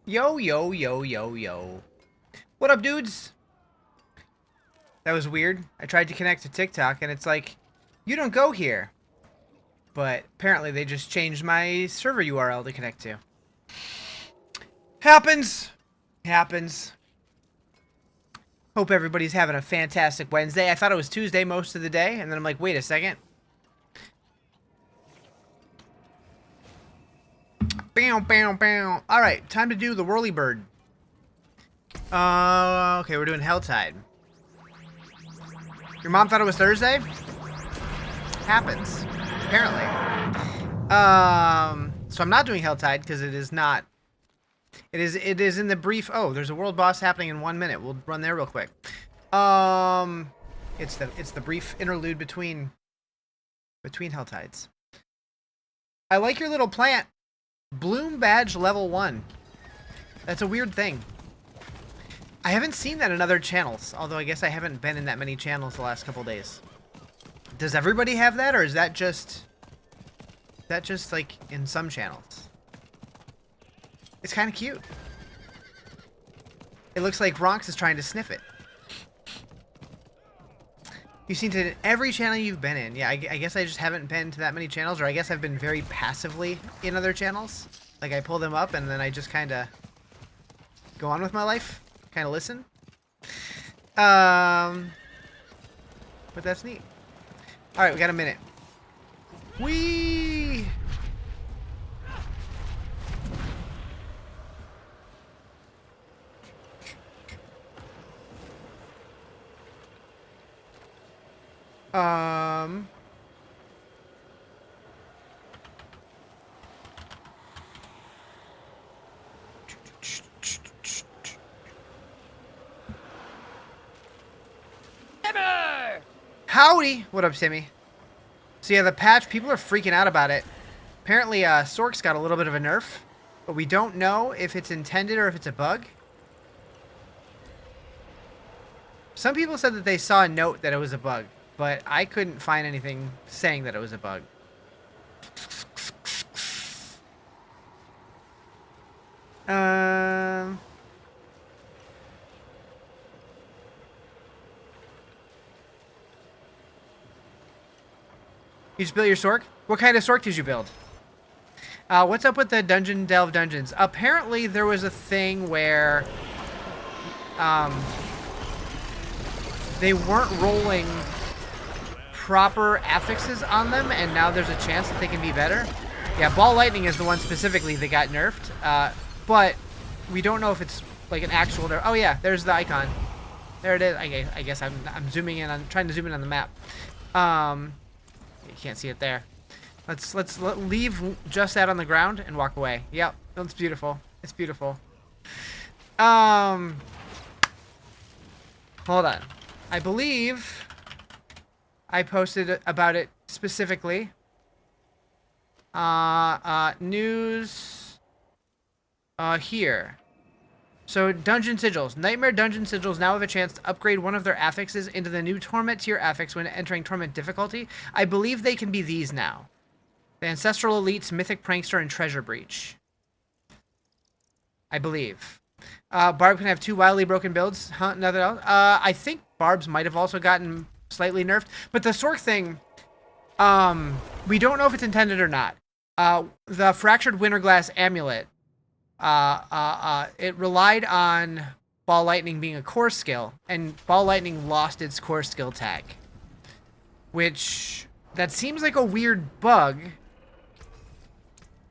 Yo, yo, yo, yo, yo. What up, dudes? That was weird. I tried to connect to TikTok, and it's like, you don't go here. But apparently they just changed my server URL to connect to. Happens. Happens. Hope everybody's having a fantastic Wednesday. I thought it was Tuesday most of the day, and then I'm like, wait a second. Bow, bow, bow. Alright, time to do the whirly bird. Okay, we're doing Helltide. Your mom thought it was Thursday? Happens, apparently. So I'm not doing Helltide because it is not. It is in the brief. Oh, there's a world boss happening in 1 minute. We'll run there real quick. It's the brief interlude between Helltides. I like your little plant. Bloom badge level 1. That's a weird thing. I haven't seen that in other channels, although I guess I haven't been in that many channels the last couple days. Does everybody have that, or is that just like in some channels? It's kind of cute. It looks like Ronx is trying to sniff it. You've seen it in every channel you've been in. Yeah, I guess I just haven't been to that many channels, or I guess I've been very passively in other channels. Like I pull them up and then I just kind of go on with my life. Kind of listen. But that's neat. Alright, we got a minute. Whee! Howdy! What up, Timmy? So yeah, the patch, people are freaking out about it. Apparently, Sork's got a little bit of a nerf, but we don't know if it's intended or if it's a bug. Some people said that they saw a note that it was a bug, but I couldn't find anything saying that it was a bug. You just built your Sork? What kind of Sork did you build? What's up with the Dungeon Delve dungeons? Apparently there was a thing where they weren't rolling proper affixes on them, and now there's a chance that they can be better. Yeah, Ball Lightning is the one specifically that got nerfed, but we don't know if it's like an actual nerf. Oh yeah, there's the icon. There it is. I guess I'm zooming in. I'm trying to zoom in on the map. You can't see it there. Let's leave just that on the ground and walk away. Yep, that's beautiful. It's beautiful. Hold on. I believe I posted about it specifically. News here. So, Dungeon Sigils. Nightmare Dungeon Sigils now have a chance to upgrade one of their affixes into the new Torment tier affix when entering Torment difficulty. I believe they can be these now. The Ancestral Elites, Mythic Prankster, and Treasure Breach. I believe. Barb can have 2 wildly broken builds. Huh? Nothing else? I think Barb's might have also gotten slightly nerfed. But the Sork thing, we don't know if it's intended or not. The Fractured Winterglass Amulet, it relied on Ball Lightning being a core skill, and Ball Lightning lost its core skill tag. Which, that seems like a weird bug.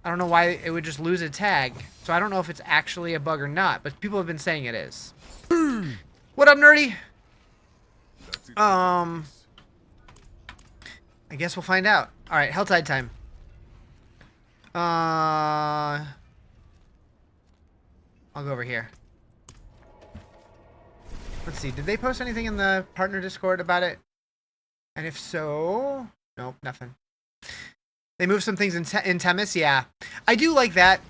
I don't know why it would just lose a tag. So I don't know if it's actually a bug or not, but people have been saying it is. What up, nerdy? I guess we'll find out. Alright, Helltide time. I'll go over here. Let's see, did they post anything in the partner Discord about it? And if so... Nope, nothing. They moved some things in Temis, yeah. I do like that.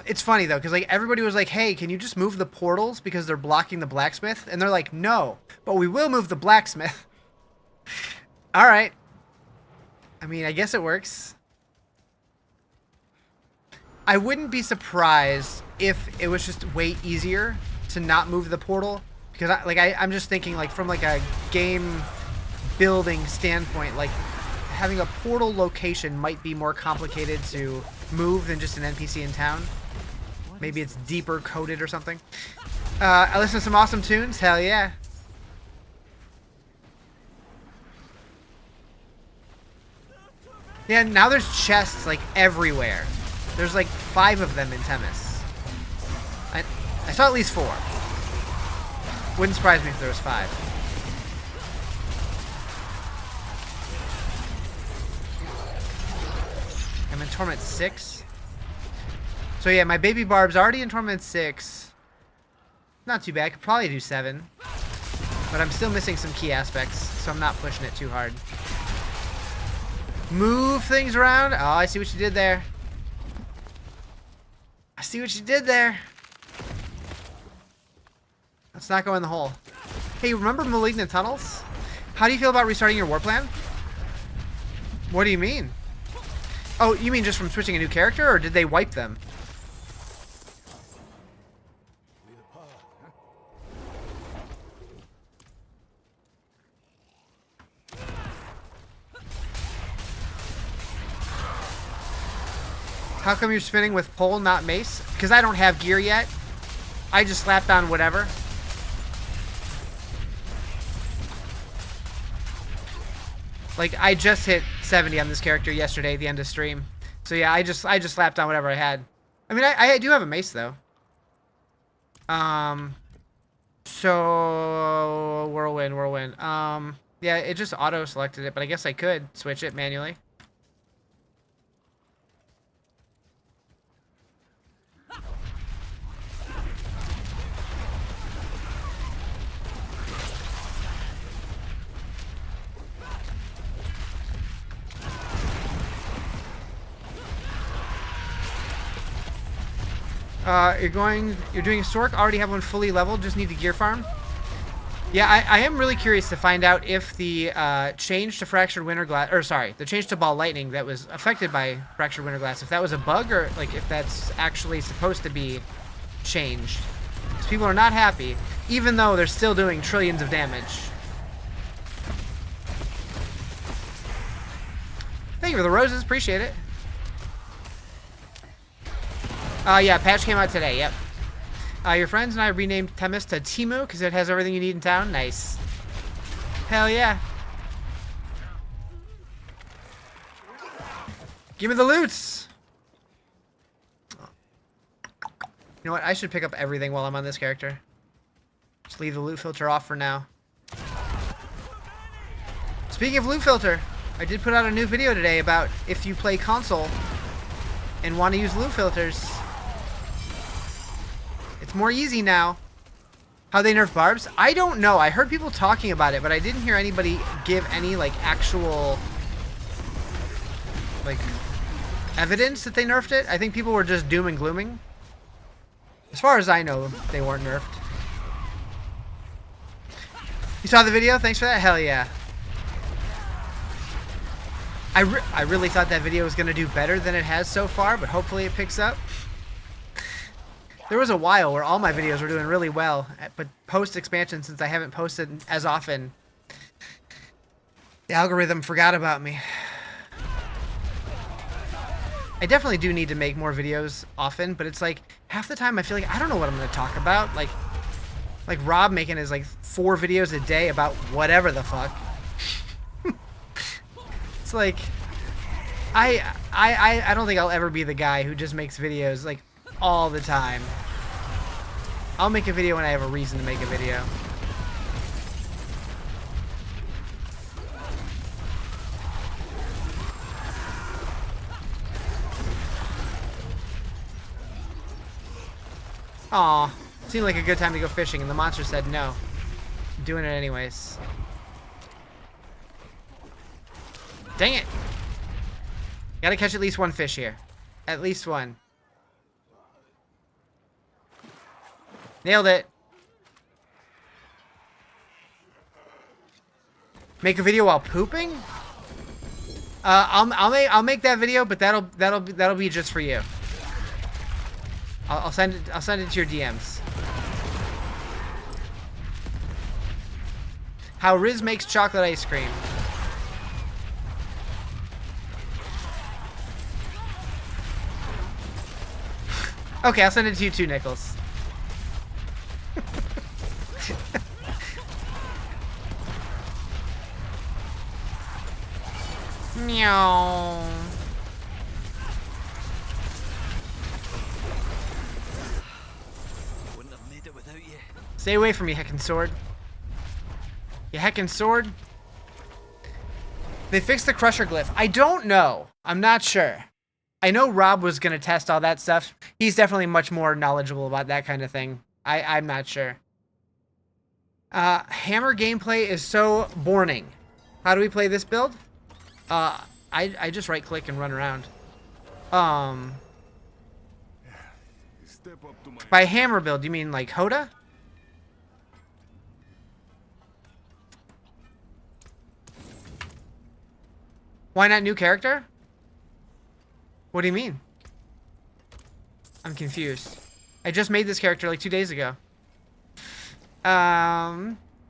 It's funny, though, because like everybody was like, hey, can you just move the portals because they're blocking the blacksmith? And they're like, no, but we will move the blacksmith. All right. I mean, I guess it works. I wouldn't be surprised if it was just way easier to not move the portal, because I'm just thinking like from like a game building standpoint, like having a portal location might be more complicated to move than just an NPC in town. Maybe it's deeper coded or something. I listen to some awesome tunes. Hell yeah. Yeah, now there's chests like everywhere. There's like 5 of them in Themis. I saw at least 4. Wouldn't surprise me if there was 5. I'm in Torment 6. So yeah, my baby Barb's already in Torment 6. Not too bad. I could probably do 7. But I'm still missing some key aspects, so I'm not pushing it too hard. Move things around. Oh, I see what you did there. I see what you did there. Let's not go in the hole. Hey, remember Malignant Tunnels? How do you feel about restarting your war plan? What do you mean? Oh, you mean just from switching a new character, or did they wipe them? How come you're spinning with pole, not mace? Because I don't have gear yet. I just slapped on whatever. Like, I just hit 70 on this character yesterday at the end of stream. So yeah, I just slapped on whatever I had. I mean, I do have a mace though. So whirlwind. Yeah, it just auto selected it, but I guess I could switch it manually. You're doing a Sorc, already have one fully leveled, just need to gear farm. Yeah, I am really curious to find out if the change to Fractured Winterglass, or sorry, the change to Ball Lightning that was affected by Fractured Winterglass, if that was a bug or like if that's actually supposed to be changed. Because people are not happy, even though they're still doing trillions of damage. Thank you for the roses, appreciate it. Yeah, patch came out today, yep. Your friends and I renamed Themis to Timu because it has everything you need in town. Nice. Hell yeah. Give me the loots. You know what? I should pick up everything while I'm on this character. Just leave the loot filter off for now. Speaking of loot filter, I did put out a new video today about if you play console and want to use loot filters. It's more easy now. How they nerf barbs? I don't know. I heard people talking about it, but I didn't hear anybody give any like actual like evidence that they nerfed it. I think people were just doom and glooming. As far as I know, they weren't nerfed. You saw the video? Thanks for that. Hell yeah. I really thought that video was going to do better than it has so far, but hopefully it picks up. There was a while where all my videos were doing really well, but post-expansion, since I haven't posted as often, the algorithm forgot about me. I definitely do need to make more videos often, but it's like, half the time I feel like I don't know what I'm going to talk about. Like Rob making his like 4 videos a day about whatever the fuck. It's like, I don't think I'll ever be the guy who just makes videos like all the time. I'll make a video when I have a reason to make a video. Aw, seemed like a good time to go fishing, and the monster said no. I'm doing it anyways. Dang it! Gotta catch at least one fish here. At least one. Nailed it. Make a video while pooping? I'll make that video, but that'll be just for you. I'll send it. I'll send it to your DMs. How Riz makes chocolate ice cream. Okay, I'll send it to you too, Nichols. Meow. Wouldn't have made it without you. Stay away from me, heckin' sword. You heckin' sword. They fixed the crusher glyph. I don't know. I'm not sure. I know Rob was going to test all that stuff. He's definitely much more knowledgeable about that kind of thing. I'm not sure. Hammer gameplay is so boring. How do we play this build? I just right click and run around. By hammer build, you mean like Hoda? Why not new character? What do you mean? I'm confused. I just made this character like 2 days ago.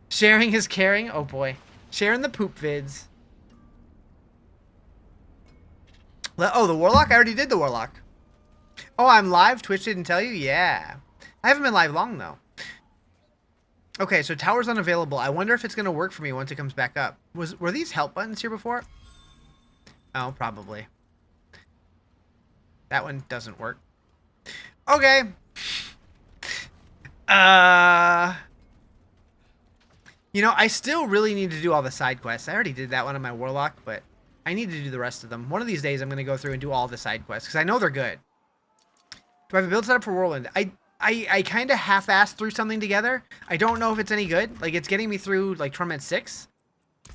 Sharing is caring. Oh boy. Sharing the poop vids. Oh, the Warlock? I already did the Warlock. Oh, I'm live? Twitch didn't tell you? Yeah. I haven't been live long, though. Okay, so tower's unavailable. I wonder if it's going to work for me once it comes back up. Were these help buttons here before? Oh, probably. That one doesn't work. Okay. You know, I still really need to do all the side quests. I already did that one on my Warlock, but I need to do the rest of them. One of these days, I'm going to go through and do all the side quests, because I know they're good. Do I have a build set up for Whirlwind? I kind of half-assed threw something together. I don't know if it's any good. Like, it's getting me through, like, Torment 6.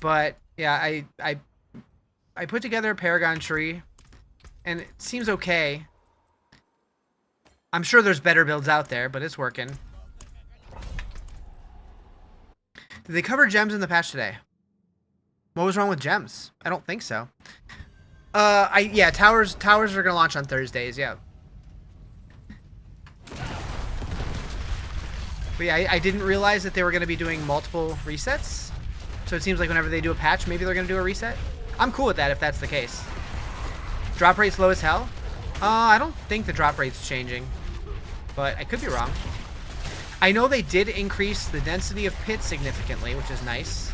But, yeah, I put together a Paragon tree, and it seems okay. I'm sure there's better builds out there, but it's working. Did they cover gems in the patch today? What was wrong with gems? I don't think so. Yeah, towers are gonna launch on Thursdays, yeah. But yeah, I didn't realize that they were gonna be doing multiple resets. So it seems like whenever they do a patch, maybe they're gonna do a reset. I'm cool with that if that's the case. Drop rate's low as hell? I don't think the drop rate's changing. But I could be wrong. I know they did increase the density of pits significantly, which is nice.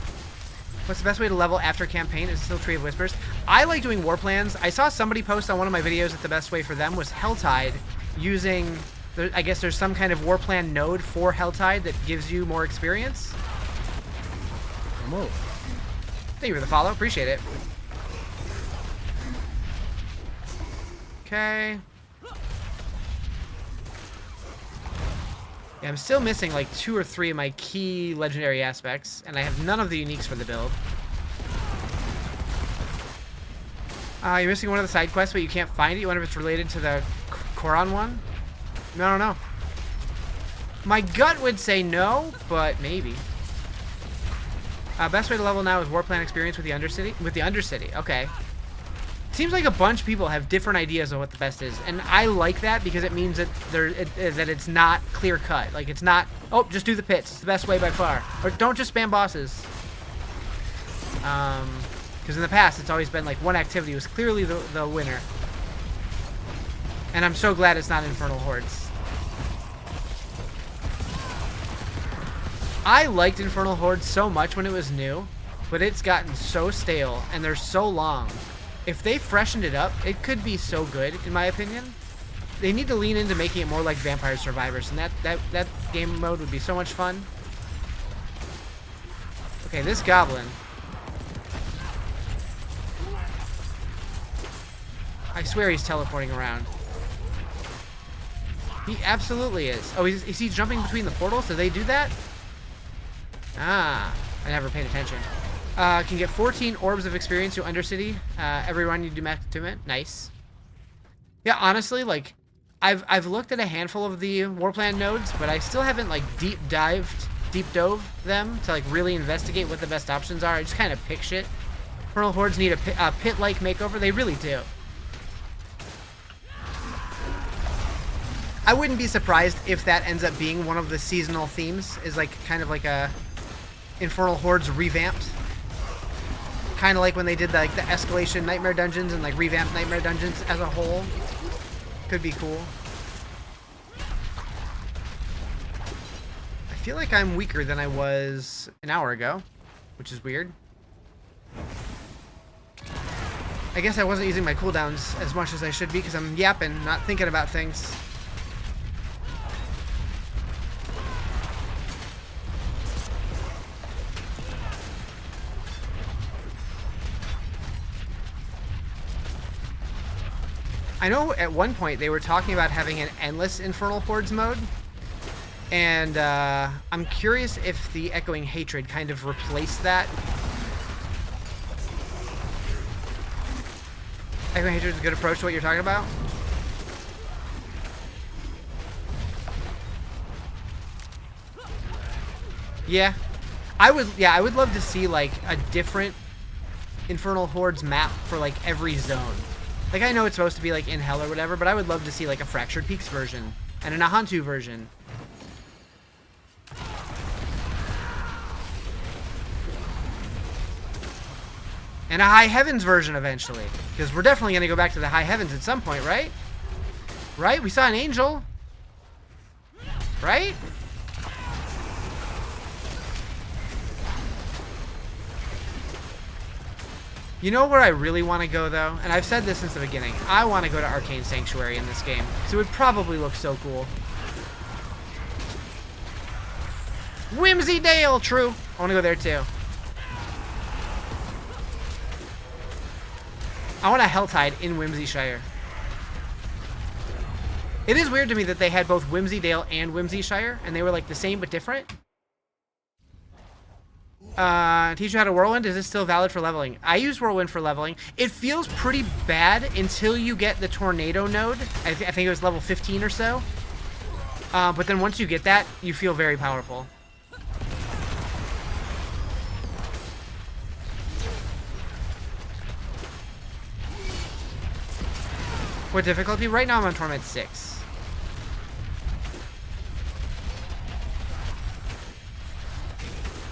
What's the best way to level after campaign? Is it still Tree of Whispers? I like doing war plans. I saw somebody post on one of my videos that the best way for them was Helltide using... I guess there's some kind of war plan node for Helltide that gives you more experience. Move. Thank you for the follow. Appreciate it. Okay. Yeah, I'm still missing like 2 or 3 of my key legendary aspects, and I have none of the uniques for the build. You're missing one of the side quests, but you can't find it. You wonder if it's related to the Koran one? I don't know. My gut would say no, but maybe. Best way to level now is War Plan experience with the Undercity. With the Undercity, okay. Seems like a bunch of people have different ideas of what the best is, and I like that because it means that that it's not clear cut. Like it's not, oh, just do the pits. It's the best way by far. Or don't just spam bosses. Because in the past it's always been like one activity was clearly the winner. And I'm so glad it's not Infernal Hordes. I liked Infernal Hordes so much when it was new, but it's gotten so stale and they're so long. If they freshened it up, it could be so good, in my opinion. They need to lean into making it more like Vampire Survivors, and that game mode would be so much fun. Okay, this goblin. I swear he's teleporting around. He absolutely is. Oh, is he jumping between the portals? Do they do that? Ah, I never paid attention. Can get 14 orbs of experience to Undercity. Every run you do max attunement. Nice. Yeah, honestly, like, I've looked at a handful of the Warplan nodes, but I still haven't, like, deep dove them to, like, really investigate what the best options are. I just kind of pick shit. Infernal Hordes need a pit-like makeover. They really do. I wouldn't be surprised if that ends up being one of the seasonal themes, is like kind of like a Infernal Hordes revamped. Kind of like when they did the escalation Nightmare Dungeons and like revamped Nightmare Dungeons as a whole. Could be cool. I feel like I'm weaker than I was an hour ago, which is weird. I guess I wasn't using my cooldowns as much as I should be because I'm yapping, not thinking about things. I know at one point they were talking about having an endless Infernal Hordes mode, and I'm curious if the Echoing Hatred kind of replaced that. Echoing Hatred is a good approach to what you're talking about. Yeah, I would love to see like a different Infernal Hordes map for like every zone. Like, I know it's supposed to be, like, in Hell or whatever, but I would love to see, like, a Fractured Peaks version. And an Ahantu version. And a High Heavens version eventually. Because we're definitely going to go back to the High Heavens at some point, right? Right? We saw an angel. Right? You know where I really want to go, though? And I've said this since the beginning. I want to go to Arcane Sanctuary in this game. So it would probably look so cool. Whimsydale! True. I want to go there, too. I want a Helltide in Whimsyshire. It is weird to me that they had both Whimsydale and Whimsyshire, and they were, like, the same but different. Teach you how to Whirlwind. Is this still valid for leveling? I use Whirlwind for leveling. It feels pretty bad until you get the Tornado node. I think it was level 15 or so. But then once you get that, you feel very powerful. What difficulty? Right now I'm on Torment 6.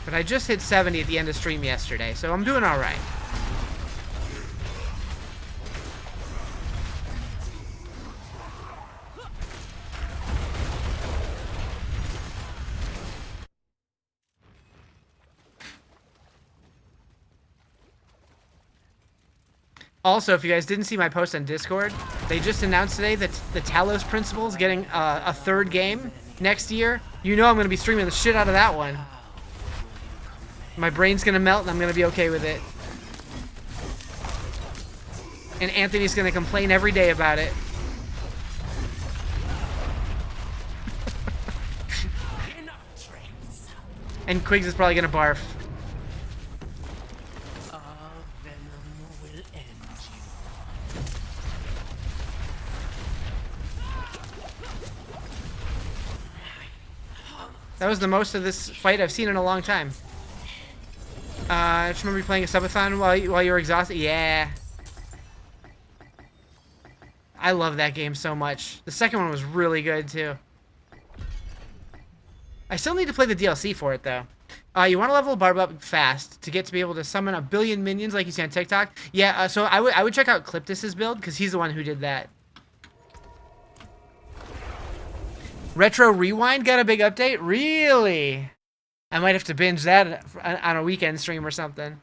But I just hit 70 at the end of stream yesterday, so I'm doing alright. Also, if you guys didn't see my post on Discord, they just announced today that the Talos Principle is getting a third game next year. You know I'm going to be streaming the shit out of that one. My brain's going to melt and I'm going to be okay with it. And Anthony's going to complain every day about it. And Quigs is probably going to barf. That was the most of this fight I've seen in a long time. I just remember you playing a subathon while you were exhausted. Yeah. I love that game so much. The second one was really good, too. I still need to play the DLC for it, though. You want to level Barb up fast to get to be able to summon 1 billion minions like you see on TikTok? Yeah, so I would check out Cliptus's build, because he's the one who did that. Retro Rewind got a big update? Really? I might have to binge that on a weekend stream or something.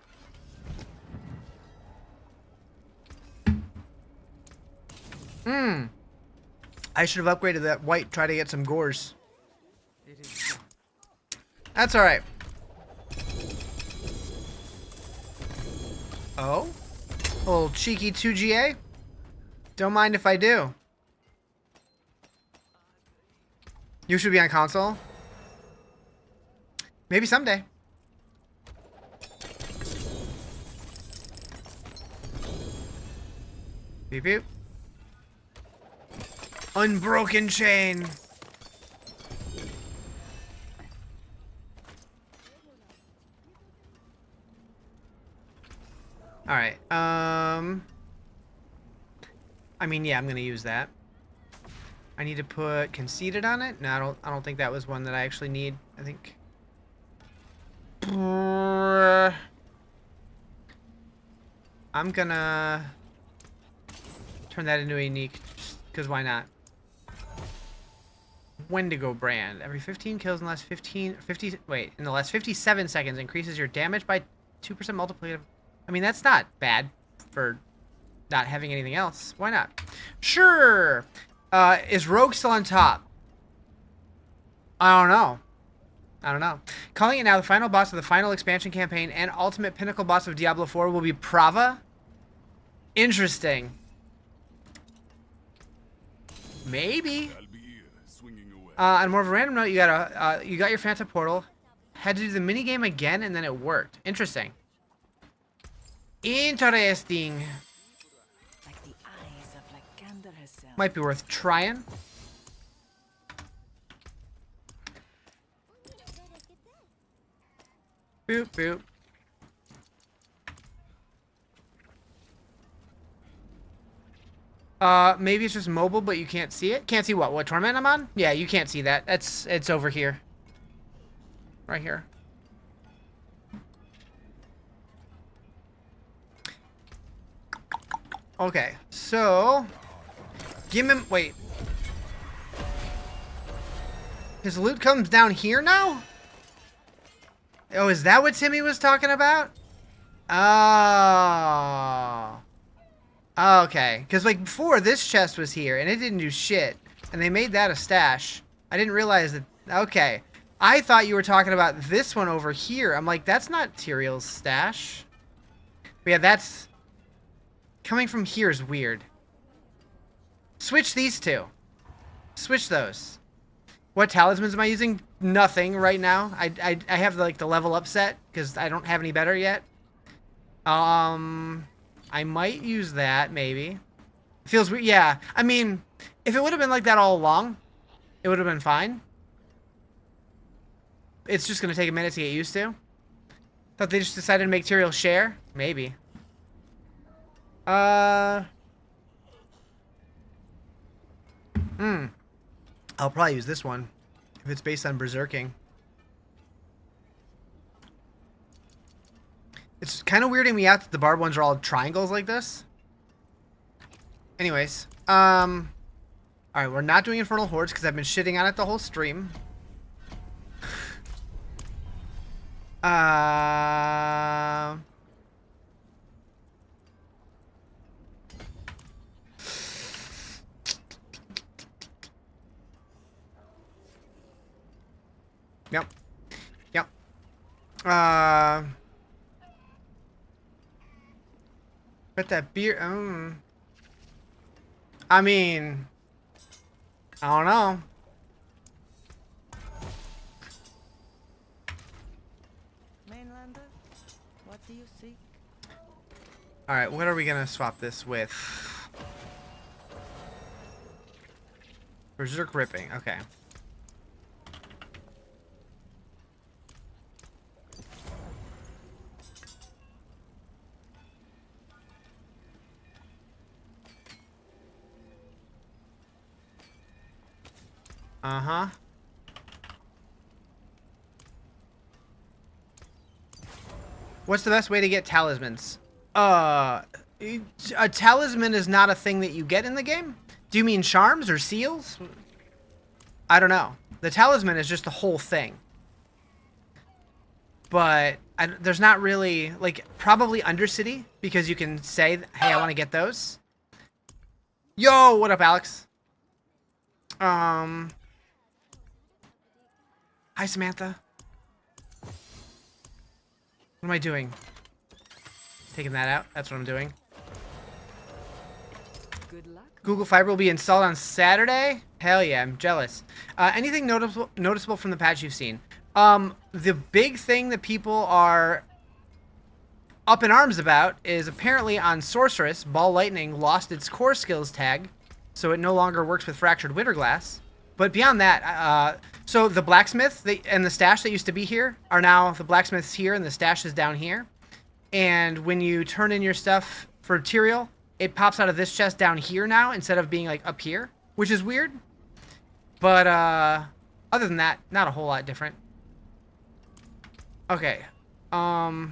I should have upgraded that white, try to get some gores. That's alright. Oh? A little cheeky 2GA? Don't mind if I do. You should be on console? Maybe someday. Beep beep. Unbroken chain. Alright, I mean, yeah, I'm gonna use that. I need to put conceited on it. No, I don't think that was one that I actually need. I think. I'm gonna turn that into a unique, just because why not? Wendigo brand. Every 15 kills in the last 50 in the last 57 seconds increases your damage by 2% multiplicative. I mean, that's not bad for not having anything else. Why not? Sure. Is Rogue still on top? I don't know. I don't know. Calling it now, the final boss of the final expansion campaign and ultimate pinnacle boss of Diablo 4 will be Prava. Interesting. Maybe. On more of a random note, you got your Phantom Portal. Had to do the mini game again, and then it worked. Interesting. Interesting. Might be worth trying. Boop boop. Maybe it's just mobile, but you can't see it. Can't see what? What tournament I'm on? Yeah, you can't see that. It's over here. Right here. Okay, so give him. Wait. His loot comes down here now? Oh, is that what Timmy was talking about? Oh. Okay, because like before, this chest was here and it didn't do shit, and they made that a stash. I didn't realize that. Okay, I thought you were talking about this one over here. I'm like, that's not Tyrael's stash. But yeah, that's coming from here is weird. Switch these two. Switch those. What talismans am I using? Nothing right now. I have like the level up set because I don't have any better yet. I might use that, maybe. Feels weird. Yeah, I mean, if it would have been like that all along, it would have been fine. It's just going to take a minute to get used to. Thought they just decided to make Tyrael share? Maybe. I'll probably use this one if it's based on berserking. It's kind of weirding me out that the barb ones are all triangles like this. Anyways, alright, we're not doing Infernal Hordes because I've been shitting on it the whole stream. Yep. Yep. But that beer, I mean, I don't know. Mainlander, what do you seek? All right, what are we gonna swap this with? Berserk Ripping. Okay. Uh-huh. What's the best way to get talismans? A talisman is not a thing that you get in the game? Do you mean charms or seals? I don't know. The talisman is just the whole thing. But there's not really, like, probably Undercity, because you can say, hey, I want to get those. Yo, what up, Alex? Hi, Samantha. What am I doing? Taking that out. That's what I'm doing. Good luck. Google Fiber will be installed on Saturday? Hell yeah, I'm jealous. Anything noticeable from the patch you've seen? The big thing that people are up in arms about is apparently on Sorceress, Ball Lightning lost its core skills tag, so it no longer works with Fractured Winterglass. But beyond that, so the blacksmith and the stash that used to be here are now, the blacksmith's here and the stash is down here. And when you turn in your stuff for Tyrael, it pops out of this chest down here now instead of being like up here, which is weird. But other than that, not a whole lot different. Okay. Ball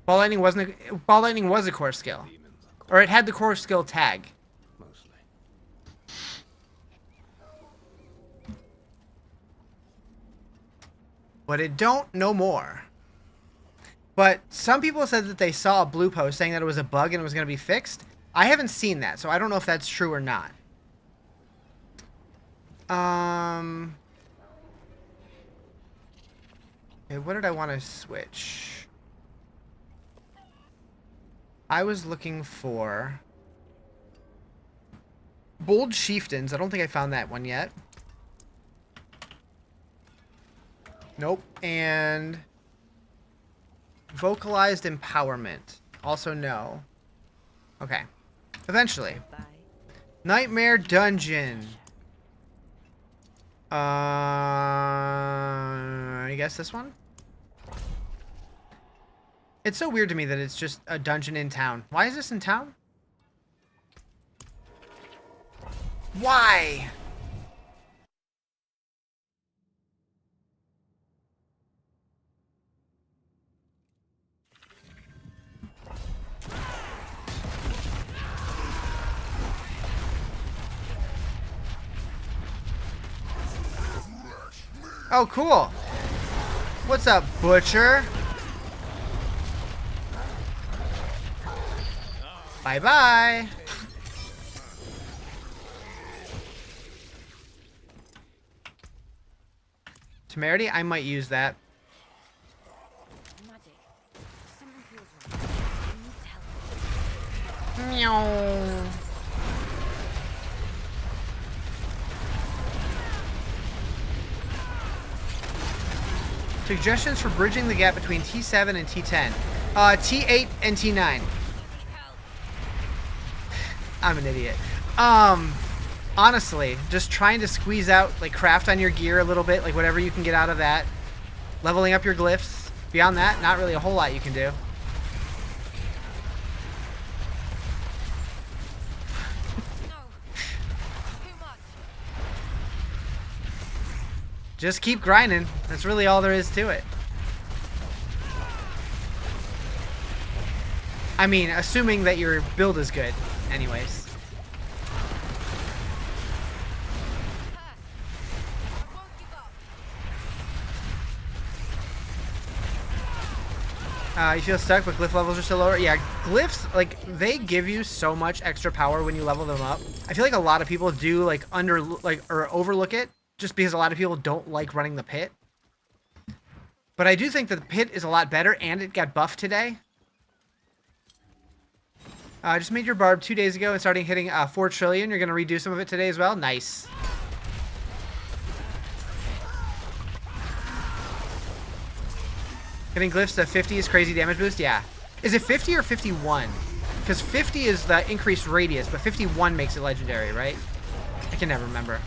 lightning was a core skill. Or it had the core skill tag. Mostly. But it don't no more. But some people said that they saw a blue post saying that it was a bug and it was going to be fixed. I haven't seen that, so I don't know if that's true or not. Okay, what did I want to switch? I was looking for Bold Chieftains. I don't think I found that one yet. Nope. And Vocalized Empowerment. Also no. Okay. Eventually. Bye. Nightmare Dungeon. I guess this one? It's so weird to me that it's just a dungeon in town. Why is this in town? Why? Oh, cool. What's up, Butcher? Bye-bye. Temerity? I might use that. Magic. Something feels wrong. I need help. Meow. Suggestions for bridging the gap between T7 and T10. T8 and T9. I'm an idiot. Honestly, just trying to squeeze out, like, craft on your gear a little bit, like, whatever you can get out of that. Leveling up your glyphs. Beyond that, not really a whole lot you can do. Just keep grinding. That's really all there is to it. I mean, assuming that your build is good, anyways. You feel stuck, but glyph levels are still lower? Yeah, glyphs, like, they give you so much extra power when you level them up. I feel like a lot of people do, like, or overlook it, just because a lot of people don't like running the pit. But I do think that the pit is a lot better, and it got buffed today. I just made your barb 2 days ago and starting hitting 4 trillion. You're going to redo some of it today as well? Nice. Hitting glyphs to 50 is crazy damage boost? Yeah. Is it 50 or 51? Because 50 is the increased radius, but 51 makes it legendary, right? I can never remember.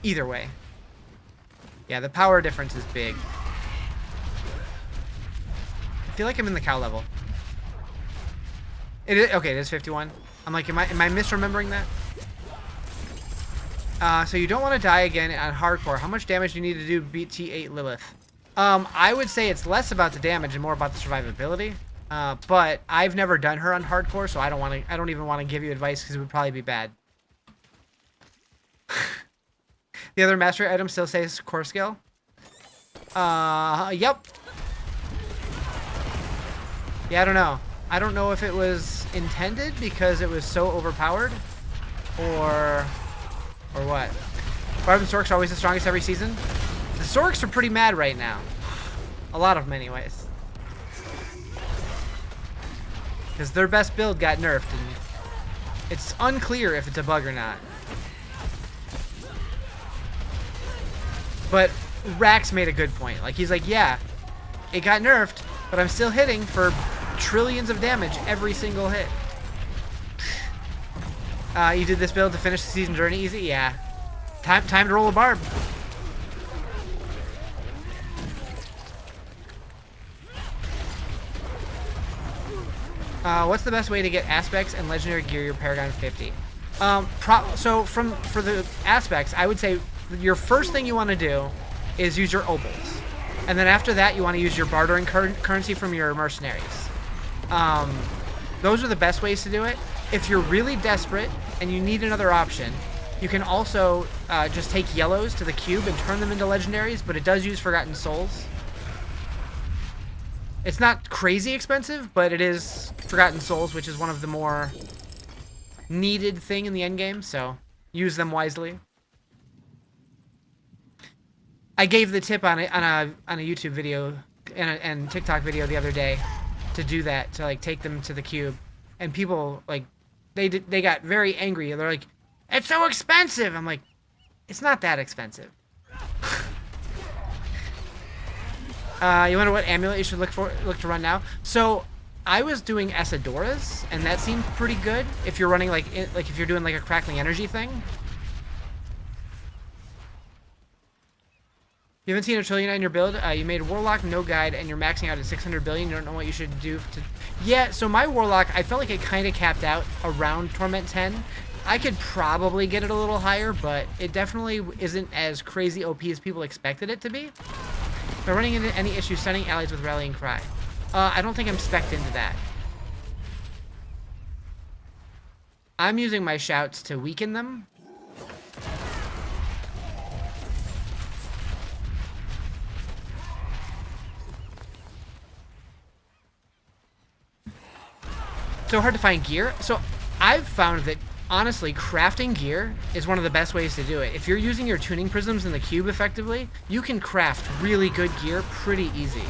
Either way. Yeah, the power difference is big. I feel like I'm in the cow level. It is, okay, it is 51. I'm like, am I misremembering that? So you don't want to die again on hardcore. How much damage do you need to do to beat T8 Lilith? I would say it's less about the damage and more about the survivability. But I've never done her on hardcore, so I don't even want to give you advice because it would probably be bad. The other mastery item still says core skill. Yep. Yeah, I don't know. I don't know if it was intended because it was so overpowered, or what. Barb and Sorks are always the strongest every season. The Sorks are pretty mad right now. A lot of them, anyways. Because their best build got nerfed, and it's unclear if it's a bug or not. But Rax made a good point. Like, he's like, yeah, it got nerfed, but I'm still hitting for trillions of damage every single hit. You did this build to finish the season journey easy? Yeah. Time to roll a barb. What's the best way to get aspects and legendary gear your Paragon 50? So for the aspects, I would say your first thing you want to do is use your opals, and then after that you want to use your bartering currency from your mercenaries. Those are the best ways to do it. If you're really desperate and you need another option, you can also just take yellows to the cube and turn them into legendaries, but it does use Forgotten Souls. It's not crazy expensive, but it is Forgotten Souls, which is one of the more needed thing in the endgame, so use them wisely. I gave the tip on a YouTube video and TikTok video the other day to do that, to like take them to the cube, and people like they got very angry. They're like, "It's so expensive." I'm like, "It's not that expensive." You wonder what amulet you should look to run now? So I was doing Asadora's, and that seemed pretty good if you're running if you're doing like a crackling energy thing. You haven't seen a trillion in your build. You made Warlock, no guide, and you're maxing out at 600 billion. You don't know what you should do to... Yeah, so my Warlock, I felt like it kind of capped out around Torment 10. I could probably get it a little higher, but it definitely isn't as crazy OP as people expected it to be. If I'm running into any issues, stunning allies with Rallying Cry. I don't think I'm spec'd into that. I'm using my shouts to weaken them. So hard to find gear. So I've found that, honestly, crafting gear is one of the best ways to do it. If you're using your tuning prisms in the cube effectively, you can craft really good gear pretty easy.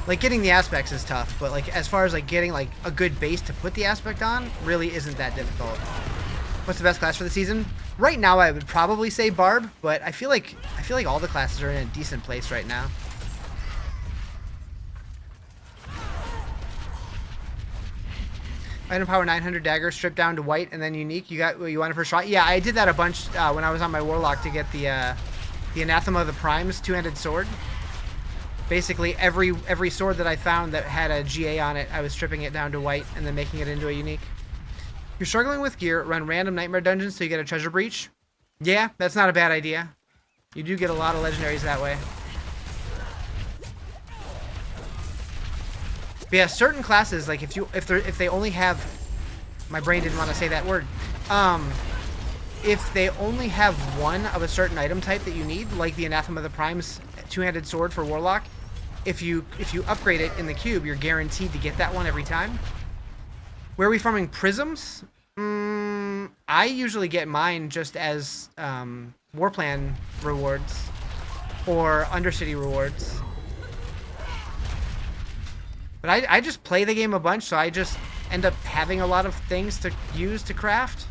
Like, getting the aspects is tough, but like as far as like getting like a good base to put the aspect on, really isn't that difficult. What's the best class for the season? Right now I would probably say Barb, but I feel like all the classes are in a decent place right now. Item power 900 dagger, stripped down to white, and then unique. You got what you wanted for a shot? Yeah, I did that a bunch when I was on my Warlock to get the Anathema of the Primes two-handed sword. Basically, every sword that I found that had a GA on it, I was stripping it down to white and then making it into a unique. You're struggling with gear, run random nightmare dungeons so you get a treasure breach. Yeah, that's not a bad idea. You do get a lot of legendaries that way. But yeah, certain classes, like if they only have, my brain didn't want to say that word. If they only have one of a certain item type that you need, like the Anathema of the Primes two-handed sword for Warlock, if you upgrade it in the cube, you're guaranteed to get that one every time. Where are we farming prisms? I usually get mine just as Warplan rewards or Undercity rewards. But I just play the game a bunch, so I just end up having a lot of things to use to craft.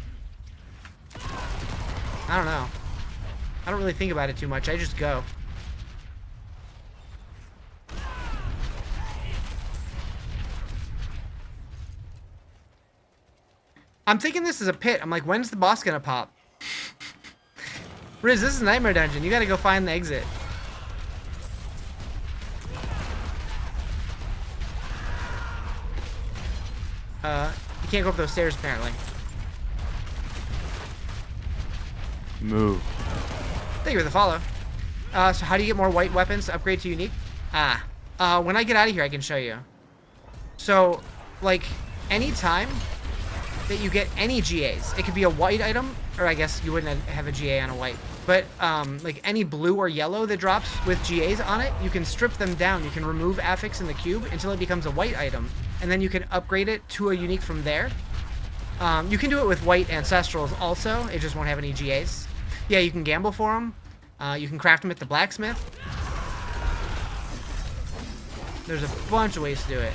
I don't know. I don't really think about it too much. I just go. I'm thinking this is a pit. I'm like, when's the boss gonna pop? Riz, this is a nightmare dungeon. You gotta go find the exit. You can't go up those stairs, apparently. Move. Thank you for the follow. So how do you get more white weapons to upgrade to unique? When I get out of here, I can show you. So, like, any time that you get any GAs, it could be a white item, or I guess you wouldn't have a GA on a white, but like any blue or yellow that drops with GAs on it, you can strip them down. You can remove affix in the cube until it becomes a white item, and then you can upgrade it to a unique from there. You can do it with white ancestrals also. It just won't have any GAs. Yeah, you can gamble for them. You can craft them at the blacksmith. There's a bunch of ways to do it.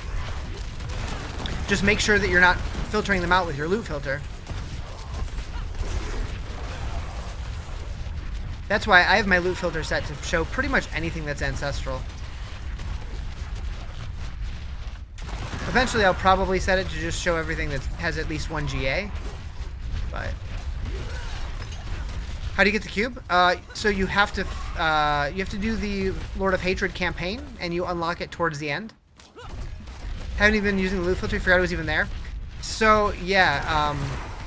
Just make sure that you're not filtering them out with your loot filter. That's why I have my loot filter set to show pretty much anything that's ancestral. Eventually I'll probably set it to just show everything that has at least one GA. But how do you get the cube? So you have to do the Lord of Hatred campaign, and you unlock it towards the end. Haven't even been using the loot filter. Forgot it was even there. So yeah,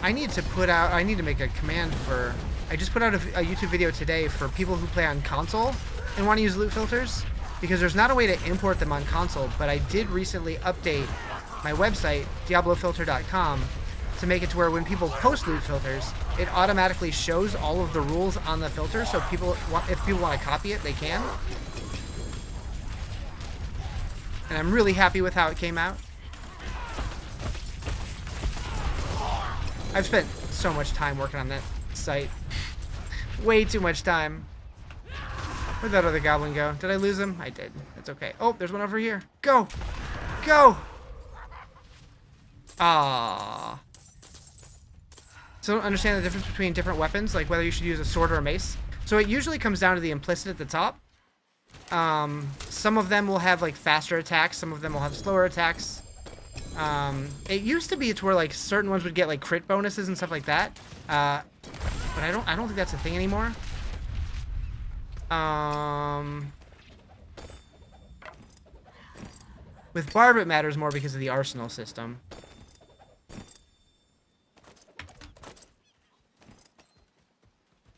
I need to make a command for. I just put out a YouTube video today for people who play on console and want to use loot filters, because there's not a way to import them on console. But I did recently update my website, diablofilter.com, to make it to where when people post loot filters, it automatically shows all of the rules on the filter. So if people want to copy it, they can. And I'm really happy with how it came out. I've spent so much time working on that site. Way too much time. Where'd that other goblin go? Did I lose him? I did. That's okay. Oh, there's one over here. Go! Go! Ah. So I don't understand the difference between different weapons, like whether you should use a sword or a mace. So it usually comes down to the implicit at the top. Some of them will have like faster attacks, some of them will have slower attacks. It used to be to where like certain ones would get like crit bonuses and stuff like that. But I don't think that's a thing anymore. With Barb it matters more because of the arsenal system.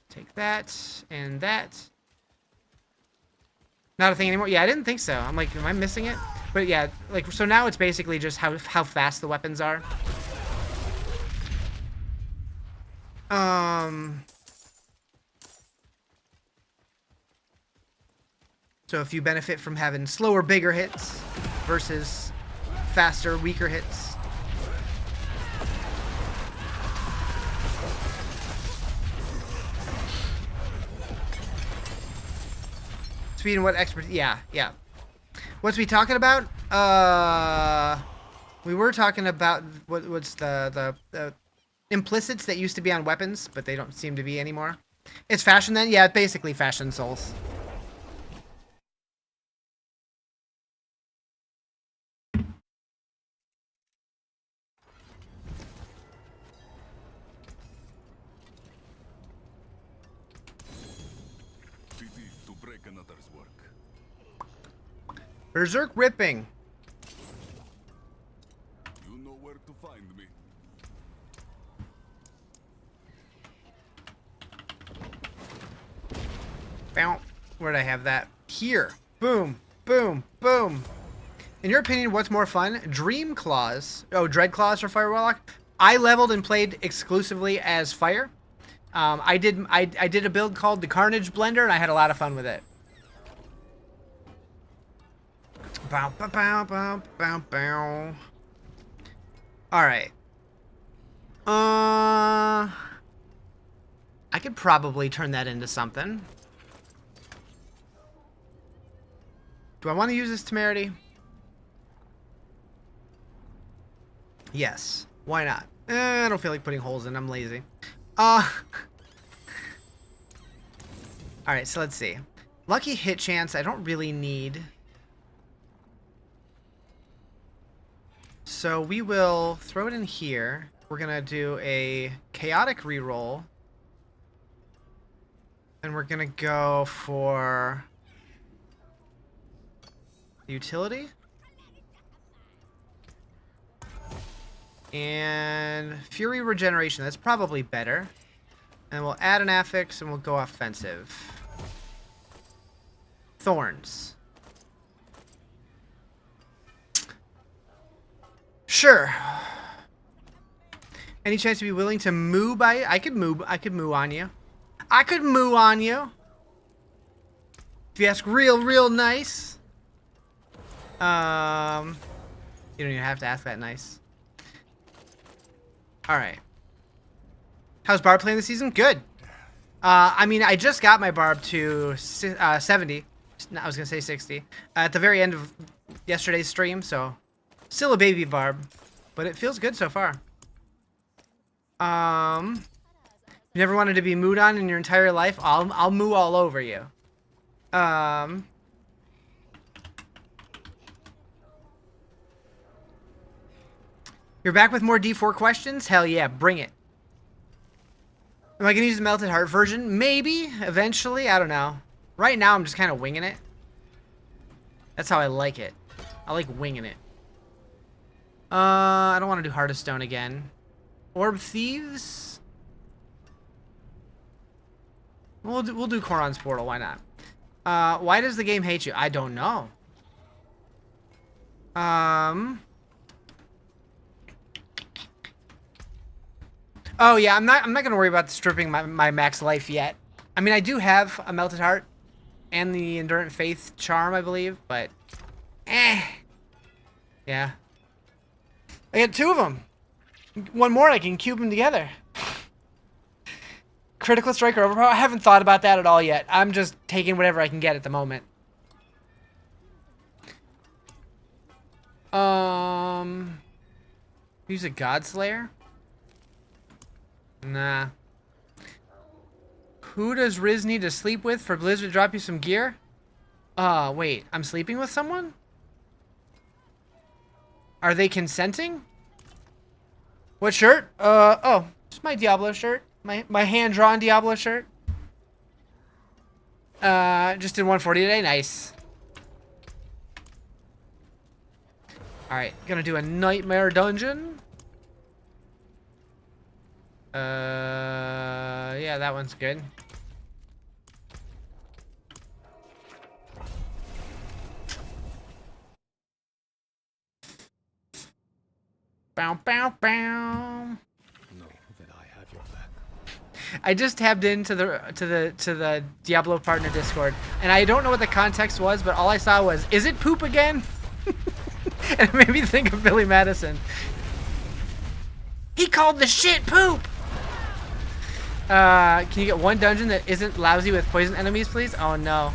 Take that and that. Not a thing anymore? Yeah, I didn't think so. I'm like, am I missing it? But yeah, like, so now it's basically just how fast the weapons are. So if you benefit from having slower, bigger hits versus faster, weaker hits. Speed and what expert? Yeah. What's we talking about? We were talking about what's the implicits that used to be on weapons, but they don't seem to be anymore. It's fashion then? Yeah, basically fashion souls. Berserk ripping. You know where to find me. Bow. Where'd I have that? Here. Boom. Boom. Boom. In your opinion, what's more fun? Dream Claws. Oh, Dread Claws or Fire Warlock? I leveled and played exclusively as Fire. I did a build called the Carnage Blender, and I had a lot of fun with it. Bow, bow, bow, bow, bow, bow. Alright. I could probably turn that into something. Do I want to use this temerity? Yes. Why not? I don't feel like putting holes in. I'm lazy. Alright, so let's see. Lucky hit chance, I don't really need. So we will throw it in here. We're gonna do a chaotic reroll. And we're gonna go for utility. And Fury Regeneration, that's probably better. And we'll add an affix and we'll go offensive. Thorns. Sure. Any chance to be willing to moo by? I could moo on you. I could moo on you. If you ask real nice. You don't even have to ask that nice. Alright. How's Barb playing this season? Good. I mean, I just got my Barb to 70. I was going to say 60. At the very end of yesterday's stream, so still a baby Barb. But it feels good so far. You never wanted to be mooed on in your entire life? I'll moo all over you. You're back with more D4 questions? Hell yeah, bring it. Am I going to use the Melted Heart version? Maybe, eventually, I don't know. Right now, I'm just kind of winging it. That's how I like it. I like winging it. I don't want to do Heart of Stone again. Orb Thieves? We'll do Koron's Portal, why not? Why does the game hate you? I don't know. Oh yeah, I'm not gonna worry about stripping my max life yet. I mean, I do have a Melted Heart and the Endurant Faith charm, I believe, but yeah. I got 2 of them. One more, I can cube them together. Critical Strike or Overpower? I haven't thought about that at all yet. I'm just taking whatever I can get at the moment. Use a Godslayer? Nah. Who does Riz need to sleep with for Blizzard to drop you some gear? Wait. I'm sleeping with someone? Are they consenting? What shirt? Oh. Just my Diablo shirt. My hand-drawn Diablo shirt. Just did 140 today. Nice. Alright. Gonna do a Nightmare Dungeon. Yeah, that one's good. Bow, bow, bow. I just tabbed into the Diablo partner Discord, and I don't know what the context was, but all I saw was, "Is it poop again?" And it made me think of Billy Madison. He called the shit poop. Can you get one dungeon that isn't lousy with poison enemies, please? Oh no.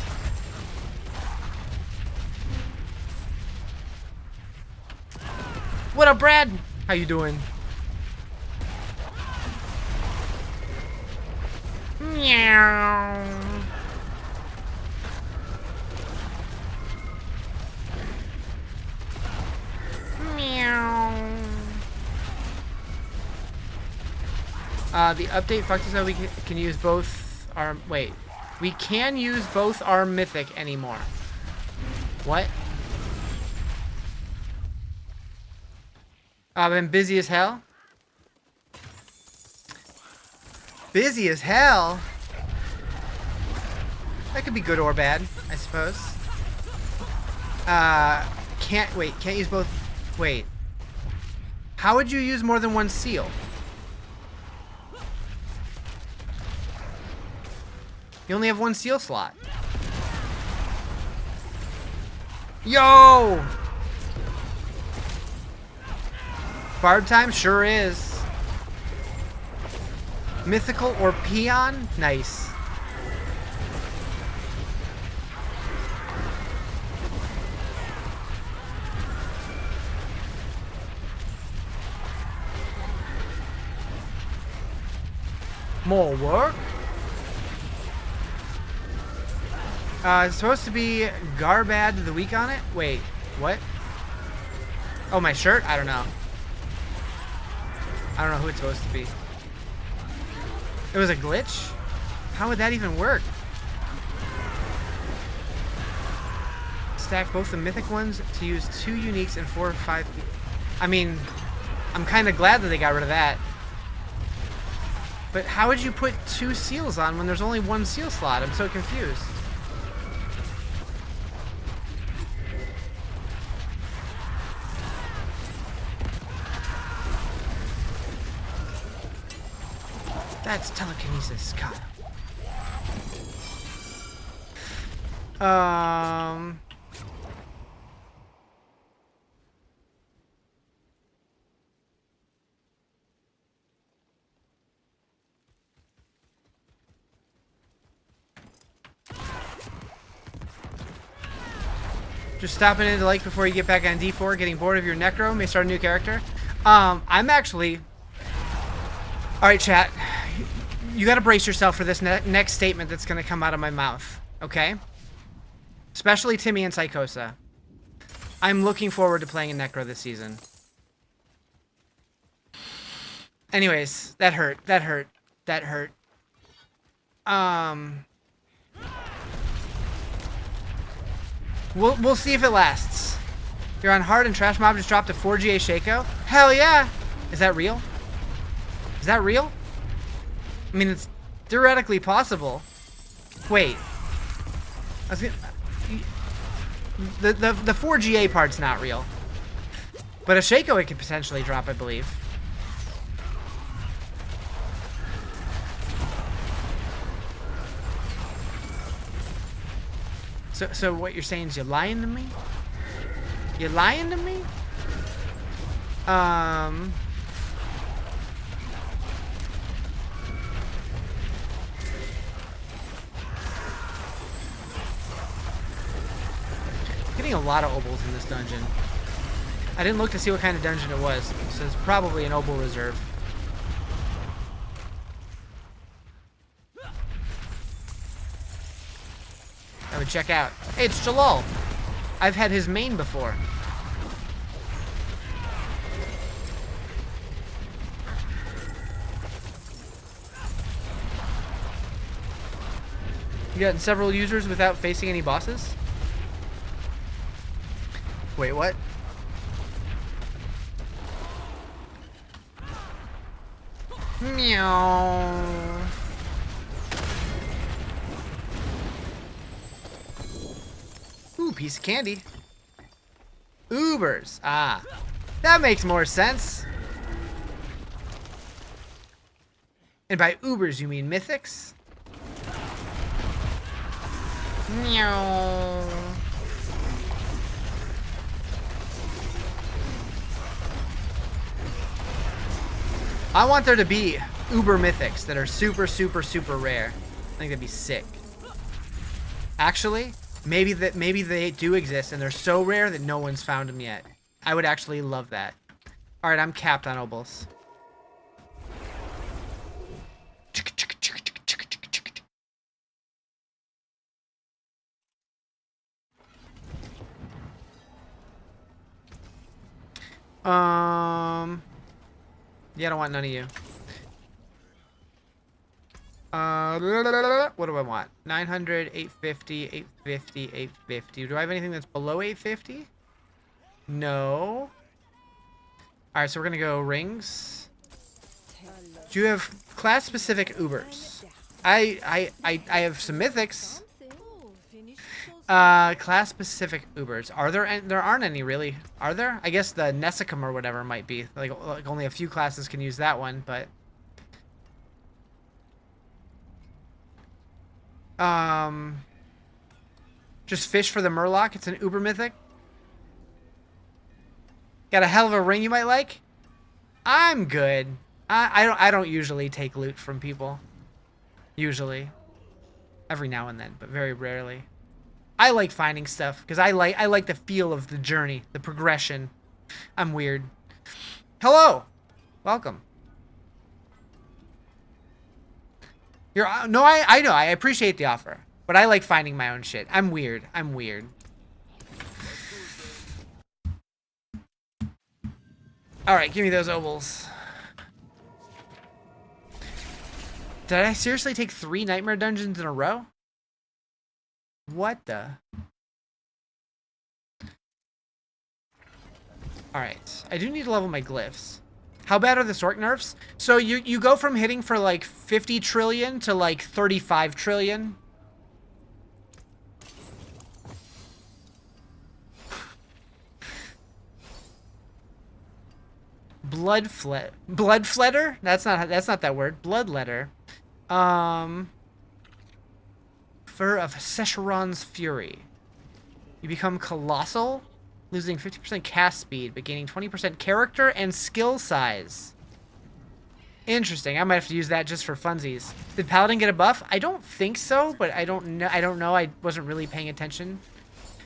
What up, Brad? How you doing? Meow. Meow. The update fucked us up. We can use both our... Wait. We can use both our Mythic anymore. What? I've been busy as hell. Busy as hell? That could be good or bad, I suppose. Can't use both. Wait. How would you use more than one seal? You only have one seal slot. Yo! Barb time? Sure is. Mythical or Peon? Nice. More work? It's supposed to be Garbad of the week on it? Wait, what? Oh, my shirt? I don't know. I don't know who it's supposed to be. It was a glitch? How would that even work? Stack both the mythic ones to use 2 uniques and 4 or 5... I mean, I'm kind of glad that they got rid of that. But how would you put 2 seals on when there's only 1 seal slot? I'm so confused. That's telekinesis, God. Just stopping into like before you get back on D4, getting bored of your Necro, may start a new character. I'm actually... Alright, chat. You gotta brace yourself for this next statement that's gonna come out of my mouth, okay? Especially Timmy and Psychosa. I'm looking forward to playing a Necro this season. Anyways, that hurt. That hurt. That hurt. We'll see if it lasts. You're on hard and trash mob just dropped a 4GA Shaco? Hell yeah! Is that real? Is that real? I mean, it's theoretically possible. Wait. I was gonna, the 4GA part's not real. But a Shaco it could potentially drop, I believe. So what you're saying is you're lying to me? You're lying to me? Getting a lot of obols in this dungeon. I didn't look to see what kind of dungeon it was, so it's probably an obol reserve. I would check out. Hey, it's Jalal. I've had his main before. You gotten several users without facing any bosses? Wait, what? Meow. Ooh, piece of candy. Ubers. Ah, that makes more sense. And by Ubers, you mean Mythics? Meow. I want there to be Uber Mythics that are super, super, super rare. I think that'd be sick. Actually, maybe they do exist and they're so rare that no one's found them yet. I would actually love that. All right, I'm capped on obols. Yeah, I don't want none of you. What do I want? 900, 850, 850, 850. Do I have anything that's below 850? No. Alright, so we're gonna go rings. Do you have class-specific Ubers? I have some mythics. Class-specific Ubers. Are there? There aren't any really. Are there? I guess the Nessicum or whatever might be. Like only a few classes can use that one, but. Just fish for the Murloc. It's an Uber mythic. Got a hell of a ring you might like? I'm good. I don't usually take loot from people. Usually. Every now and then, but very rarely. I like finding stuff because I like the feel of the journey, the progression. I'm weird. Hello. Welcome. I know, I appreciate the offer, but I like finding my own shit. I'm weird. I'm weird. All right, give me those obols. Did I seriously take 3 nightmare dungeons in a row? What the? Alright, I do need to level my glyphs. How bad are the Sorc nerfs? So you go from hitting for like 50 trillion to like 35 trillion. Bloodfletter? That's not that word. Bloodletter. Fur of Sescheron's Fury. You become colossal, losing 50% cast speed, but gaining 20% character and skill size. Interesting. I might have to use that just for funsies. Did Paladin get a buff? I don't think so, but I don't know. I wasn't really paying attention.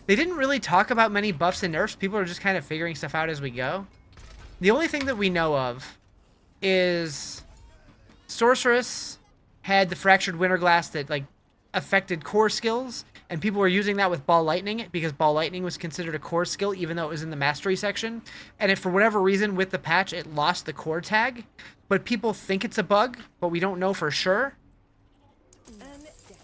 They didn't really talk about many buffs and nerfs. People are just kind of figuring stuff out as we go. The only thing that we know of is Sorceress had the Fractured Winterglass that like affected core skills, and people were using that with Ball Lightning because Ball Lightning was considered a core skill even though it was in the mastery section. And if for whatever reason with the patch it lost the core tag, but people think it's a bug, but we don't know for sure.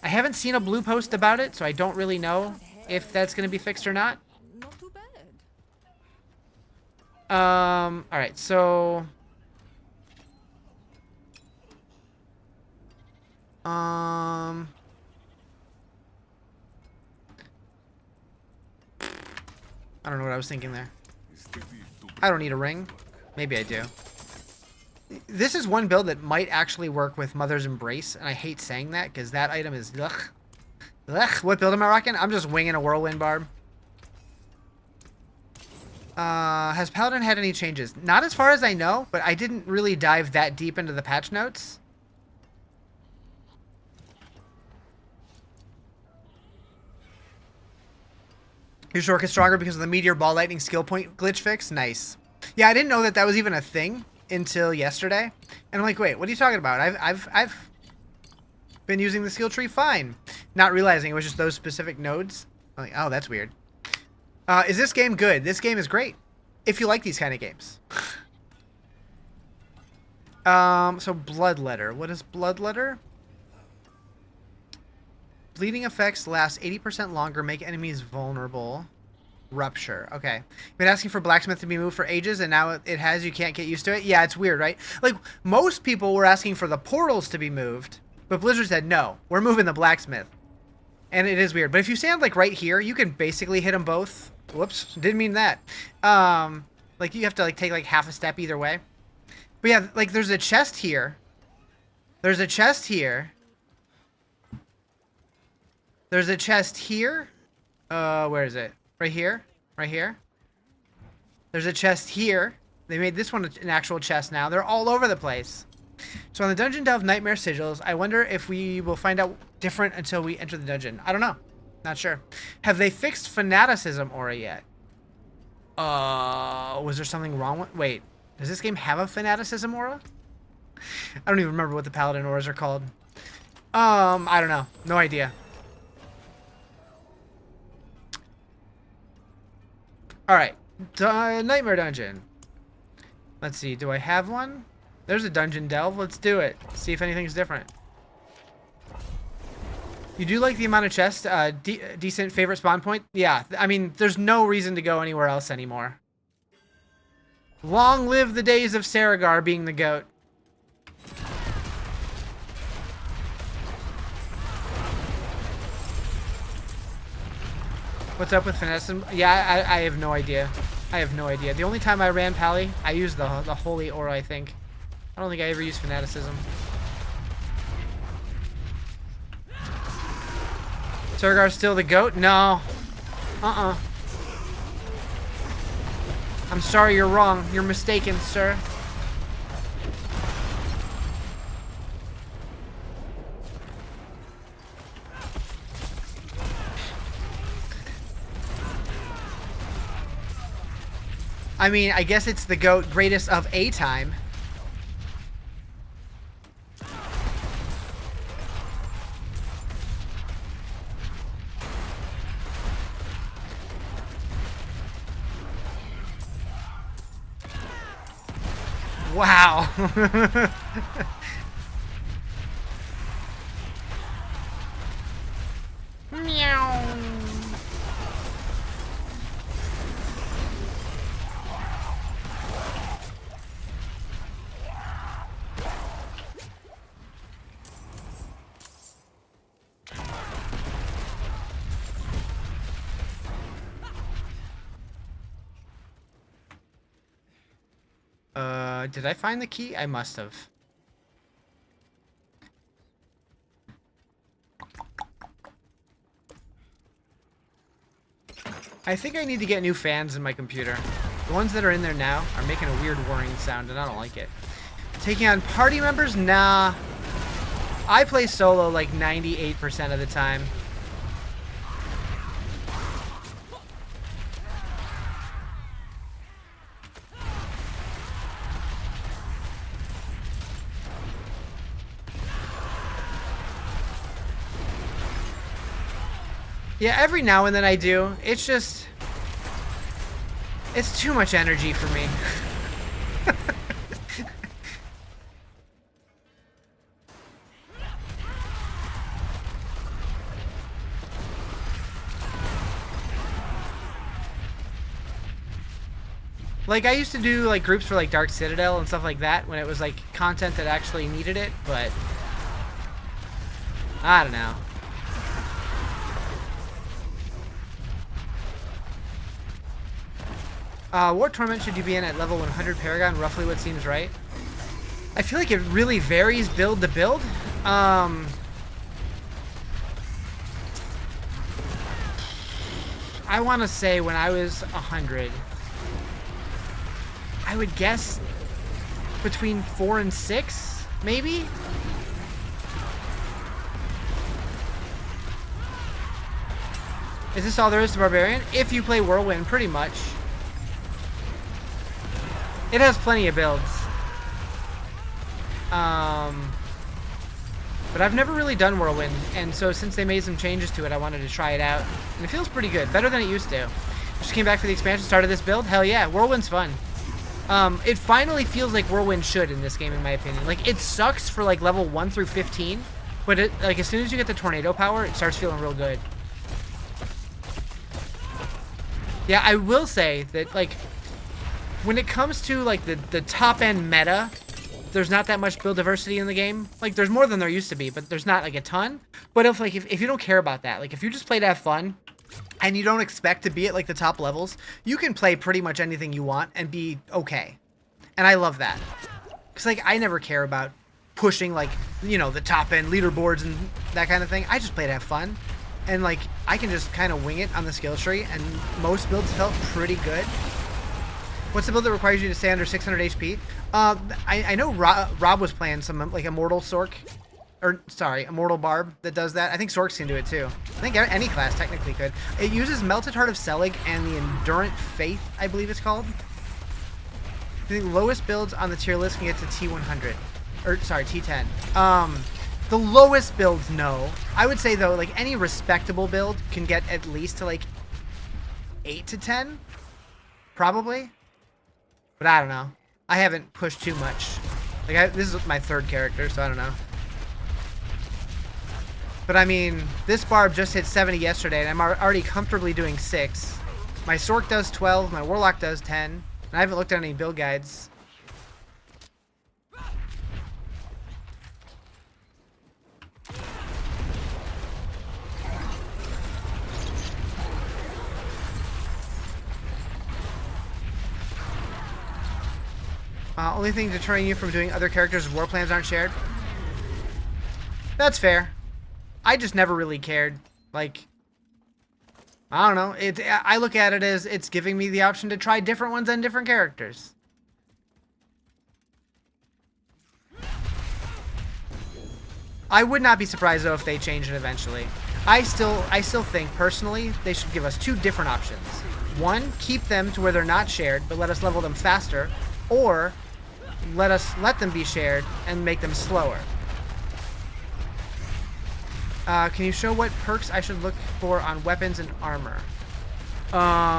I haven't seen a blue post about it, so I don't really know if that's going to be fixed or not. Not too bad. All right, so I don't know what I was thinking there. I don't need a ring. Maybe I do. This is one build that might actually work with Mother's Embrace, and I hate saying that because that item is ugh. Ugh. What build am I rocking? I'm just winging a Whirlwind Barb. Has Paladin had any changes? Not as far as I know, but I didn't really dive that deep into the patch notes. Your Shork is stronger because of the Meteor Ball Lightning skill point glitch fix? Nice. Yeah, I didn't know that that was even a thing until yesterday. And I'm like, wait, what are you talking about? I've been using the skill tree fine. Not realizing it was just those specific nodes. I'm like, oh, that's weird. Is this game good? This game is great. If you like these kind of games. So Bloodletter. What is Bloodletter? Bleeding effects last 80% longer, make enemies vulnerable. Rupture. Okay. Been asking for Blacksmith to be moved for ages, and now it has. You can't get used to it. Yeah, it's weird, right? Like, most people were asking for the portals to be moved, but Blizzard said, no, we're moving the Blacksmith. And it is weird. But if you stand, like, right here, you can basically hit them both. Whoops. Didn't mean that. Like, you have to, like, take, like, half a step either way. But yeah, like, there's a chest here. There's a chest here. There's a chest here. Where is it? Right here? Right here? There's a chest here. They made this one an actual chest now. They're all over the place. So on the Dungeon Delve Nightmare Sigils, I wonder if we will find out different until we enter the dungeon. I don't know. Not sure. Have they fixed Fanaticism aura yet? Was there something wrong with... Wait. Does this game have a Fanaticism aura? I don't even remember what the Paladin auras are called. I don't know. No idea. Alright, Nightmare Dungeon. Let's see, do I have one? There's a Dungeon Delve, let's do it. See if anything's different. You do like the amount of chests? Decent favorite spawn point? Yeah, I mean, there's no reason to go anywhere else anymore. Long live the days of Saragar being the GOAT. What's up with Fanaticism? Yeah, I have no idea. I have no idea. The only time I ran Pally, I used the Holy Aura, I think. I don't think I ever used Fanaticism. Saragar's still the GOAT? No. I'm sorry, you're wrong. You're mistaken, sir. I mean, I guess it's the GOAT, greatest of a time. Wow. Meow. Did I find the key? I must have. I think I need to get new fans in my computer. The ones that are in there now are making a weird whirring sound, and I don't like it. Taking on party members? Nah. I play solo like 98% of the time. Yeah, every now and then I do. It's just... It's too much energy for me. Like, I used to do, like, groups for, like, Dark Citadel and stuff like that when it was, like, content that actually needed it, but I don't know. What tournament should you be in at level 100 Paragon? Roughly what seems right. I feel like it really varies build to build. I want to say when I was 100, I would guess between 4 and 6, maybe? Is this all there is to Barbarian? If you play Whirlwind, pretty much. It has plenty of builds. But I've never really done Whirlwind, and so since they made some changes to it, I wanted to try it out. And it feels pretty good, better than it used to. Just came back for the expansion, started this build. Hell yeah, Whirlwind's fun. It finally feels like Whirlwind should in this game, in my opinion. Like, it sucks for like level 1 through 15, but it, like, as soon as you get the tornado power, it starts feeling real good. Yeah, I will say that, like, when it comes to like the top end meta, there's not that much build diversity in the game. Like, there's more than there used to be, but there's not like a ton. But if you don't care about that, like if you just play to have fun and you don't expect to be at like the top levels, you can play pretty much anything you want and be okay. And I love that. Cause like I never care about pushing like, you know, the top end leaderboards and that kind of thing. I just play to have fun. And like I can just kind of wing it on the skill tree, and most builds felt pretty good. What's the build that requires you to stay under 600 HP? I know Rob was playing some like Immortal Sorc, or sorry, Immortal Barb that does that. I think Sorcs can do it too. I think any class technically could. It uses Melted Heart of Selig and the Endurant Faith, I believe it's called. I think lowest builds on the tier list can get to T100, or sorry, T10. The lowest builds, no. I would say though, like any respectable build can get at least to like 8 to 10, probably. But I don't know. I haven't pushed too much. Like this is my third character, so I don't know. But I mean, this Barb just hit 70 yesterday, and I'm already comfortably doing 6. My Sorc does 12, my Warlock does 10, and I haven't looked at any build guides. Only thing deterring you from doing other characters' war plans aren't shared. That's fair. I just never really cared. Like, I don't know. I look at it as it's giving me the option to try different ones and different characters. I would not be surprised though if they change it eventually. I still think personally they should give us 2 different options. One, keep them to where they're not shared, but let us level them faster, or let them be shared and make them slower. Can you show what perks I should look for on weapons and armor?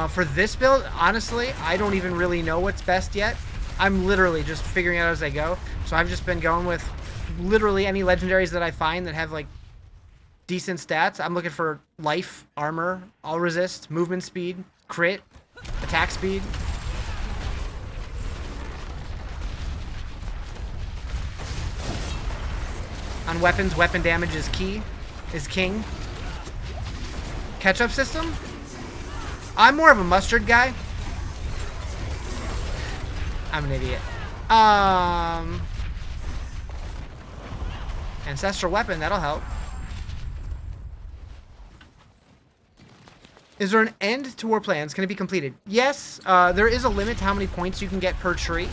For this build, honestly, I don't even really know what's best yet. I'm literally just figuring it out as I go. So I've just been going with literally any legendaries that I find that have like decent stats. I'm looking for life, armor, all resist, movement speed, crit, attack speed. On weapons, weapon damage is king. Catch-up system? I'm more of a mustard guy. I'm an idiot. Ancestral weapon, that'll help. Is there an end to war plans? Can it be completed? Yes, there is a limit to how many points you can get per tree.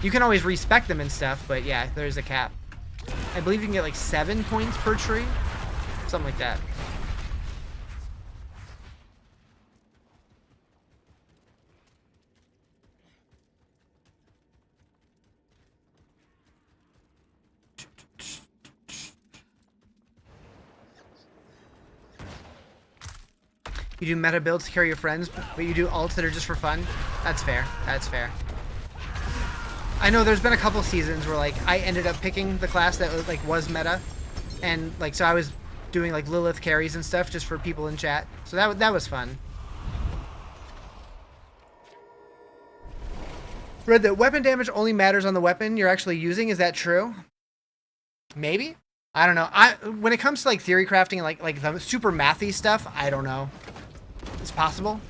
You can always respec them and stuff, but yeah, there's a cap. I believe you can get like 7 points per tree. Something like that. You do meta builds to carry your friends, but you do ults that are just for fun? That's fair. That's fair. I know there's been a couple seasons where like I ended up picking the class that like was meta, and like so I was doing like Lilith carries and stuff just for people in chat. So that was fun. Read that weapon damage only matters on the weapon you're actually using. Is that true? Maybe. I don't know. When it comes to like theory crafting and like the super mathy stuff, I don't know. It's possible.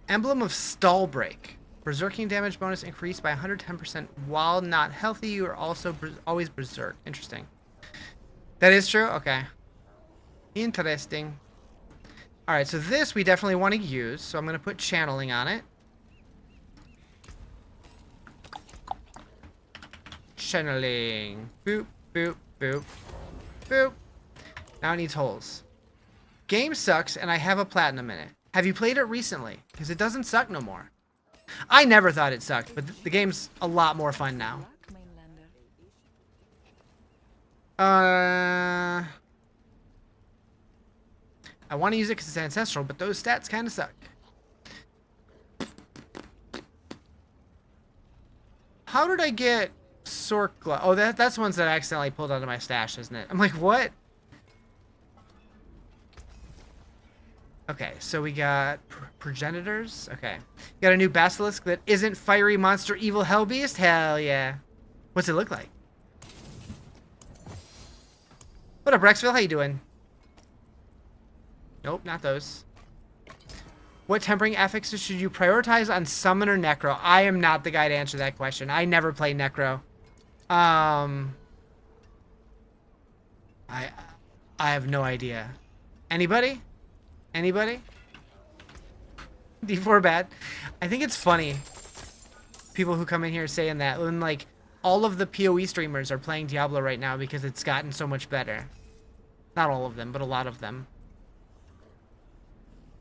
Emblem of Stall Break. Berserking damage bonus increased by 110% while not healthy. You are also always berserk. Interesting. That is true? Okay. Interesting. Alright, so this we definitely want to use. So I'm going to put channeling on it. Channeling. Boop, boop, boop, boop. Now it needs holes. Game sucks and I have a platinum in it. Have you played it recently? Because it doesn't suck no more. I never thought it sucked, but the game's a lot more fun now. I want to use it because it's ancestral, but those stats kind of suck. How did I get Sork Glove? Oh, that's ones that I accidentally pulled out of my stash, isn't it? I'm like, what? Okay, so we got progenitors. Okay. Got a new basilisk that isn't fiery monster evil hellbeast? Hell yeah. What's it look like? What up, Rexville? How you doing? Nope, not those. What tempering affixes should you prioritize on summon or necro? I am not the guy to answer that question. I never play necro. I have no idea. Anybody? Anybody? D4 bad. I think it's funny. People who come in here saying that when like all of the PoE streamers are playing Diablo right now because it's gotten so much better. Not all of them, but a lot of them.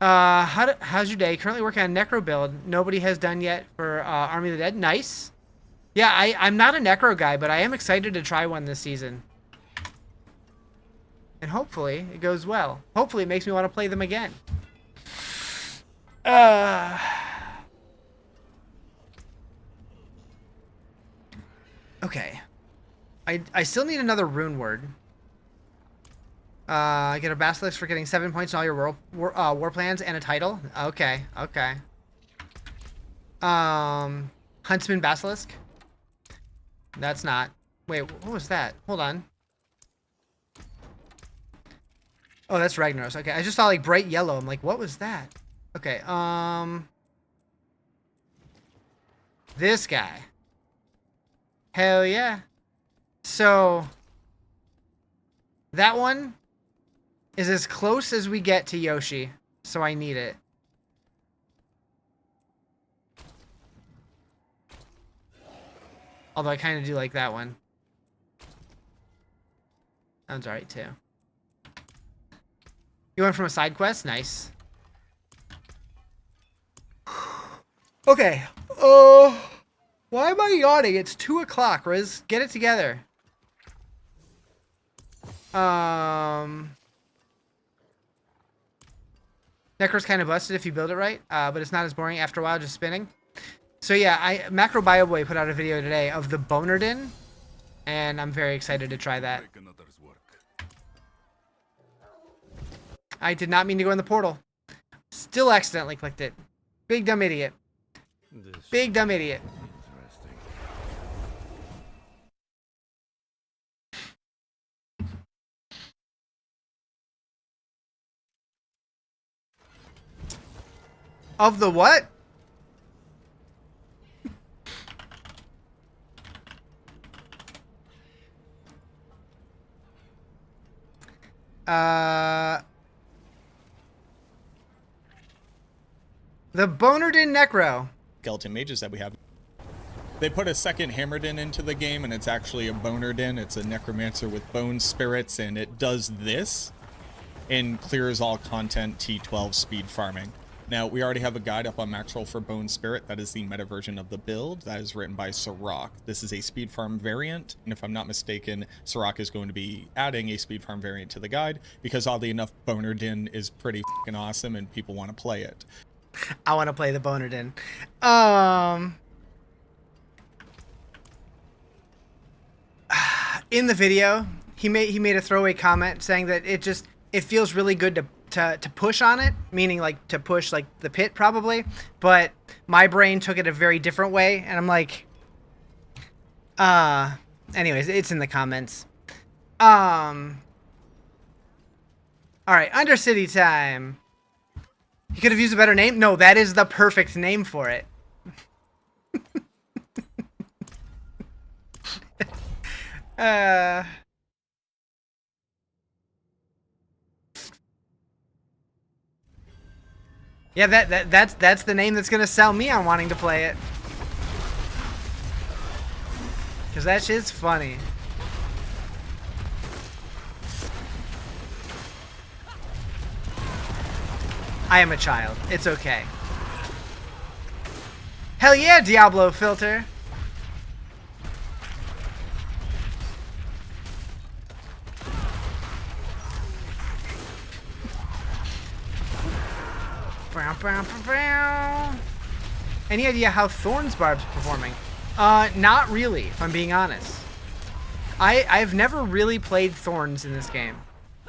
How's your day? Currently working on necro build. Nobody has done yet for Army of the Dead. Nice. Yeah, I'm not a necro guy, but I am excited to try one this season. And hopefully it goes well. Hopefully it makes me want to play them again. Okay. I still need another rune word. I get a basilisk for getting 7 points in all your war plans and a title. Okay, okay. Huntsman basilisk. That's not. Wait, what was that? Hold on. Oh, that's Ragnaros. Okay, I just saw like bright yellow. I'm like, what was that? Okay, this guy. Hell yeah. So, that one is as close as we get to Yoshi, so I need it. Although I kind of do like that one. That one's alright too. You went from a side quest? Nice. Okay. Why am I yawning? It's 2 o'clock, Riz. Get it together. Necro's kind of busted if you build it right, but it's not as boring after a while just spinning. So yeah, Macro BioBoy put out a video today of the Boner Den, and I'm very excited to try that. I did not mean to go in the portal. Still accidentally clicked it. Big dumb idiot. Big dumb idiot. Of the what? The Bonerdin Necro. Skeleton mages that we have. They put a second Hammerdin into the game, and it's actually a Bonerdin. It's a Necromancer with bone spirits, and it does this and clears all content T12 speed farming. Now, we already have a guide up on Maxroll for Bone Spirit. That is the meta version of the build. That is written by Sirach. This is a speed farm variant, and if I'm not mistaken, Sirach is going to be adding a speed farm variant to the guide, because oddly enough, Bonerdin is pretty fucking awesome, and people want to play it. I want to play the Bonerdin. In the video, he made a throwaway comment saying that it feels really good to push on it, meaning like to push like the pit probably, but my brain took it a very different way, and I'm like, anyways, it's in the comments. All right, Undercity time. You could have used a better name. No, that is the perfect name for it. Yeah, that's the name that's gonna sell me on wanting to play it. Cause that shit's funny. I am a child. It's okay. Hell yeah, Diablo filter. Any idea how Thorn's Barb's performing? Not really, if I'm being honest. I've never really played Thorns in this game.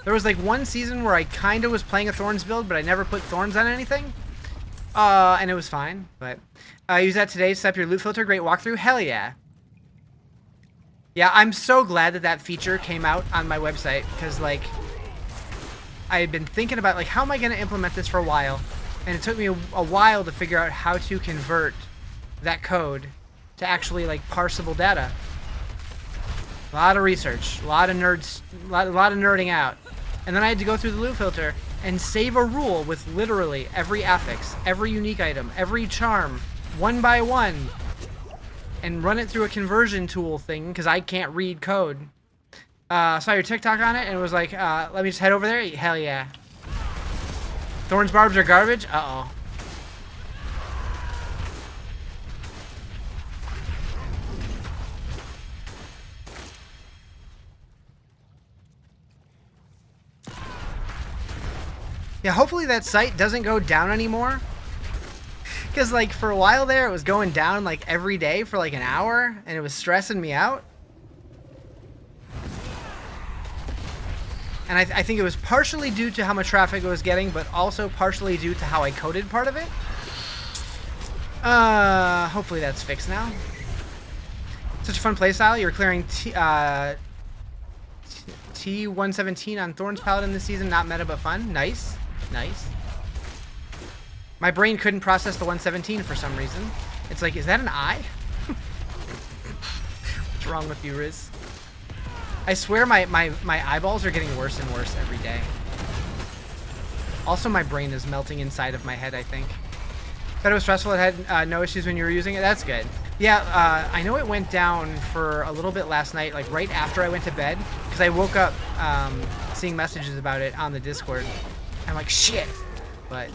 There was like one season where I kind of was playing a Thorns build, but I never put Thorns on anything. And it was fine, but use that today to set up your loot filter. Great walkthrough. Hell yeah. Yeah, I'm so glad that that feature came out on my website, because like I had been thinking about like how am I going to implement this for a while, and it took me a while to figure out how to convert that code to actually like parsable data. A lot of research, a lot of nerds, a lot of nerding out. And then I had to go through the loot filter and save a rule with literally every affix, every unique item, every charm, one by one, and run it through a conversion tool thing, because I can't read code. Saw your TikTok on it, and it was like, let me just head over there. Hell yeah. Thorns Barbs are garbage? Uh-oh. Yeah, hopefully that site doesn't go down anymore. Because, like, for a while there, it was going down, like, every day for, like, an hour, and it was stressing me out. And I think it was partially due to how much traffic it was getting, but also partially due to how I coded part of it. Hopefully that's fixed now. Such a fun playstyle. You're clearing T117 on Thorns Paladin this season. Not meta, but fun. Nice. Nice. My brain couldn't process the 117 for some reason. It's like, is that an I? What's wrong with you, Riz? I swear my eyeballs are getting worse and worse every day. Also, my brain is melting inside of my head, I think. But it was stressful. It had no issues when you were using it. That's good. Yeah, I know it went down for a little bit last night, like right after I went to bed, because I woke up seeing messages about it on the Discord. I'm like, shit. But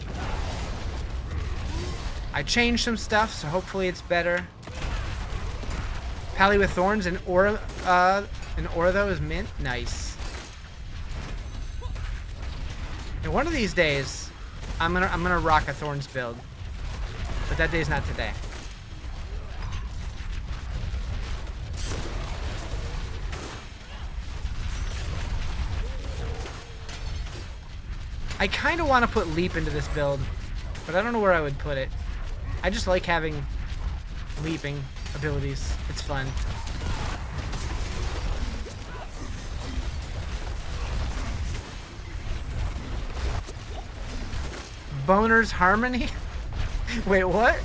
I changed some stuff, so hopefully it's better. Pally with Thorns and Aura though is mint. Nice. And one of these days, I'm gonna rock a Thorns build, but that day's not today. I kind of want to put Leap into this build, but I don't know where I would put it. I just like having leaping abilities. It's fun. Boner's Harmony? Wait, what?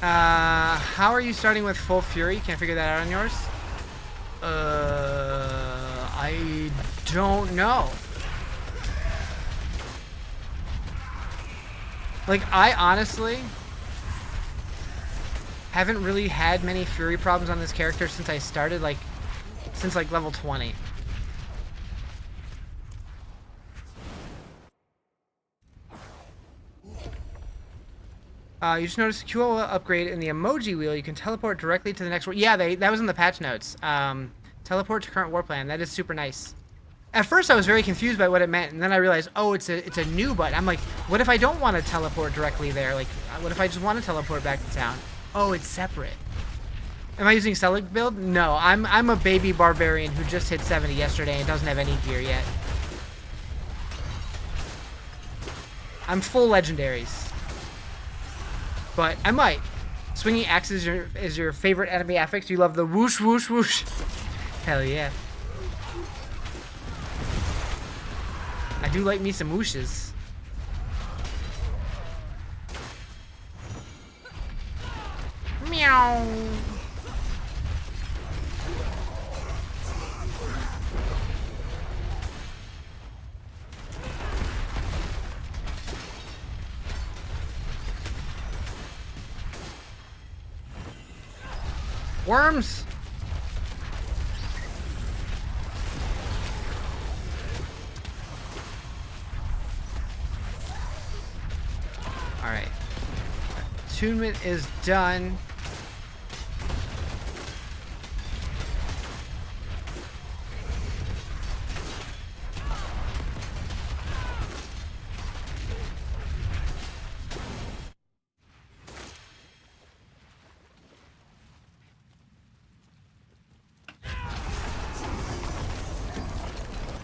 How are you starting with full fury? Can't figure that out on yours. I don't know. Like, I honestly haven't really had many fury problems on this character since I started, like, since like level 20. You just noticed a QO upgrade in the emoji wheel. You can teleport directly to the next war. Yeah, that was in the patch notes. Teleport to current war plan. That is super nice. At first I was very confused by what it meant, and then I realized, oh, it's a new button. I'm like, what if I don't want to teleport directly there? Like, what if I just want to teleport back to town? Oh, it's separate. Am I using Select build? No, I'm a baby barbarian who just hit 70 yesterday and doesn't have any gear yet. I'm full legendaries. But I might. Swinging axe is your favorite enemy affix. You love the whoosh whoosh whoosh. Hell yeah. I do like me some whooshes. Meow. Worms. All right. Attunement is done.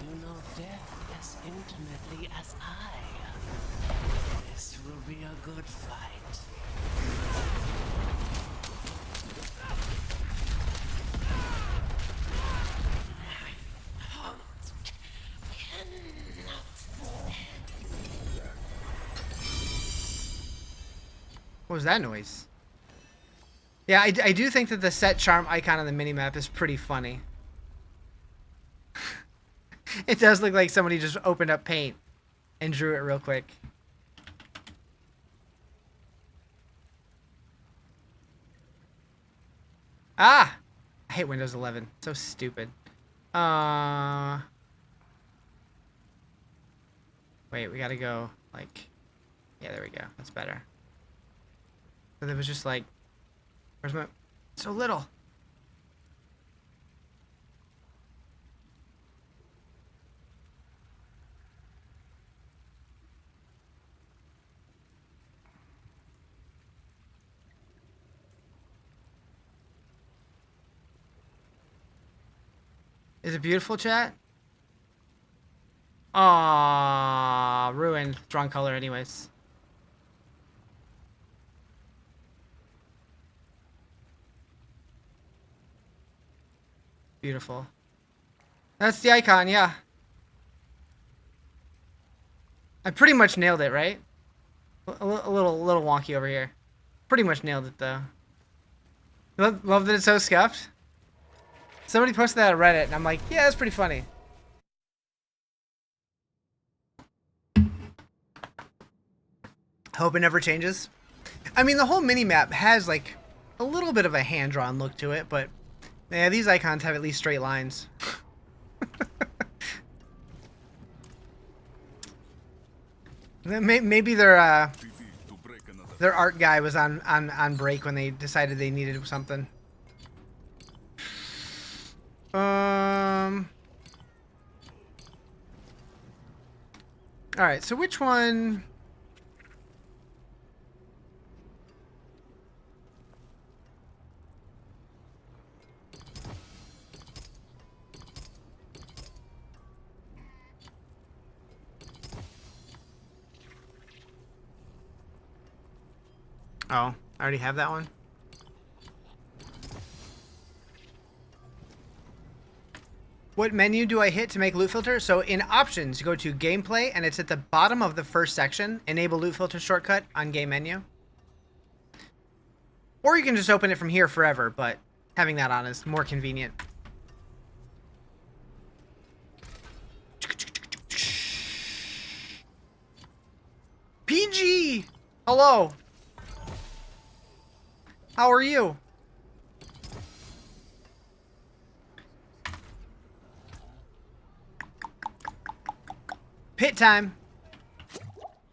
You know death as intimately as I. This will be a good fight. What was that noise? Yeah, I do think that the set charm icon on the minimap is pretty funny. It does look like somebody just opened up paint and drew it real quick. Ah! I hate Windows 11. So stupid. Wait, we gotta go, like... Yeah, there we go. That's better. But it was just like... Where's my... So little. Is it beautiful, chat? Aww, ruined. Strong color anyways. Beautiful. That's the icon, yeah. I pretty much nailed it, right? A little wonky over here. Pretty much nailed it, though. Love that it's so scuffed. Somebody posted that on Reddit, and I'm like, yeah, that's pretty funny. Hope it never changes. I mean, the whole mini-map has, like, a little bit of a hand-drawn look to it, but... Yeah, these icons have at least straight lines. Maybe their art guy was on break when they decided they needed something. All right, so which one? Oh, I already have that one. What menu do I hit to make loot filter? So in options, go to gameplay and it's at the bottom of the first section. Enable loot filter shortcut on game menu. Or you can just open it from here forever, but having that on is more convenient. PG! Hello! How are you? Pit time.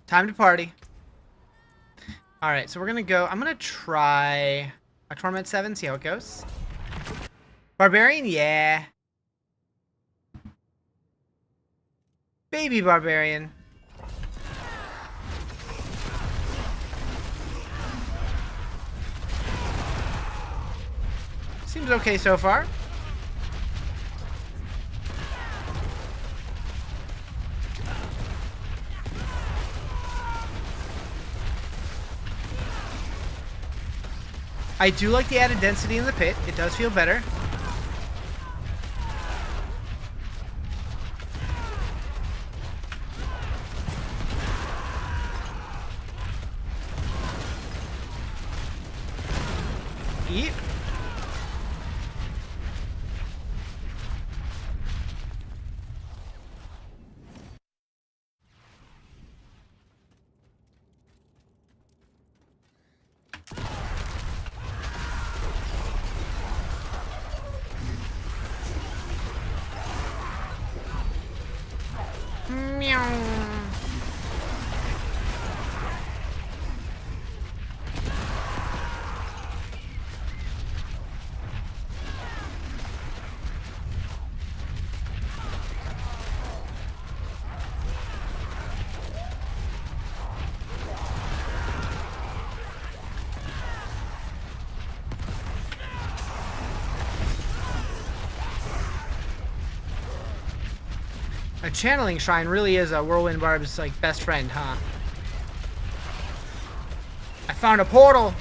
Time to party. Alright, so we're gonna go... I'm gonna try a Torment 7, see how it goes. Barbarian? Yeah. Baby Barbarian. Seems okay so far. I do like the added density in the pit. It does feel better. Eat. Meow. A channeling shrine really is a Whirlwind Barb's like best friend, huh? I found a portal.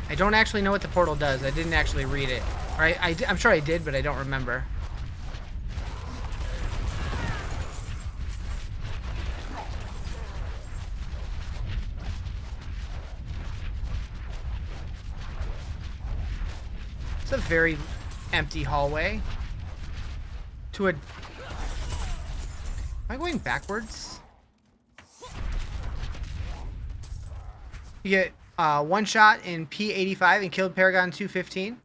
I don't actually know what the portal does. I didn't actually read it. Or I'm sure I did, but I don't remember. It's a very empty hallway. To a... Am I going backwards? You get one shot in P85 and killed Paragon 215.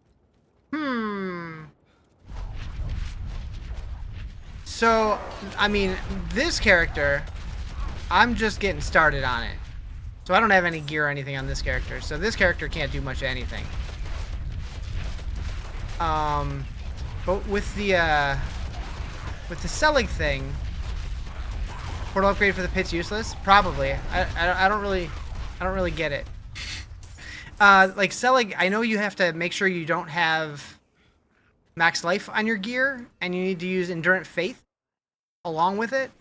So, I mean, this character, I'm just getting started on it. So I don't have any gear or anything on this character. So this character can't do much of anything. But with the Selig thing, portal upgrade for the pit's useless. Probably. I don't really get it. Like Selig, I know you have to make sure you don't have max life on your gear, and you need to use Endurant Faith along with it.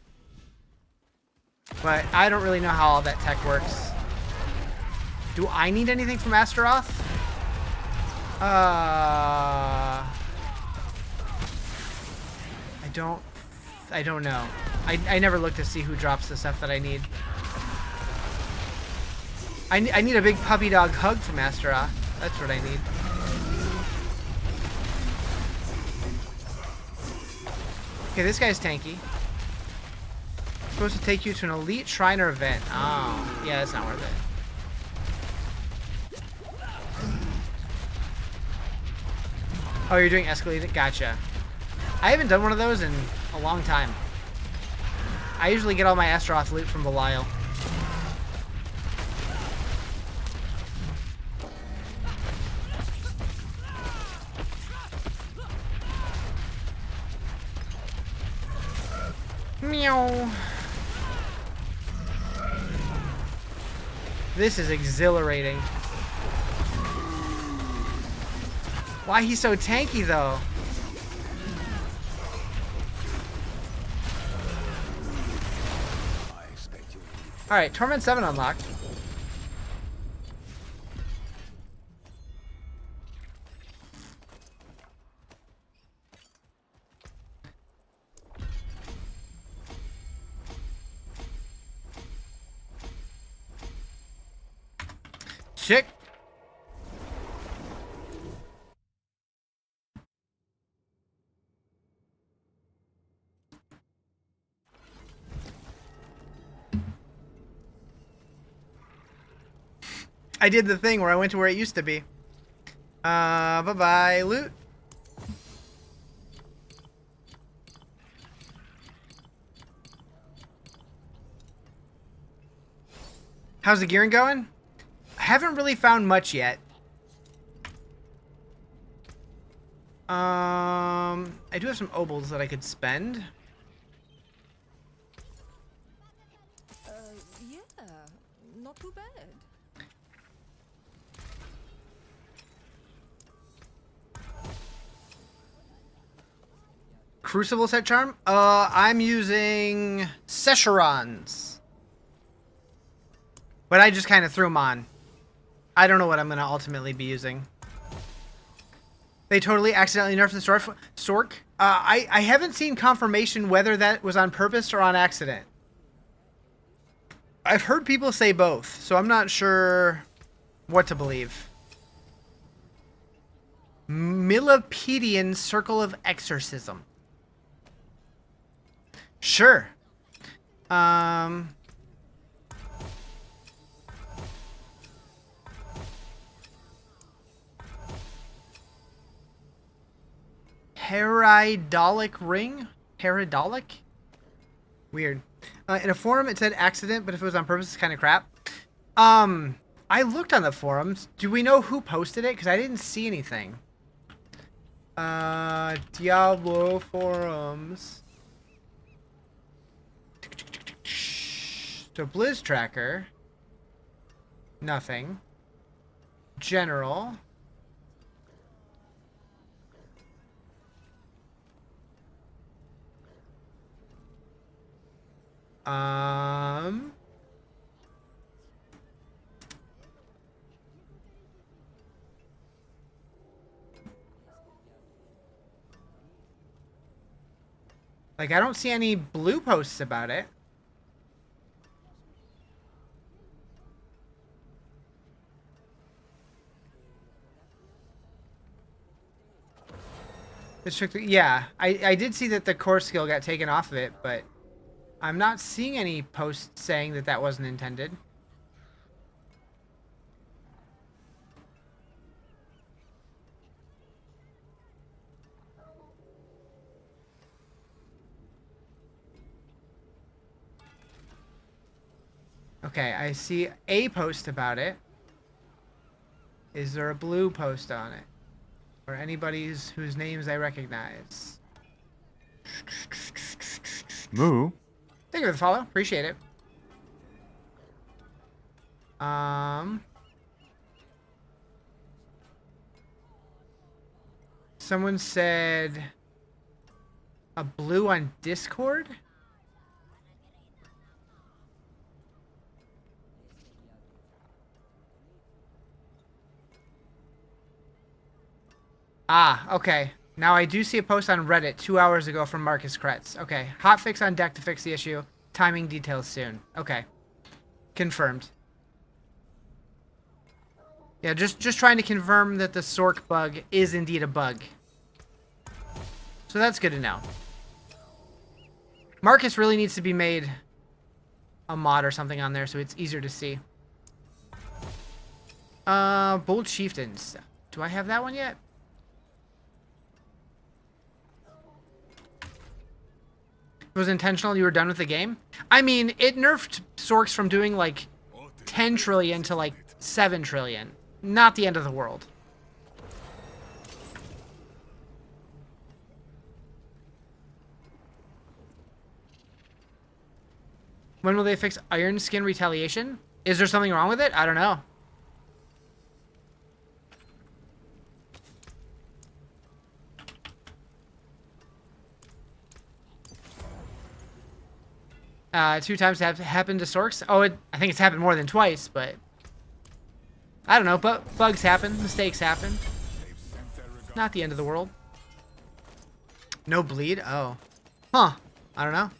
But I don't really know how all that tech works. Do I need anything from Astaroth? I don't know. I never look to see who drops the stuff that I need. I need a big puppy dog hug from Astaroth. That's what I need. Okay, this guy's tanky. Supposed to take you to an elite shrine or event. Oh, yeah, that's not worth it. Oh, you're doing escalated? Gotcha. I haven't done one of those in a long time. I usually get all my Astaroth loot from Belial. Meow. This is exhilarating. Why he's so tanky though? Alright, Torment 7 unlocked. Sick. I did the thing where I went to where it used to be. Bye-bye, loot. How's the gearing going? I haven't really found much yet. I do have some obols that I could spend. Yeah, not too bad. Crucible set charm? I'm using Secheron's. But I just kind of threw them on. I don't know what I'm going to ultimately be using. They totally accidentally nerfed the Sork. I haven't seen confirmation whether that was on purpose or on accident. I've heard people say both, so I'm not sure what to believe. Millipedian Circle of Exorcism. Sure. Heridolic ring? Heridolic? Weird. In a forum it said accident, but if it was on purpose it's kind of crap. I looked on the forums. Do we know who posted it? Because I didn't see anything. Diablo forums. So Blizz Tracker. Nothing. General. Like, I don't see any blue posts about it. Yeah, I did see that the core skill got taken off of it, but I'm not seeing any posts saying that that wasn't intended. Okay, I see a post about it. Is there a blue post on it? Or anybody's whose names I recognize? Moo. Thank you for the follow. Appreciate it. Someone said a blue on Discord? Ah, okay. Now I do see a post on Reddit 2 hours ago from Marcus Kretz. Okay. Hotfix on deck to fix the issue. Timing details soon. Okay. Confirmed. Yeah, just trying to confirm that the Sork bug is indeed a bug. So that's good to know. Marcus really needs to be made a mod or something on there so it's easier to see. Bold Chieftains. Do I have that one yet? It was intentional, you were done with the game? I mean, it nerfed Sorks from doing like 10 trillion to like 7 trillion. Not the end of the world. When will they fix Iron Skin Retaliation? Is there something wrong with it? I don't know. Two times have happened to Sorks. Oh, I think it's happened more than twice, but I don't know. But bugs happen, mistakes happen. Not the end of the world. No bleed? Oh. Huh. I don't know.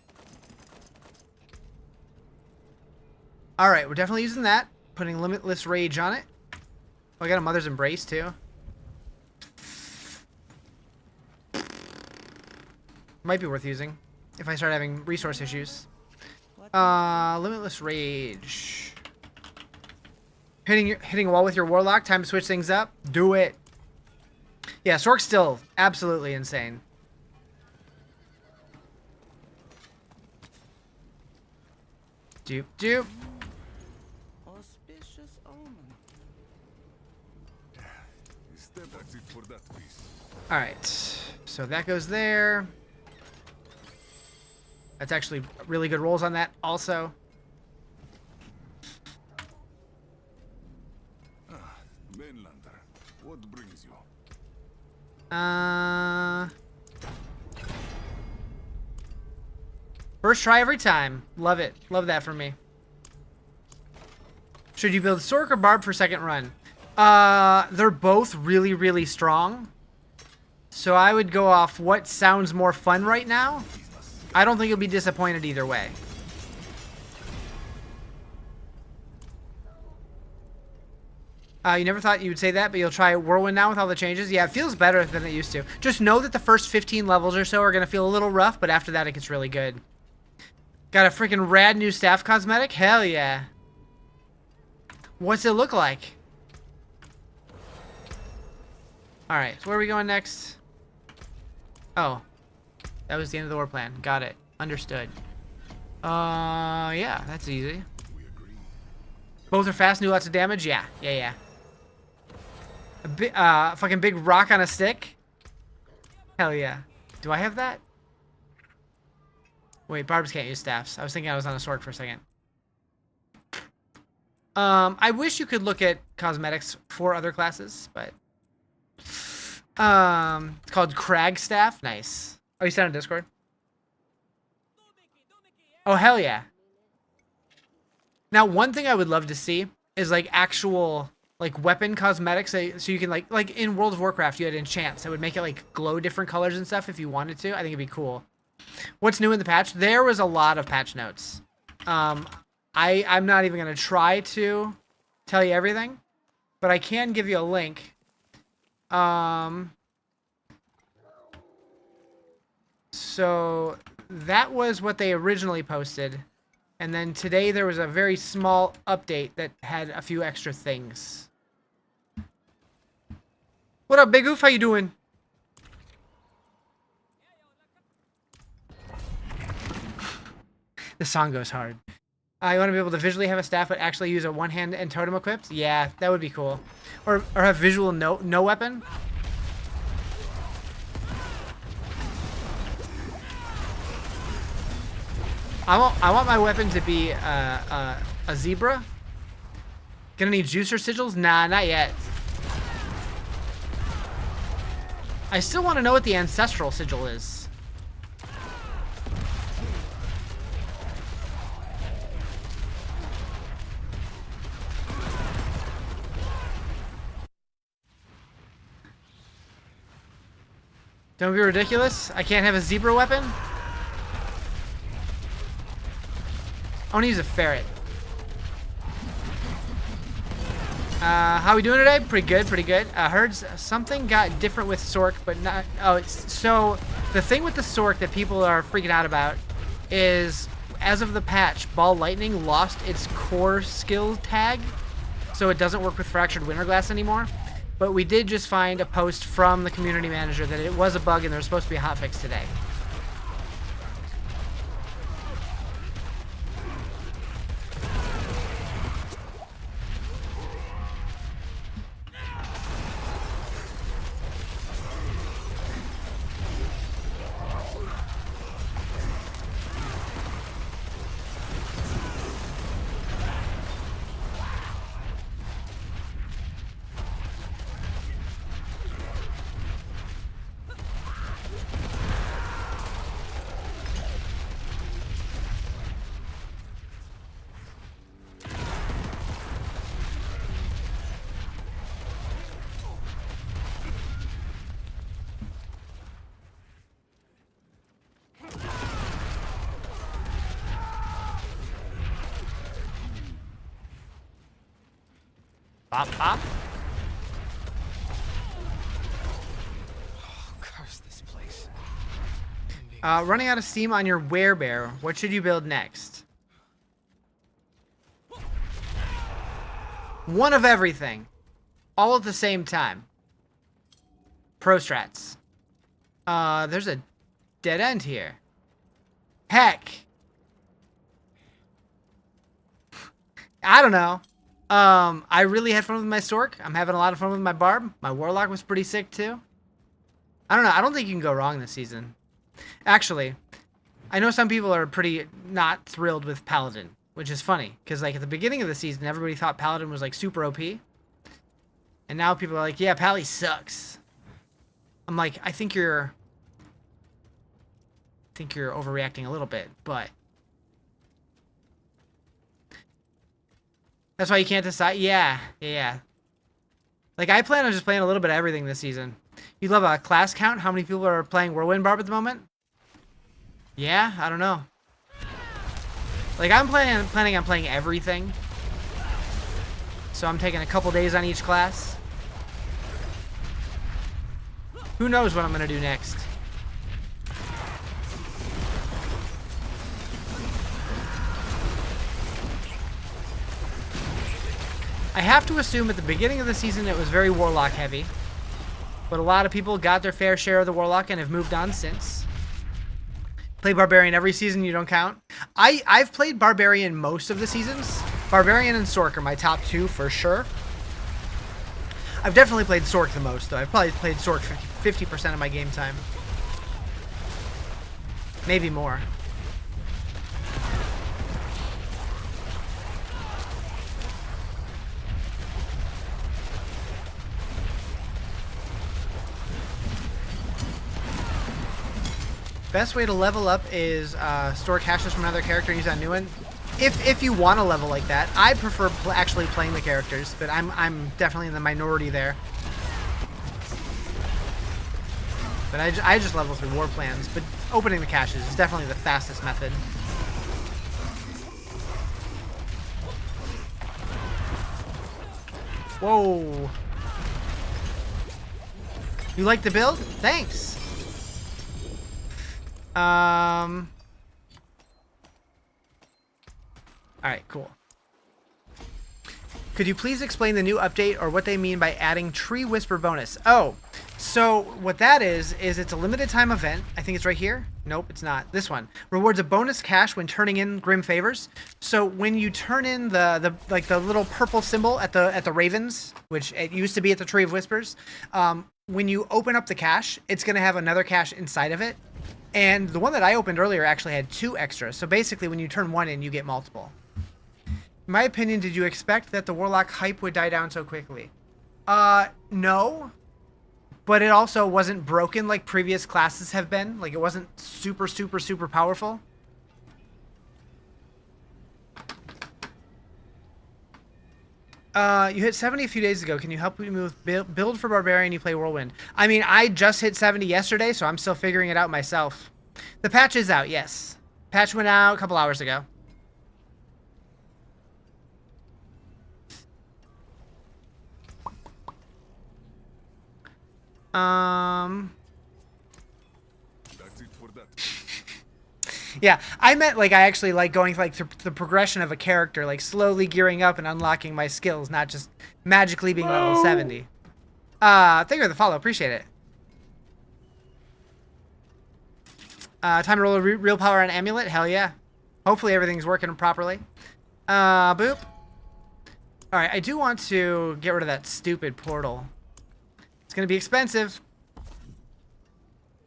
Alright, we're definitely using that. Putting Limitless Rage on it. Oh, I got a Mother's Embrace, too. Might be worth using if I start having resource issues. Limitless Rage. Hitting a wall with your Warlock. Time to switch things up. Do it. Yeah, Sork's still absolutely insane. All Alright. So that goes there. That's actually really good rolls on that also. Mainlander, what brings you? First try every time. Love it. Love that for me. Should you build Sork or Barb for second run? They're both really, really strong. So I would go off what sounds more fun right now. I don't think you'll be disappointed either way. You never thought you would say that, but you'll try Whirlwind now with all the changes? Yeah, it feels better than it used to. Just know that the first 15 levels or so are going to feel a little rough, but after that it gets really good. Got a freaking rad new staff cosmetic? Hell yeah. What's it look like? Alright, so where are we going next? Oh. That was the end of the war plan. Got it. Understood. Yeah, that's easy. Both are fast, do lots of damage? Yeah. A fucking big rock on a stick? Hell yeah. Do I have that? Wait, Barbs can't use staffs. I was thinking I was on a sword for a second. I wish you could look at cosmetics for other classes, but... it's called Crag Staff. Nice. Oh, you sent on Discord? Oh, hell yeah. Now, one thing I would love to see is, like, actual, like, weapon cosmetics. So you can, like in World of Warcraft, you had enchants that would make it, like, glow different colors and stuff if you wanted to. I think it'd be cool. What's new in the patch? There was a lot of patch notes. I'm not even going to try to tell you everything, but I can give you a link. So that was what they originally posted. And then today there was a very small update that had a few extra things. What up, Big Oof? How you doing? The song goes hard. You want to be able to visually have a staff but actually use a one-hand and totem equipped? Yeah, that would be cool. Or have visual no weapon? I want my weapon to be a zebra. Gonna need juicer sigils? Nah, not yet. I still want to know what the ancestral sigil is. Don't be ridiculous. I can't have a zebra weapon? I want to use a ferret. How we doing today? Pretty good, pretty good. Heard something got different with Sork, but not... Oh, so the thing with the Sork that people are freaking out about is, as of the patch, Ball Lightning lost its core skill tag, so it doesn't work with Fractured Winterglass anymore. But we did just find a post from the community manager that it was a bug and there was supposed to be a hotfix today. Pop, pop. Oh, curse this place. Running out of steam on your werebear. What should you build next? One of everything. All at the same time. Pro strats. There's a dead end here. Heck. I don't know. I really had fun with my Sork. I'm having a lot of fun with my Barb. My Warlock was pretty sick too. I don't know. I don't think you can go wrong this season. Actually, I know some people are pretty not thrilled with Paladin, which is funny because like at the beginning of the season, everybody thought Paladin was like super OP, and now people are like, yeah, Pally sucks. I'm like, I think you're overreacting a little bit, but that's why you can't decide. Yeah. Like I plan on just playing a little bit of everything this season. You love a class count? How many people are playing Whirlwind Barb at the moment? Yeah, I don't know. Like I'm planning on playing everything. So I'm taking a couple days on each class. Who knows what I'm gonna do next? I have to assume at the beginning of the season it was very Warlock heavy. But a lot of people got their fair share of the Warlock and have moved on since. Play Barbarian every season, you don't count? I've played Barbarian most of the seasons. Barbarian and Sork are my top two for sure. I've definitely played Sork the most though. I've probably played Sork 50% of my game time. Maybe more. Best way to level up is store caches from another character and use that new one. If you want to level like that, I prefer actually playing the characters, but I'm definitely in the minority there. But I just level through war plans, but opening the caches is definitely the fastest method. Whoa. You like the build? Thanks. Alright, cool. Could you please explain the new update or what they mean by adding Tree Whisper bonus? Oh, so what that is it's a limited time event. I think it's right here. Nope, it's not. This one. Rewards a bonus cache when turning in Grim Favors. So when you turn in the little purple symbol at the Ravens, which it used to be at the Tree of Whispers, when you open up the cache, it's going to have another cache inside of it. And the one that I opened earlier actually had 2 extras. So basically when you turn one in, you get multiple. In my opinion, did you expect that the Warlock hype would die down so quickly? No. But it also wasn't broken like previous classes have been. Like it wasn't super, super, super powerful. You hit 70 a few days ago. Can you help me with build for Barbarian? You play Whirlwind. I mean, I just hit 70 yesterday, so I'm still figuring it out myself. The patch is out, yes. Patch went out a couple hours ago. That's it for that. Yeah, I meant like I actually like going like through the progression of a character, like slowly gearing up and unlocking my skills, not just magically being level 70. Thank you for the follow, appreciate it. Time to roll a real power on amulet, hell yeah. Hopefully everything's working properly. Boop. All right, I do want to get rid of that stupid portal. It's gonna be expensive.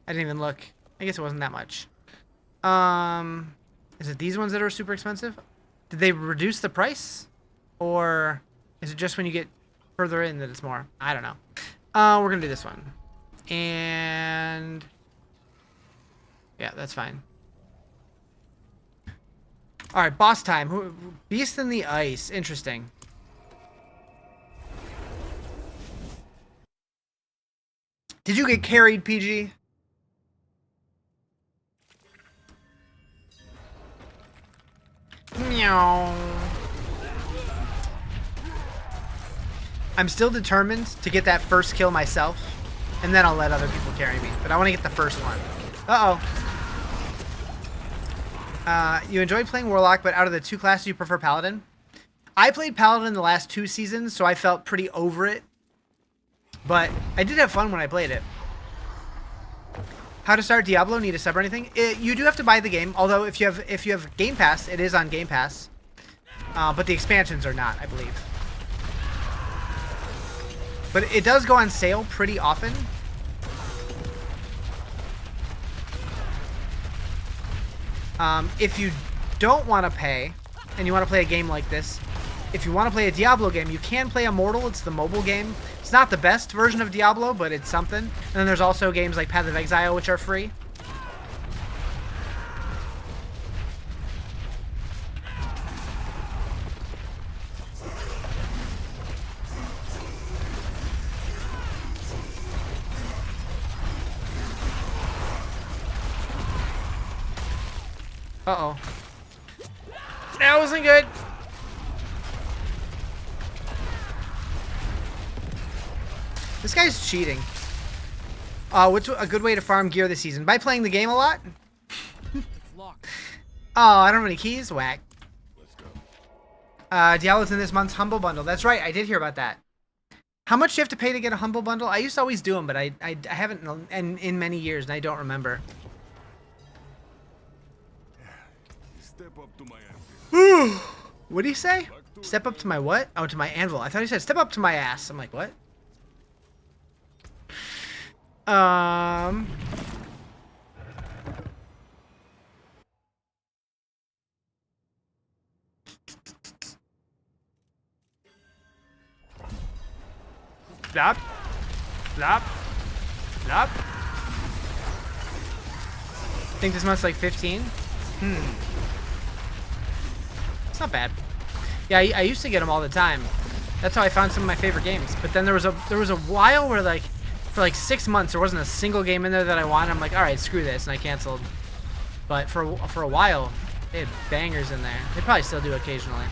I didn't even look. I guess it wasn't that much. Is it these ones that are super expensive? Did they reduce the price? Or is it just when you get further in that it's more? I don't know. We're gonna do this one. And yeah, that's fine. Alright, boss time. Beast in the Ice. Interesting. Did you get carried, PG? Meow. I'm still determined to get that first kill myself, and then I'll let other people carry me. But I want to get the first one. You enjoyed playing Warlock, but out of the 2 classes, you prefer Paladin? I played Paladin the last 2 seasons, so I felt pretty over it. But I did have fun when I played it. How to start Diablo? Need a sub or anything? You do have to buy the game. Although if you have Game Pass, it is on Game Pass. But the expansions are not, I believe. But it does go on sale pretty often. If you don't want to pay, and you want to play a game like this, if you want to play a Diablo game, you can play Immortal. It's the mobile game. It's not the best version of Diablo, but it's something. And then there's also games like Path of Exile, which are free. Uh-oh. That wasn't good. This guy's cheating. What's a good way to farm gear this season? By playing the game a lot? It's locked. Oh, I don't have any keys? Whack. Let's go. Diablo's in this month's Humble Bundle. That's right, I did hear about that. How much do you have to pay to get a Humble Bundle? I used to always do them, but I haven't in many years, and I don't remember. Step up to my anvil. What do you say? Step up to my what? Oh, to my anvil. I thought he said step up to my ass. I'm like, what? Flop. Flop. Flop. Think this month's like 15? It's not bad. Yeah, I used to get them all the time. That's how I found some of my favorite games. But then there was a while where like for like 6 months there wasn't a single game in there that I wanted. I'm like, all right, screw this, and I canceled. But for a while, they had bangers in there. They probably still do occasionally.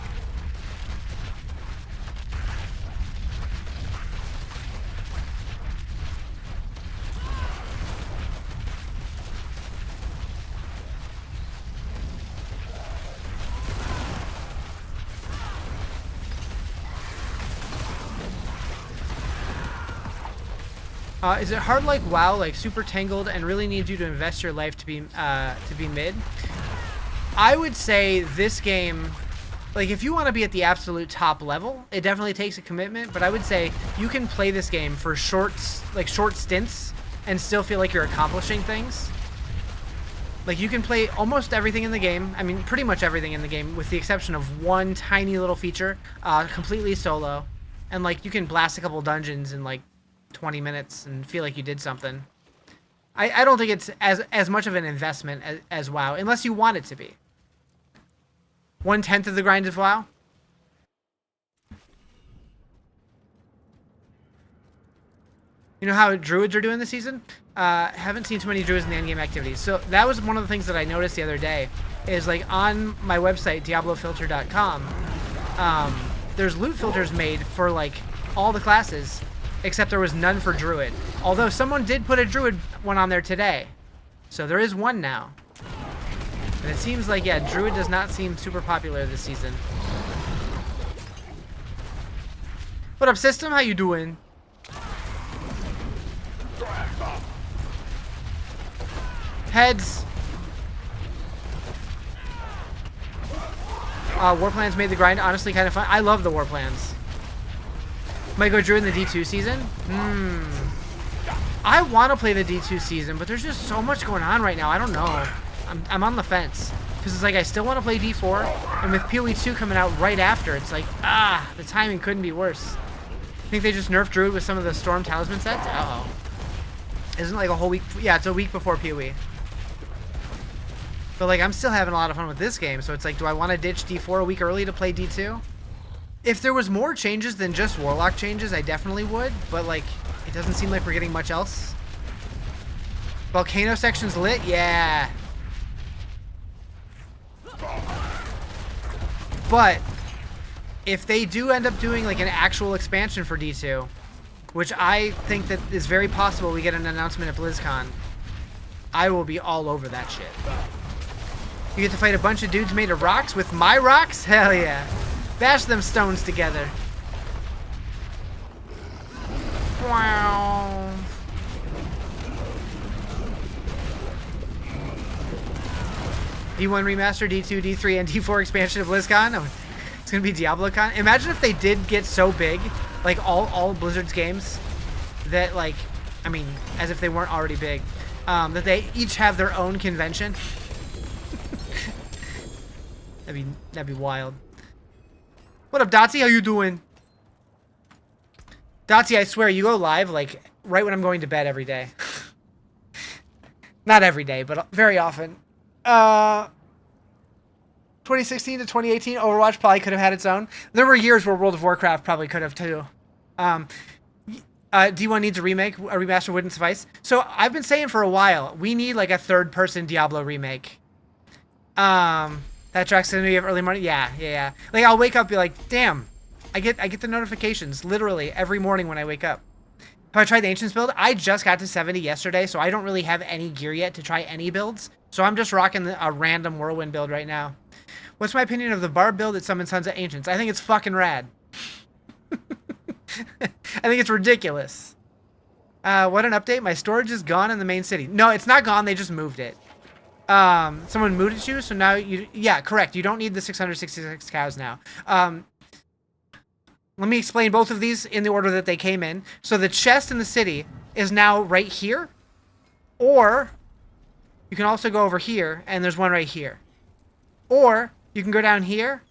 Is it hard like WoW, like super tangled and really needs you to invest your life to be mid? I would say this game, like if you want to be at the absolute top level, it definitely takes a commitment, but I would say you can play this game for short stints and still feel like you're accomplishing things. Like you can play almost everything in the game. I mean, pretty much everything in the game with the exception of one tiny little feature, completely solo. And like you can blast a couple dungeons in like 20 minutes and feel like you did something. I don't think it's as much of an investment as WoW, unless you want it to be. 1/10 of the grind of WoW. You know how druids are doing this season? Haven't seen too many druids in the endgame activities. So that was one of the things that I noticed the other day. Is like on my website, diablofilter.com, there's loot filters made for like all the classes. Except there was none for Druid. Although someone did put a Druid one on there today. So there is one now. And it seems like, yeah, Druid does not seem super popular this season. What up, system? How you doing? Heads. War plans made the grind honestly kind of fun. I love the war plans. Might go Druid in the D2 season? I want to play the D2 season, but there's just so much going on right now. I don't know. I'm on the fence. Because it's like I still want to play D4, and with PoE 2 coming out right after, it's like, the timing couldn't be worse. I think they just nerfed Druid with some of the Storm Talisman sets? Uh-oh. Isn't it like a whole week? Yeah, it's a week before PoE. But like, I'm still having a lot of fun with this game, so it's like, do I want to ditch D4 a week early to play D2? If there was more changes than just Warlock changes, I definitely would, but like, it doesn't seem like we're getting much else. Volcano section's lit? Yeah. But if they do end up doing like an actual expansion for D2, which I think that is very possible we get an announcement at BlizzCon, I will be all over that shit. You get to fight a bunch of dudes made of rocks with my rocks? Hell yeah. Bash them stones together. Wow. D1 remaster, D2, D3, and D4 expansion of BlizzCon. Oh, it's gonna be DiabloCon. Imagine if they did get so big, like all Blizzard's games, that like, I mean, as if they weren't already big, that they each have their own convention. That'd be wild. What up, Dotsy? How you doing? Dotsy, I swear, you go live, like, right when I'm going to bed every day. Not every day, but very often. 2016 to 2018, Overwatch probably could have had its own. There were years where World of Warcraft probably could have, too. D1 needs a remake. A remaster wouldn't suffice. So, I've been saying for a while, we need, like, a third-person Diablo remake. That tracks into me of early morning. Yeah. Like, I'll wake up and be like, damn. I get the notifications literally every morning when I wake up. Have I tried the Ancients build? I just got to 70 yesterday, so I don't really have any gear yet to try any builds. So I'm just rocking a random Whirlwind build right now. What's my opinion of the Barb build that summons Sons of Ancients? I think it's fucking rad. I think it's ridiculous. What an update. My storage is gone in the main city. No, it's not gone. They just moved it. Someone mooted you, so now you... Yeah, correct. You don't need the 666 cows now. Let me explain both of these in the order that they came in. So the chest in the city is now right here. Or you can also go over here, and there's one right here. Or you can go down here,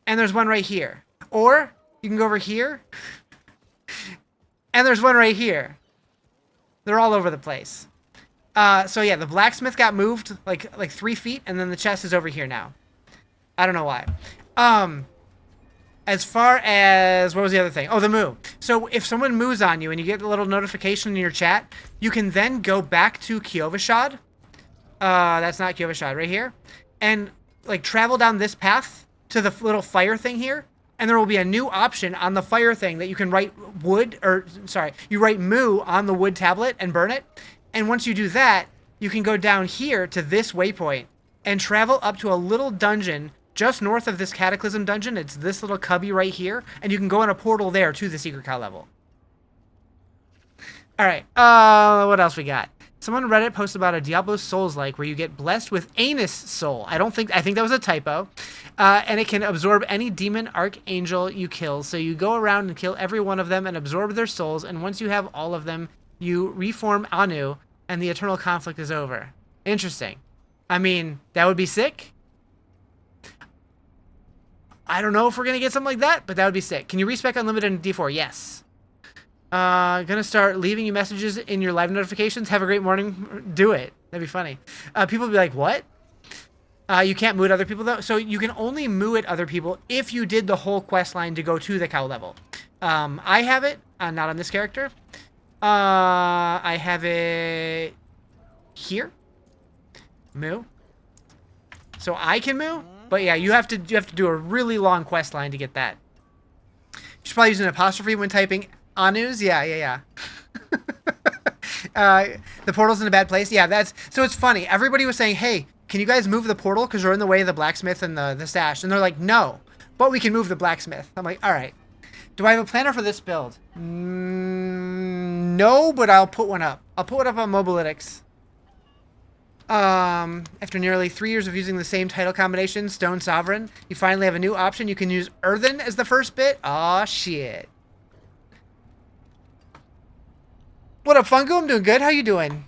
and there's one right here. Or you can go over here, and there's one right here. They're all over the place. So yeah, the blacksmith got moved like 3 feet, and then the chest is over here now. I don't know why. As far as, what was the other thing? Oh, the moo. So if someone moos on you and you get a little notification in your chat, you can then go back to Kyovashad. That's not Kyovashad, right here. And like travel down this path to the little fire thing here. And there will be a new option on the fire thing that you can write you write moo on the wood tablet and burn it. And once you do that, you can go down here to this waypoint and travel up to a little dungeon just north of this Cataclysm dungeon. It's this little cubby right here, and you can go in a portal there to the Secret Cow level. All right, what else we got? Someone on Reddit posted about a Diablo Souls-like where you get blessed with Anus Soul. I think that was a typo. And it can absorb any demon archangel you kill. So you go around and kill every one of them and absorb their souls, and once you have all of them, you reform Anu, and the eternal conflict is over. Interesting. I mean, that would be sick. I don't know if we're going to get something like that, but that would be sick. Can you respec Unlimited in D4? Yes. Gonna start leaving you messages in your live notifications. Have a great morning. Do it. That'd be funny. People would be like, what? You can't moo at other people, though. So you can only moo at other people if you did the whole quest line to go to the cow level. I have it. Not on this character. I have it here. Moo. So I can moo. But yeah, you have to do a really long quest line to get that. You should probably use an apostrophe when typing Anus. Yeah. The portal's in a bad place. Yeah, so it's funny. Everybody was saying, hey, can you guys move the portal? Because we're in the way of the blacksmith and the stash. And they're like, no, but we can move the blacksmith. I'm like, all right. Do I have a planner for this build? No, but I'll put one up. I'll put one up on Mobalytics. After nearly 3 years of using the same title combination, Stone Sovereign, you finally have a new option. You can use Earthen as the first bit. Aw, shit. What up, Fungo? I'm doing good. How you doing?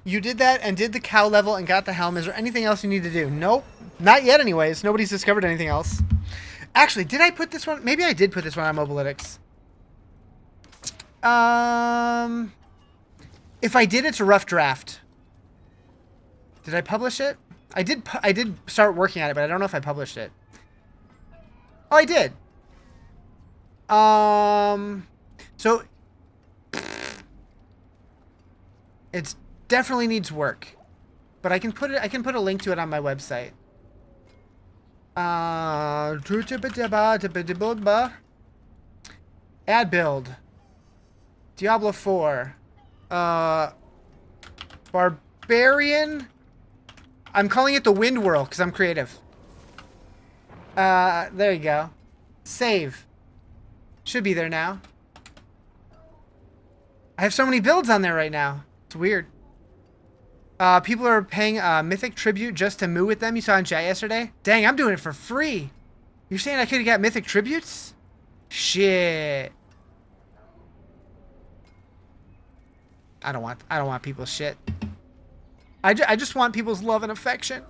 You did that and did the cow level and got the helm. Is there anything else you need to do? Nope. Not yet anyways. Nobody's discovered anything else. Actually, did I put this one? Maybe I did put this one on Mobalytics. If I did, it's a rough draft. Did I publish it? I did start working on it, but I don't know if I published it. Oh, I did. So it definitely needs work, but I can put a link to it on my website. Add build. Diablo 4. Barbarian. I'm calling it the WINDWHIRL because I'm creative. There you go. Save. Should be there now. I have so many builds on there right now. It's weird. People are paying Mythic tribute just to moo with them. You saw in chat yesterday. Dang, I'm doing it for free. You're saying I could have got Mythic tributes? Shit. I don't want people's shit. I just want people's love and affection.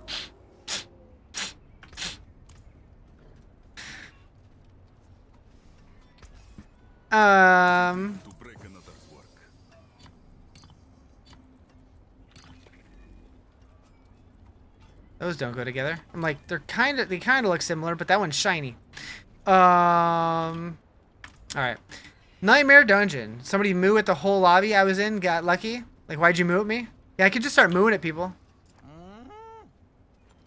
To break another's work. Those don't go together. I'm like, they kind of look similar, but that one's shiny. All right. Nightmare Dungeon. Somebody moo at the whole lobby I was in, got lucky. Like, why'd you moo at me? Yeah, I could just start mooing at people.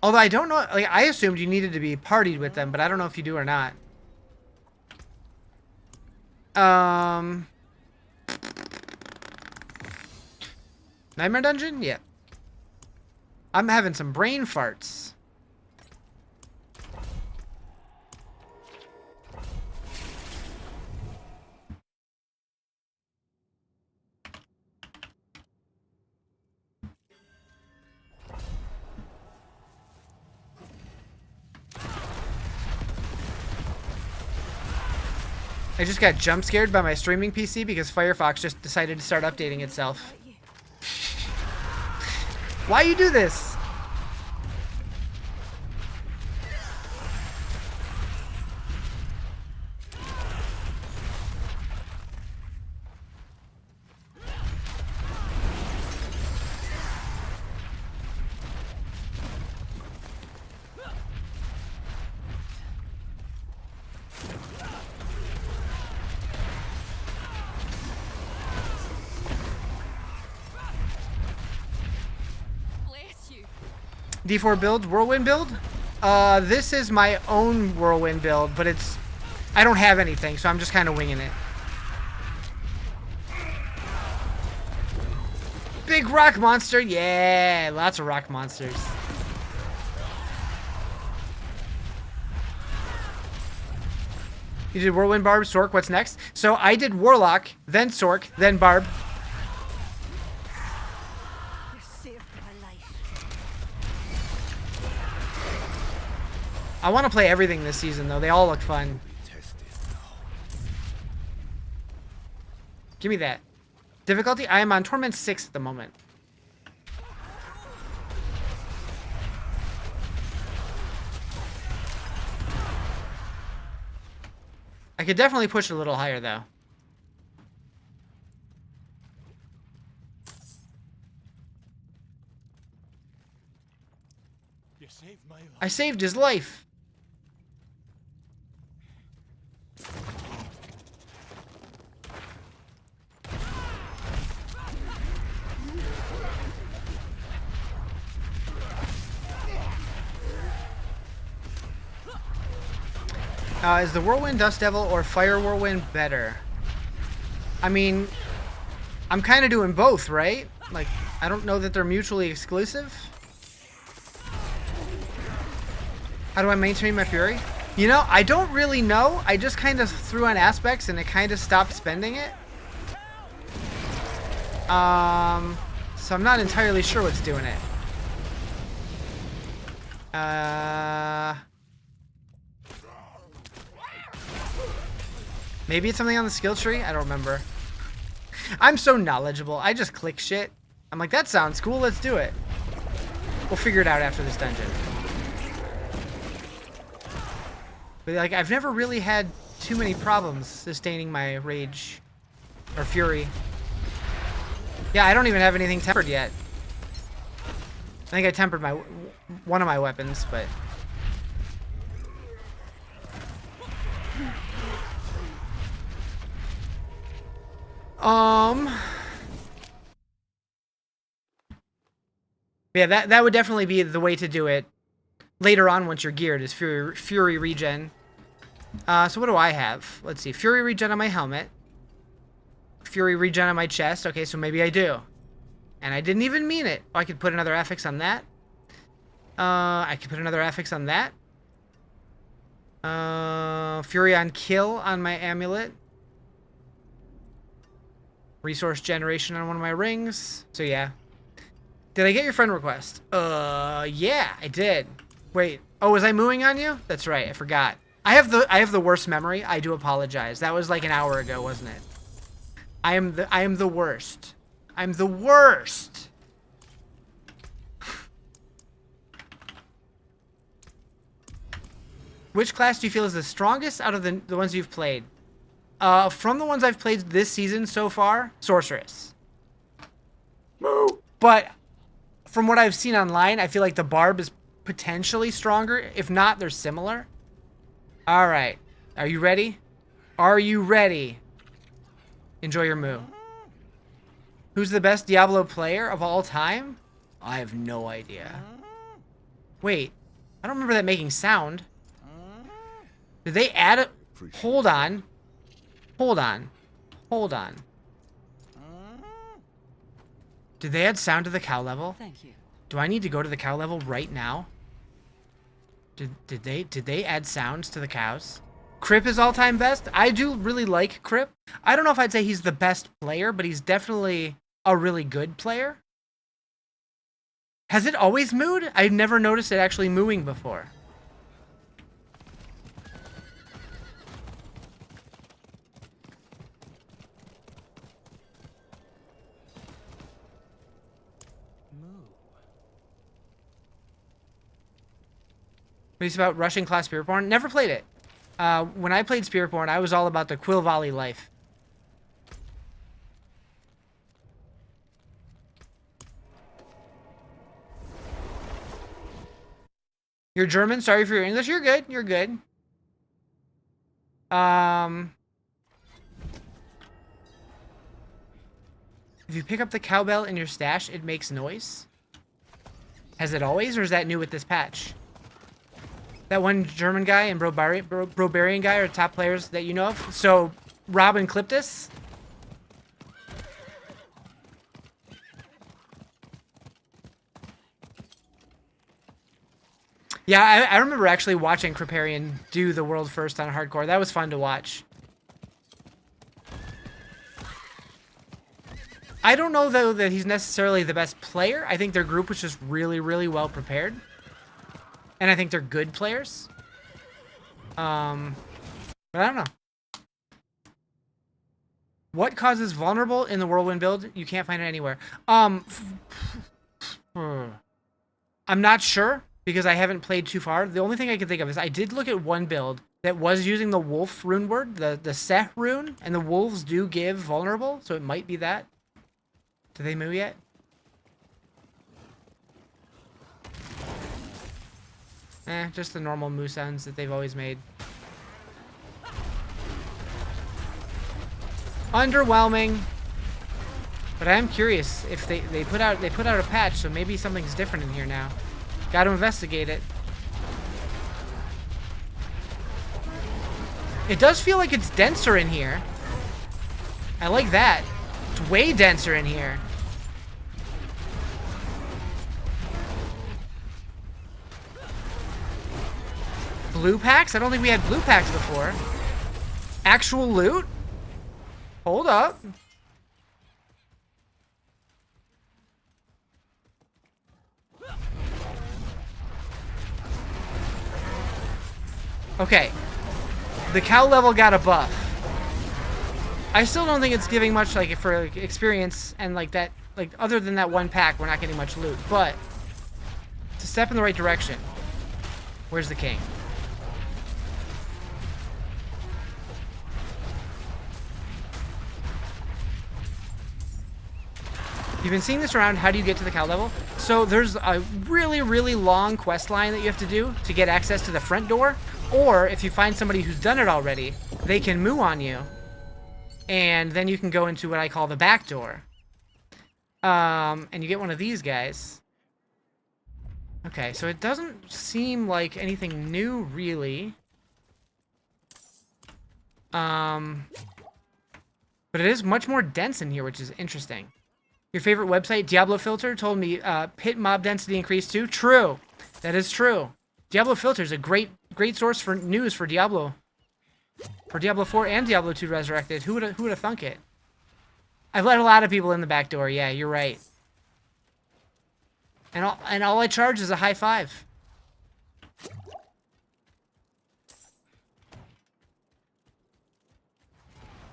Although I don't know, like, I assumed you needed to be partied with them, but I don't know if you do or not. Nightmare Dungeon? Yeah. I'm having some brain farts. I just got jump scared by my streaming PC because Firefox just decided to start updating itself. Why you do this? D4 build, whirlwind build. This is my own whirlwind build, but it's, I don't have anything, so I'm just kind of winging it. Big rock monster, yeah, lots of rock monsters. You did whirlwind, barb, sork. What's next? So I did warlock, then sork, then barb. I want to play everything this season, though. They all look fun. Give me that. Difficulty? I am on Torment 6 at the moment. I could definitely push a little higher, though. You saved my life. I saved his life. Is the Whirlwind Dust Devil or Fire Whirlwind better? I mean, I'm kind of doing both, right? Like, I don't know that they're mutually exclusive. How do I maintain my fury? You know, I don't really know. I just kind of threw on aspects and it kind of stopped spending it. So I'm not entirely sure what's doing it. Maybe it's something on the skill tree? I don't remember. I'm so knowledgeable. I just click shit. I'm like, that sounds cool. Let's do it. We'll figure it out after this dungeon. But like, I've never really had too many problems sustaining my rage or fury. Yeah, I don't even have anything tempered yet. I think I tempered my one of my weapons, but yeah, that would definitely be the way to do it later on once you're geared, is fury regen. So what do I have? Let's see. Fury regen on my helmet. Fury regen on my chest. Okay, so maybe I do. And I didn't even mean it. Oh, I could put another affix on that. I could put another affix on that. Fury on kill on my amulet. Resource generation on one of my rings. So yeah. Did I get your friend request? Yeah, I did. Wait. Oh, was I mooing on you? That's right. I forgot. I have the worst memory. I do apologize. That was like an hour ago, wasn't it? I am the worst. I'm the worst. Which class do you feel is the strongest out of the ones you've played? From the ones I've played this season so far, Sorceress. But from what I've seen online, I feel like the Barb is potentially stronger. If not, they're similar. All right. Are you ready? Are you ready? Enjoy your moo. Who's the best Diablo player of all time? I have no idea. Wait. I don't remember that making sound. Did they add it? Hold on. Hold on. Hold on. Did they add sound to the cow level? Thank you. Do I need to go to the cow level right now? Did they add sounds to the cows? Crip is all-time best? I do really like Crip. I don't know if I'd say he's the best player, but he's definitely a really good player. Has it always mooed? I've never noticed it actually mooing before. What is about Rushing Class Spiritborn? Never played it. When I played Spiritborn, I was all about the Quill Volley life. You're German? Sorry for your English. You're good. You're good. If you pick up the cowbell in your stash, it makes noise. Has it always, or is that new with this patch? That one German guy and Barbarian guy are top players that you know of. So, Rob and Cliptus. Yeah, I remember actually watching Criparian do the world first on hardcore. That was fun to watch. I don't know, though, that he's necessarily the best player. I think their group was just really, really well prepared. And I think they're good players. But I don't know. What causes vulnerable in the Whirlwind build? You can't find it anywhere. I'm not sure, because I haven't played too far. The only thing I can think of is I did look at one build that was using the wolf rune word, the Seth rune, and the wolves do give vulnerable, so it might be that. Do they move yet? Just the normal moo sounds that they've always made. Underwhelming. But I am curious if they put out a patch, so maybe something's different in here now. Got to investigate it. It does feel like it's denser in here. I like that. It's way denser in here. Blue packs? I don't think we had blue packs before. Actual loot? Hold up. Okay. The cow level got a buff. I still don't think it's giving much, like, for experience and like that, like, other than that one pack, we're not getting much loot, but it's a step in the right direction. Where's the king? You've been seeing this around. How do you get to the cow level? So there's a really, really long quest line that you have to do to get access to the front door. Or if you find somebody who's done it already, they can moo on you. And then you can go into what I call the back door. And you get one of these guys. Okay, so it doesn't seem like anything new, really. But it is much more dense in here, which is interesting. Your favorite website, Diablo Filter, told me pit mob density increased too. True. That is true. Diablo Filter is a great source for news for Diablo. For Diablo 4 and Diablo 2 Resurrected. Who would have thunk it? I've let a lot of people in the back door. Yeah, you're right. And all I charge is a high five.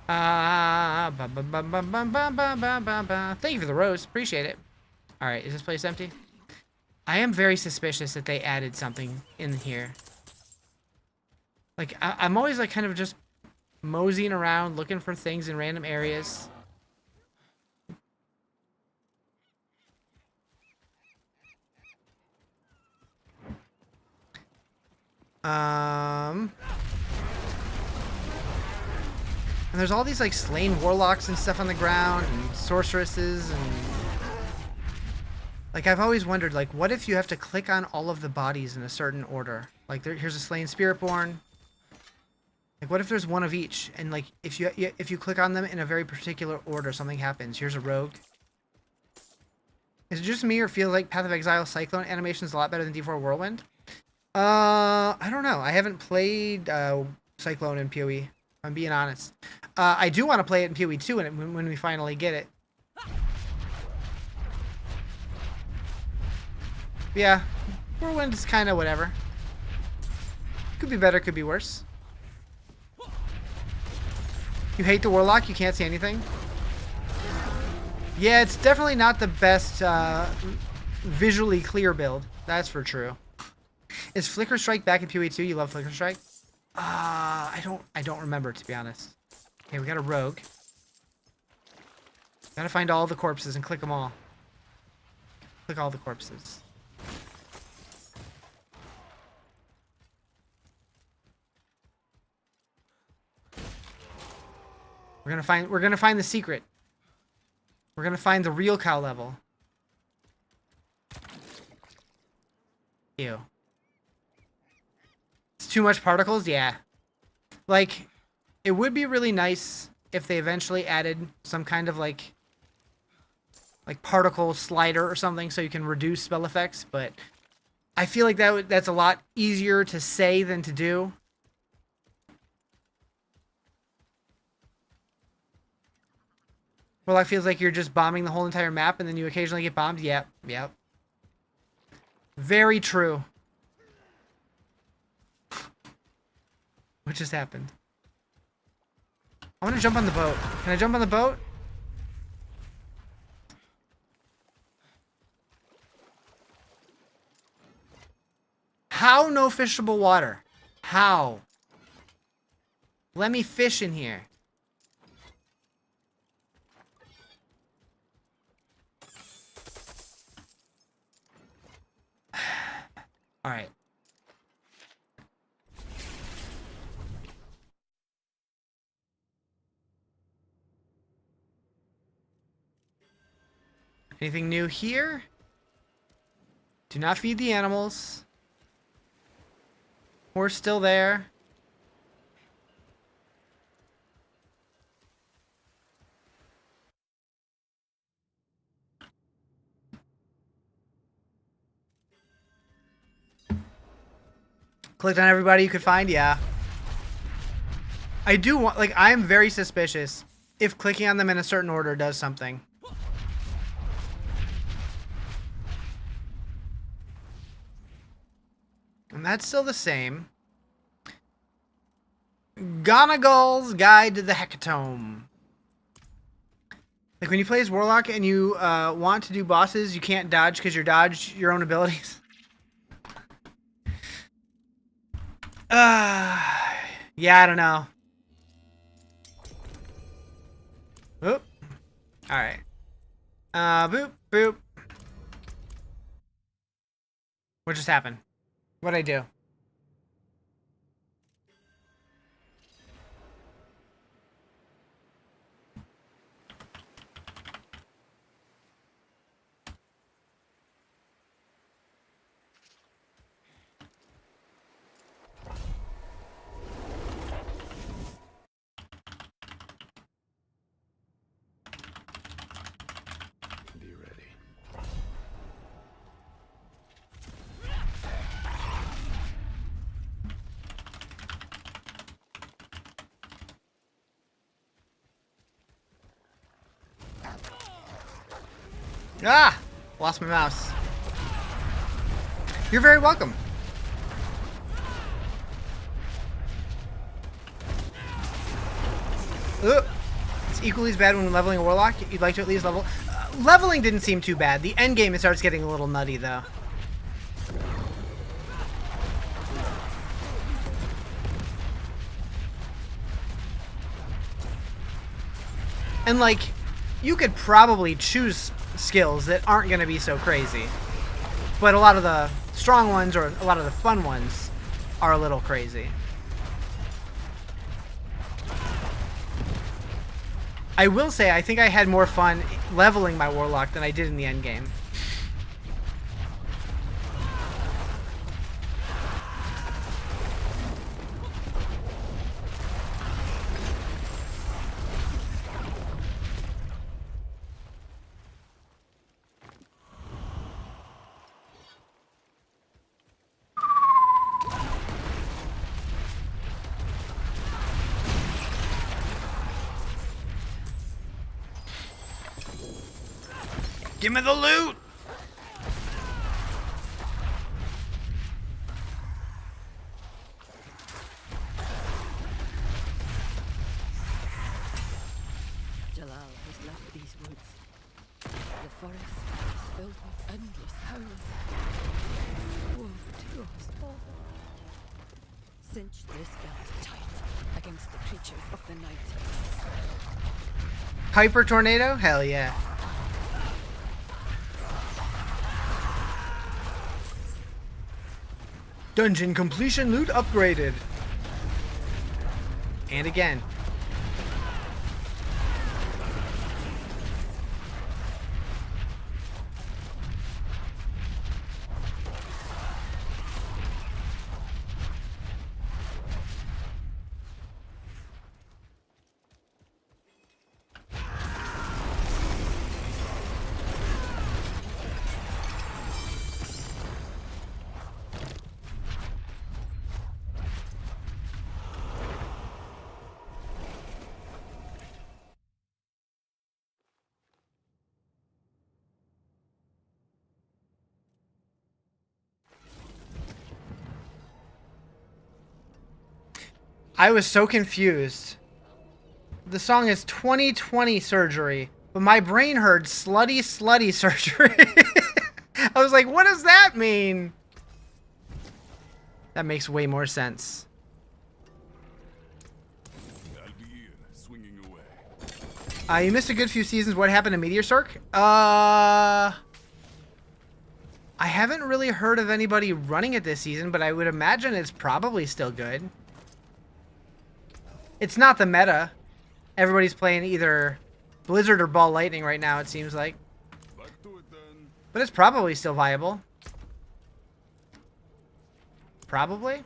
Thank you for the rose. Appreciate it. Alright, is this place empty? I am very suspicious that they added something in here. Like, I'm always, like, kind of just moseying around, looking for things in random areas. And there's all these like slain warlocks and stuff on the ground, and sorceresses, and like I've always wondered, like, what if you have to click on all of the bodies in a certain order? Like, here's a slain spiritborn. Like, what if there's one of each, and like if you click on them in a very particular order, something happens. Here's a rogue. Is it just me, or feels like Path of Exile Cyclone animation is a lot better than D4 Whirlwind? I don't know. I haven't played Cyclone in PoE. I'm being honest. I do want to play it in PoE 2 when we finally get it. Yeah, Whirlwind is kind of whatever. Could be better, could be worse. You hate the Warlock? You can't see anything? Yeah, it's definitely not the best visually clear build. That's for true. Is Flicker Strike back in PoE 2? You love Flicker Strike? I don't remember, to be honest. Okay, we got a rogue. Gotta find all the corpses and click them all. Click all the corpses. We're gonna find the secret. We're gonna find the real cow level. Ew. It's too much particles? Yeah. Like, it would be really nice if they eventually added some kind of like particle slider or something so you can reduce spell effects, but I feel like that's a lot easier to say than to do. Well, it feels like you're just bombing the whole entire map and then you occasionally get bombed. Yep, yep. Very true. What just happened? I want to jump on the boat. Can I jump on the boat? How no fishable water? How? Let me fish in here. All right. Anything new here? Do not feed the animals. Horse still there. Clicked on everybody you could find, yeah. I do want, like, I'm very suspicious if clicking on them in a certain order does something. And that's still the same. Gonagal's Guide to the Hecatomb. Like, when you play as Warlock and you want to do bosses, you can't dodge because you dodge your own abilities. Yeah, I don't know. Oop. Alright. Boop, boop. What just happened? What'd I do? Be ready. Ah! Lost my mouse. You're very welcome. Ugh. It's equally as bad when leveling a Warlock. You'd like to at least level... leveling didn't seem too bad. The endgame, it starts getting a little nutty, though. And like, you could probably choose skills that aren't going to be so crazy. But a lot of the strong ones or a lot of the fun ones are a little crazy. I will say, I think I had more fun leveling my Warlock than I did in the endgame. Give me the loot! Jalal has left these woods. The forest is filled with endless howls. Woe to us all. Cinch this belt tight against the creatures of the night. Hyper Tornado? Hell yeah. Dungeon completion loot upgraded. And again. I was so confused. The song is 2020 surgery, but my brain heard slutty, slutty surgery. I was like, what does that mean? That makes way more sense. I'll be here, swinging away. You missed a good few seasons. What happened to Meteor Circ? I haven't really heard of anybody running it this season, but I would imagine it's probably still good. It's not the meta. Everybody's playing either Blizzard or Ball Lightning right now, it seems like. Back to it then. But it's probably still viable. Probably.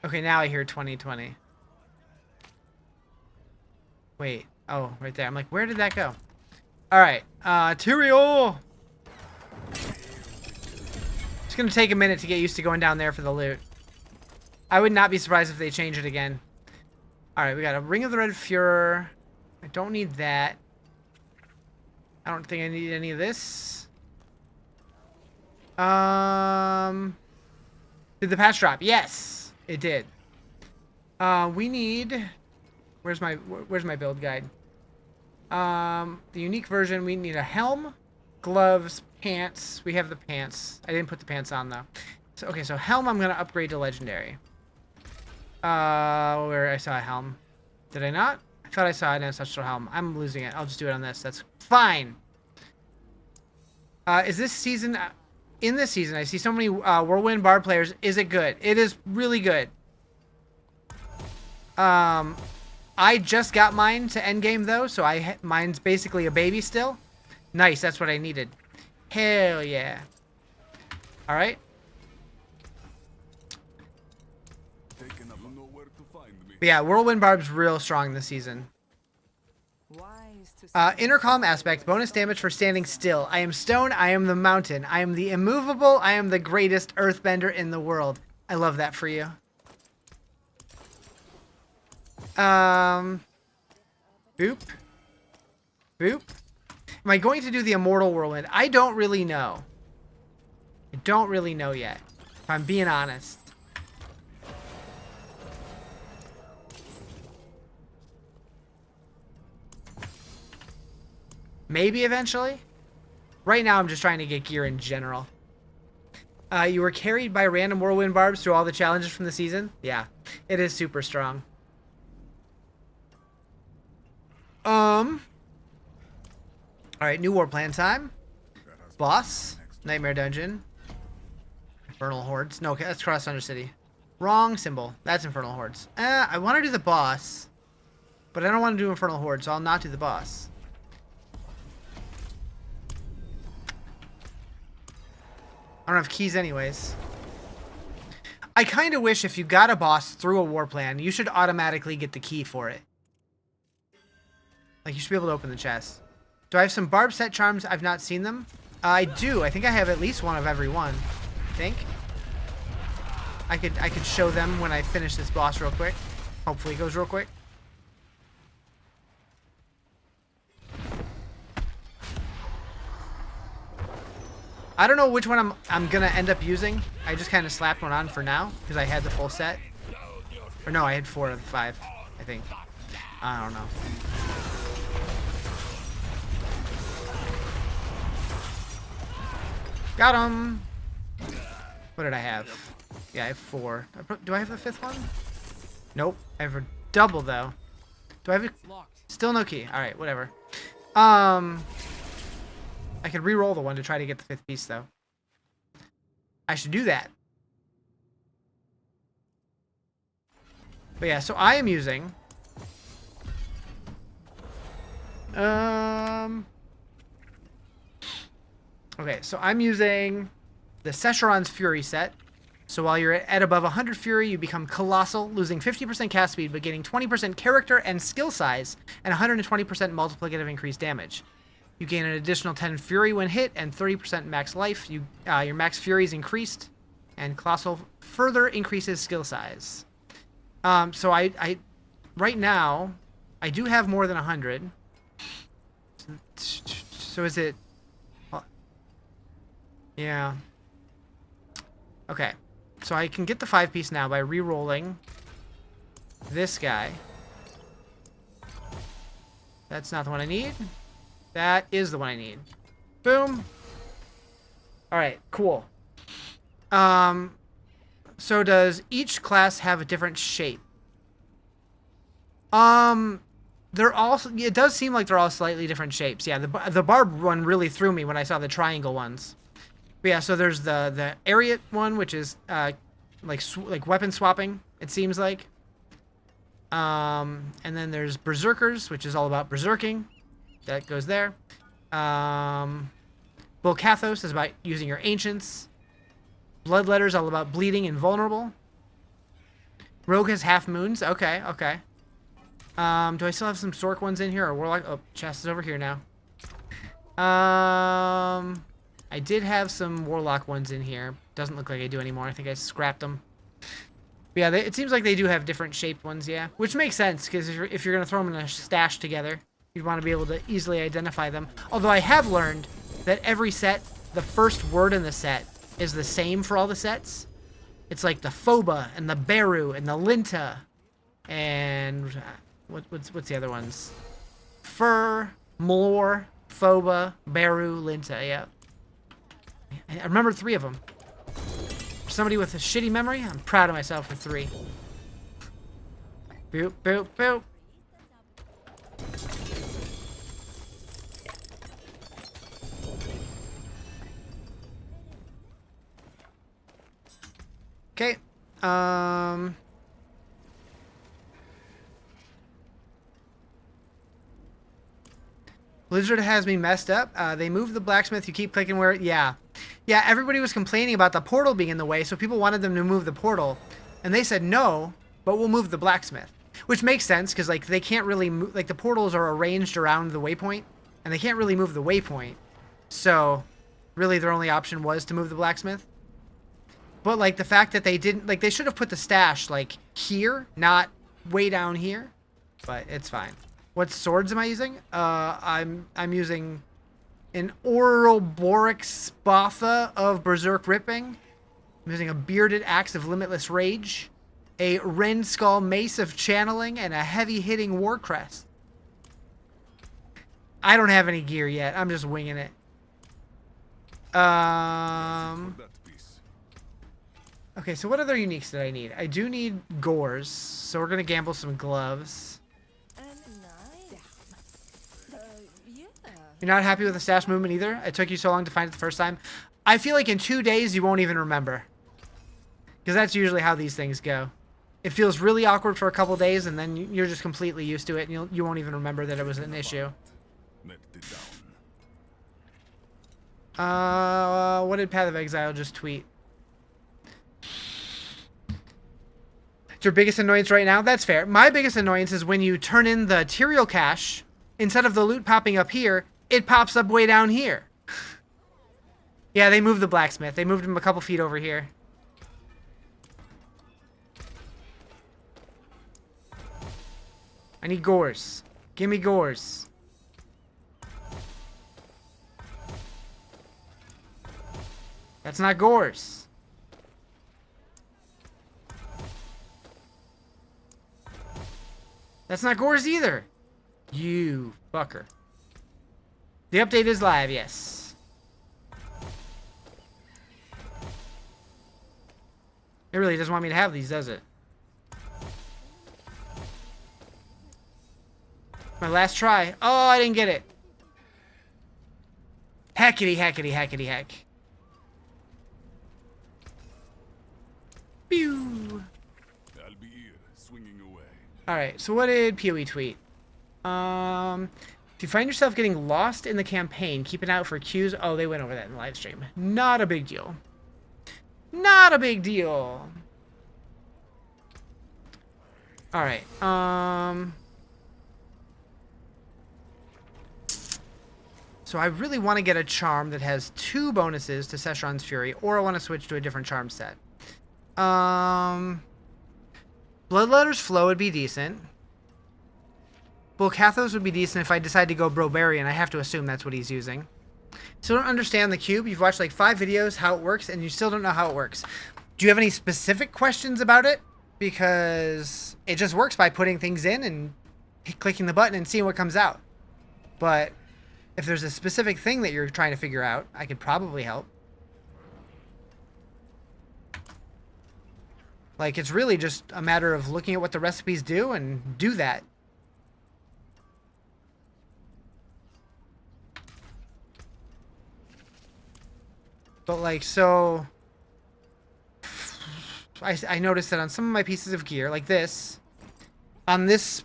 Okay, now I hear 2020. Wait. Oh, right there. I'm like, where did that go? Alright. Tyrael! It's gonna take a minute to get used to going down there for the loot. I would not be surprised if they change it again. Alright, we got a Ring of the Red Fuhrer. I don't need that. I don't think I need any of this. Did the patch drop? Yes, it did. We need... Where's my build guide? The unique version, we need a helm, gloves, pants. We have the pants. I didn't put the pants on, though. So, okay, so helm I'm going to upgrade to legendary. Where I saw a helm. Did I not? I thought I saw an ancestral helm. I'm losing it. I'll just do it on this. That's fine. Is this season... in this season, I see so many Whirlwind Barb players. Is it good? It is really good. I just got mine to endgame, though, so mine's basically a baby still. Nice, that's what I needed. Hell yeah. Alright. But yeah, Whirlwind Barb's real strong this season. Intercom aspect, bonus damage for standing still. I am stone, I am the mountain. I am the immovable, I am the greatest earthbender in the world. I love that for you. Boop. Boop. Am I going to do the Immortal Whirlwind? I don't really know. I don't really know yet, if I'm being honest. Maybe eventually. Right now, I'm just trying to get gear in general. You were carried by random Whirlwind Barbs through all the challenges from the season? Yeah, it is super strong. Alright, new war plan time. Boss. Nightmare Dungeon. Infernal Hordes. No, okay, that's Cross Under City. Wrong symbol. That's Infernal Hordes. I want to do the boss. But I don't want to do Infernal Hordes, so I'll not do the boss. I don't have keys anyways. I kind of wish if you got a boss through a war plan, you should automatically get the key for it. Like, you should be able to open the chest. Do I have some Barb set charms? I've not seen them. I do. I think I have at least one of every one. I think. I could show them when I finish this boss real quick. Hopefully it goes real quick. I don't know which one I'm gonna end up using. I just kind of slapped one on for now because I had the full set. Or no, I had 4 of the 5, I think. I don't know. Got him. What did I have? Yeah, I have 4. Do I have the 5th one? Nope. I have a double though. Do I have a... Still no key. All right, whatever. I could re-roll the one to try to get the 5th piece, though. I should do that. But yeah, so I am using... Okay, so I'm using the Sescheron's Fury set. So while you're at above 100 Fury, you become Colossal, losing 50% cast speed, but gaining 20% character and skill size, and 120% multiplicative increased damage. You gain an additional 10 Fury when hit, and 30% max life. Your max Fury is increased, and Colossal further increases skill size. So I right now, I do have more than 100. So is it... Yeah. Okay. So I can get the 5-piece now by re-rolling this guy. That's not the one I need. That is the one I need. Boom. Alright, cool. So does each class have a different shape? They're all... It does seem like they're all slightly different shapes. Yeah, the Barb one really threw me when I saw the triangle ones. But yeah, so there's the Ariat one, which is like weapon swapping, it seems like. And then there's Berserkers, which is all about berserking. That goes there. Volcathos is about using your ancients. Bloodletter's all about bleeding and vulnerable. Rogue has half moons. Okay, okay. Do I still have some Sorc ones in here, or Warlock? Oh, chest is over here now. I did have some Warlock ones in here. Doesn't look like I do anymore. I think I scrapped them. But yeah, it seems like they do have different shaped ones, yeah. Which makes sense, because if you're going to throw them in a stash together, you'd want to be able to easily identify them. Although I have learned that every set, the first word in the set is the same for all the sets. It's like the Phoba, and the Beru, and the Linta, and... What's the other ones? Fur, Mlor, Phoba, Beru, Linta, yeah. I remember 3 of them. For somebody with a shitty memory, I'm proud of myself for 3. Boop, boop, boop. Okay. Blizzard has me messed up. They moved the blacksmith. You keep clicking where... Yeah. Yeah, everybody was complaining about the portal being in the way, so people wanted them to move the portal. And they said, no, but we'll move the blacksmith. Which makes sense, because, like, they can't really move... Like, the portals are arranged around the waypoint, and they can't really move the waypoint. So, really, their only option was to move the blacksmith. But, like, the fact that they didn't... Like, they should have put the stash, like, here, not way down here. But it's fine. What swords am I using? I'm using an Ouroboros Spatha of Berserk Ripping. I'm using a Bearded Axe of Limitless Rage, a Ren Skull Mace of Channeling, and a heavy-hitting War Crest. I don't have any gear yet. I'm just winging it. Okay, so what other uniques did I need? I do need gores, so we're gonna gamble some gloves. You're not happy with the stash movement either? It took you so long to find it the first time. I feel like in 2 days you won't even remember. Because that's usually how these things go. It feels really awkward for a couple days, and then you're just completely used to it, and you won't even remember that it was an issue. What did Path of Exile just tweet? It's your biggest annoyance right now? That's fair. My biggest annoyance is when you turn in the Tyrael cache, instead of the loot popping up here, it pops up way down here. Yeah, they moved the blacksmith. They moved him a couple feet over here. I need gores. Give me gores. That's not gores. That's not gores either. You fucker. The update is live, yes. It really doesn't want me to have these, does it? My last try. Oh, I didn't get it. Hackety, hackety, hackety, hack. Pew. I'll be here, swinging away. Alright, so what did PoE tweet? If you find yourself getting lost in the campaign, keep an eye out for cues. Oh, they went over that in the live stream. Not a big deal. Not a big deal. Alright, so I really want to get a charm that has 2 bonuses to Seshron's Fury, or I want to switch to a different charm set. Bloodletter's Flow would be decent. Bulkathos would be decent if I decide to go Barbarian. I have to assume that's what he's using. Still don't understand the cube. You've watched like 5 videos how it works, and you still don't know how it works. Do you have any specific questions about it? Because it just works by putting things in and clicking the button and seeing what comes out. But if there's a specific thing that you're trying to figure out, I could probably help. Like, it's really just a matter of looking at what the recipes do and do that. But, like, so... I noticed that on some of my pieces of gear, like this, on this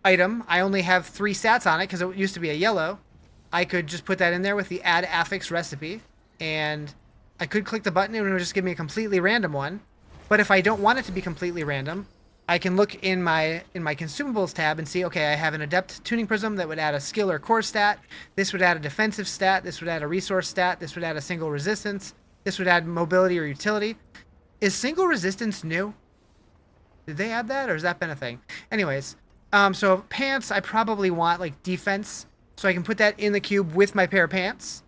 item, I only have 3 stats on it because it used to be a yellow. I could just put that in there with the add affix recipe, and I could click the button and it would just give me a completely random one. But if I don't want it to be completely random, I can look in my consumables tab and see, okay, I have an adept tuning prism that would add a skill or core stat. This would add a defensive stat. This would add a resource stat. This would add a single resistance. This would add mobility or utility. Is single resistance new? Did they add that, or has that been a thing? Anyways, so pants, I probably want like defense, so I can put that in the cube with my pair of pants.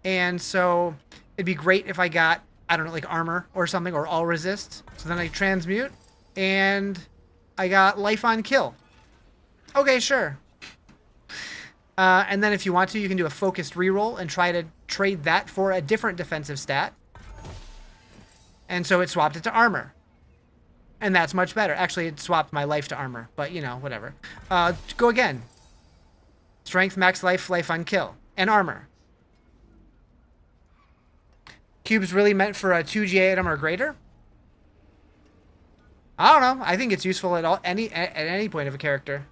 And so it'd be great if I got, I don't know, like armor or something, or all resist. So then I transmute, and I got life on kill. Okay, sure. And then if you want to, you can do a focused reroll and try to trade that for a different defensive stat. And so it swapped it to armor. And that's much better. Actually, it swapped my life to armor, but you know, whatever. Go again. Strength, max life, life on kill, and armor. Cube's really meant for a 2G item or greater? I don't know. I think it's useful at any point of a character.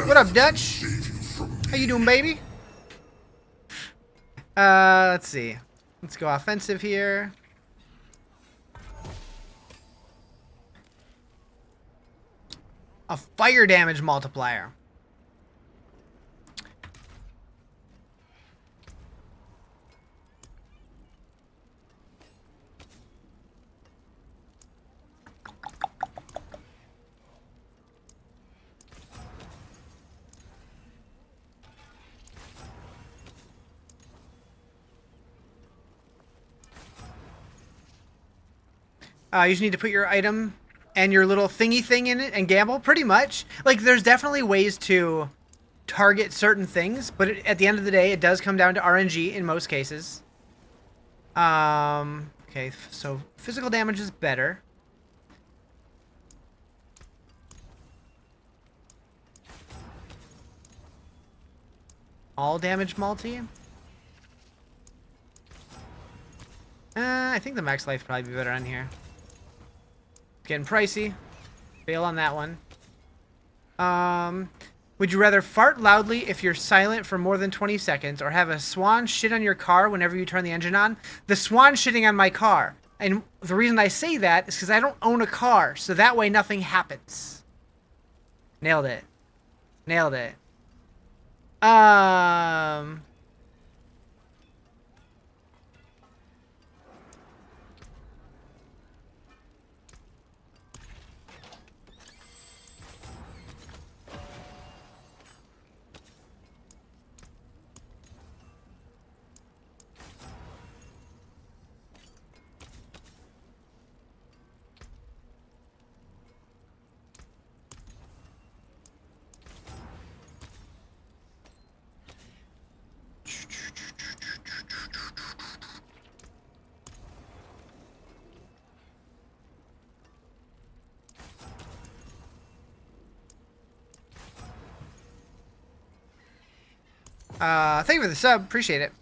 What up, Dutch? How you doing, baby? Let's see. Let's go offensive here. A fire damage multiplier. You just need to put your item and your little thingy thing in it and gamble, pretty much. Like, there's definitely ways to target certain things, but at the end of the day, it does come down to RNG in most cases. Okay, so physical damage is better. All damage multi. I think the max life probably be better on here. Getting pricey. Fail on that one. Would you rather fart loudly if you're silent for more than 20 seconds or have a swan shit on your car whenever you turn the engine on? The swan shitting on my car. And the reason I say that is because I don't own a car, so that way nothing happens. Nailed it. Nailed it. Thank you for the sub. Appreciate it.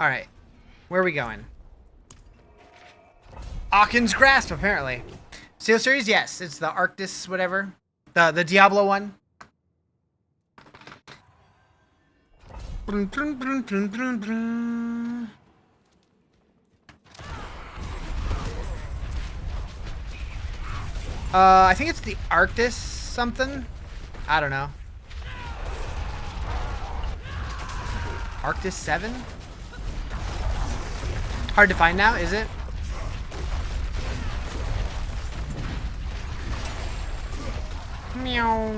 Alright. Where are we going? Aaken's Grasp, apparently. Steel Series? Yes. It's the Arctis, whatever. The Diablo one. I think it's the Arctis something. I don't know. Arctis 7? Hard to find now, is it? Meow.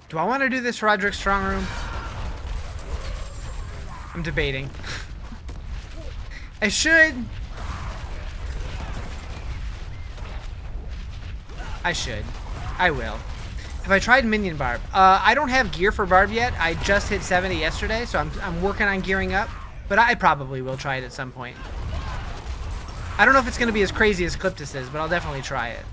Do I want to do this Roderick Strong Room? I'm debating. I should. I should. I will. Have I tried Minion Barb? I don't have gear for Barb yet. I just hit 70 yesterday, so I'm working on gearing up. But I probably will try it at some point. I don't know if it's going to be as crazy as Cliptus is, but I'll definitely try it.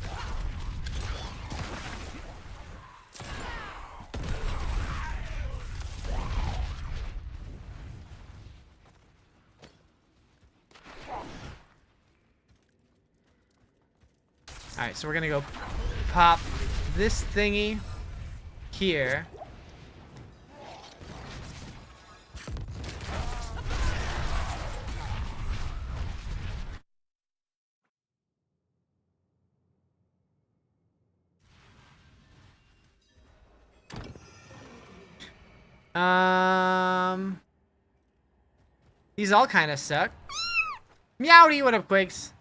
Alright, so we're gonna go pop this thingy here. These all kind of suck. Meowdy, what up, Quakes?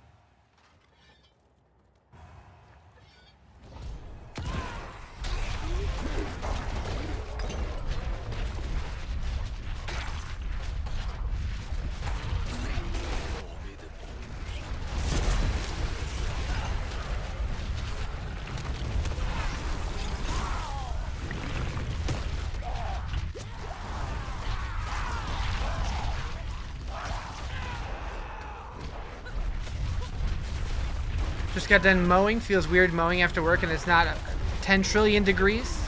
Just got done mowing. Feels weird mowing after work and it's not 10 trillion degrees.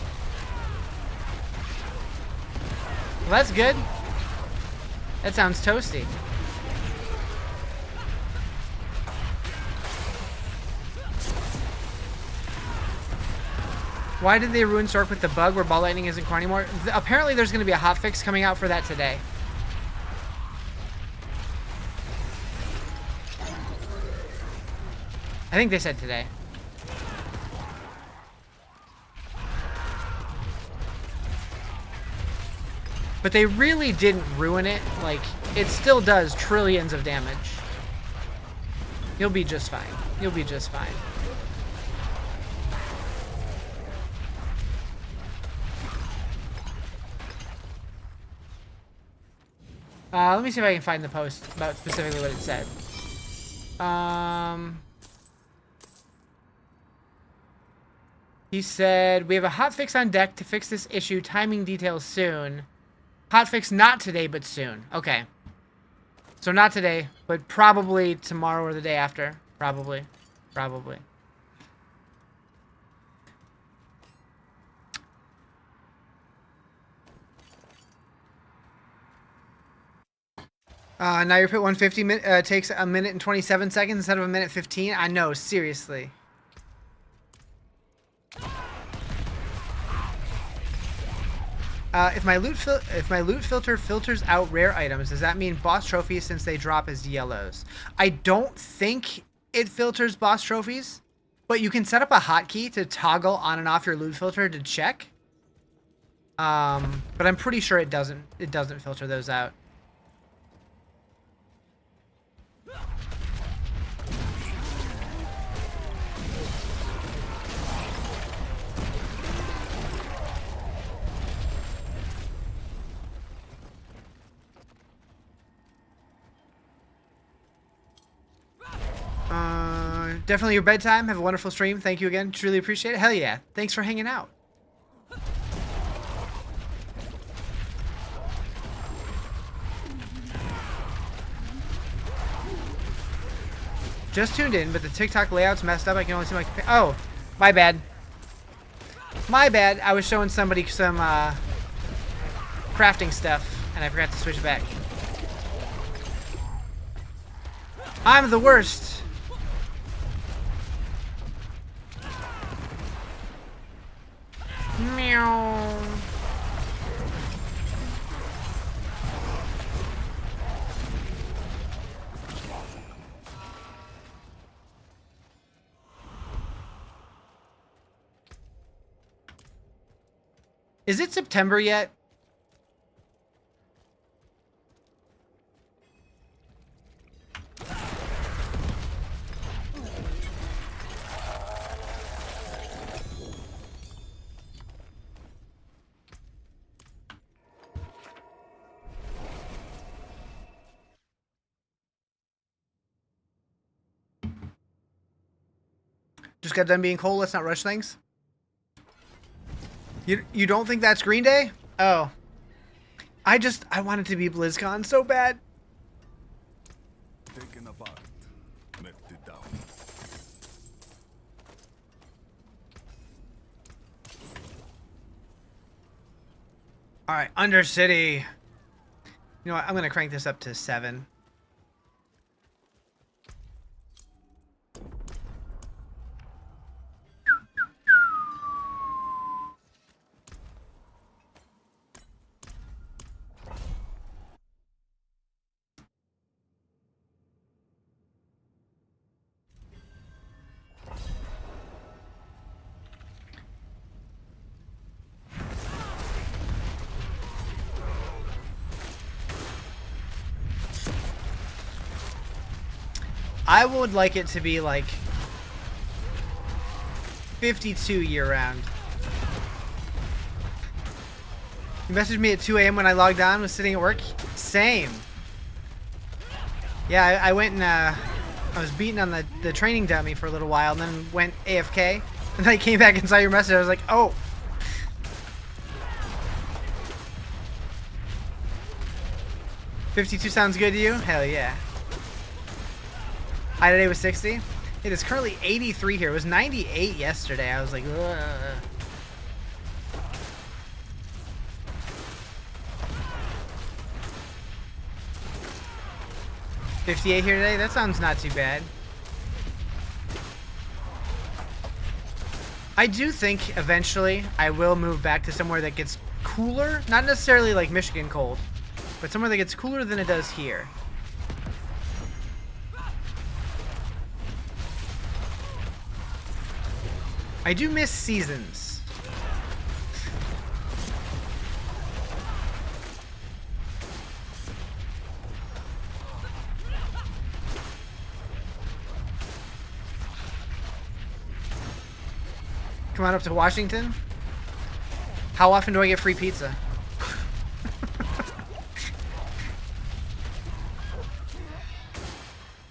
Well, that's good. That sounds toasty. Why did they ruin Sork with the bug where ball lightning isn't core anymore? Apparently there's going to be a hotfix coming out for that today. I think they said today. But they really didn't ruin it. Like, it still does trillions of damage. You'll be just fine. You'll be just fine. Let me see if I can find the post about specifically what it said. He said, we have a hotfix on deck to fix this issue. Timing details soon. Hotfix not today, but soon. Okay. So not today, but probably tomorrow or the day after. Probably. Probably. Now your pit 150 takes a minute and 27 seconds instead of a minute 15. I know, seriously. If my loot filter filters out rare items, does that mean boss trophies since they drop as yellows? I don't think it filters boss trophies, but you can set up a hotkey to toggle on and off your loot filter to check. But I'm pretty sure it doesn't filter those out. Definitely your bedtime. Have a wonderful stream. Thank you again. Truly appreciate it. Hell yeah. Thanks for hanging out. Just tuned in, but the TikTok layout's messed up. I can only see my... Oh, my bad. My bad. I was showing somebody some crafting stuff, and I forgot to switch back. I'm the worst. Meow. Is it September yet? Just got done being cold. Let's not rush things. You don't think that's Green Day? Oh. I want it to be BlizzCon so bad. Taken apart, melted down. Alright, Undercity. You know what? I'm going to crank this up to 7. I would like it to be like 52 year round. You messaged me at 2 a.m. when I logged on, was sitting at work. Same. Yeah, I went and I was beating on the training dummy for a little while and then went AFK. And then I came back and saw your message. I was like, oh. $52 sounds good to you? Hell yeah. High today was 60. It is currently 83 here. It was 98 yesterday. I was like, ugh. $58 here today? That sounds not too bad. I do think eventually I will move back to somewhere that gets cooler. Not necessarily like Michigan cold, but somewhere that gets cooler than it does here. I do miss seasons. Come on up to Washington. How often do I get free pizza?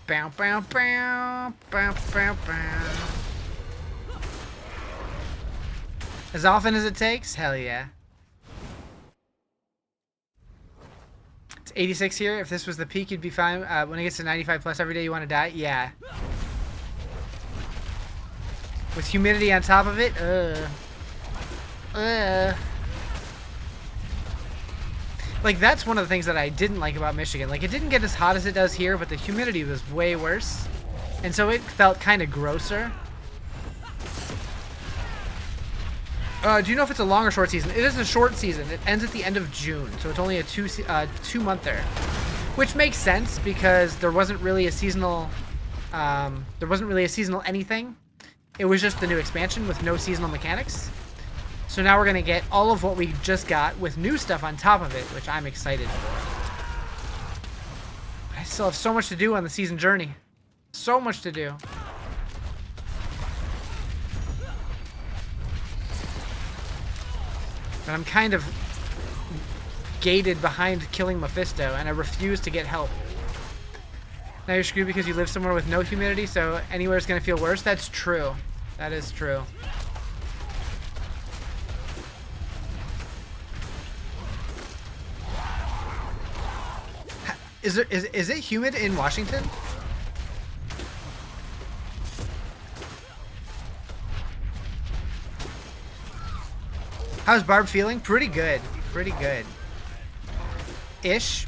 Bow, bow, bow, bow, bow, bow. As often as it takes? Hell yeah. It's 86 here. If this was the peak, you'd be fine. When it gets to 95 plus every day, you want to die? Yeah. With humidity on top of it? Like, that's one of the things that I didn't like about Michigan. Like, it didn't get as hot as it does here, but the humidity was way worse. And so it felt kind of grosser. Do you know if it's a long or short season? It is a short season. It ends at the end of June, so it's only a two-monther. Which makes sense, because there wasn't really a seasonal... anything. It was just the new expansion with no seasonal mechanics. So now we're going to get all of what we just got with new stuff on top of it, which I'm excited for. I still have so much to do on the season journey. So much to do. But I'm kind of gated behind killing Mephisto, and I refuse to get help. Now you're screwed because you live somewhere with no humidity, so anywhere is going to feel worse. That's true. That is true. Is it humid in Washington? How's Barb feeling? Pretty good. Pretty good. Ish.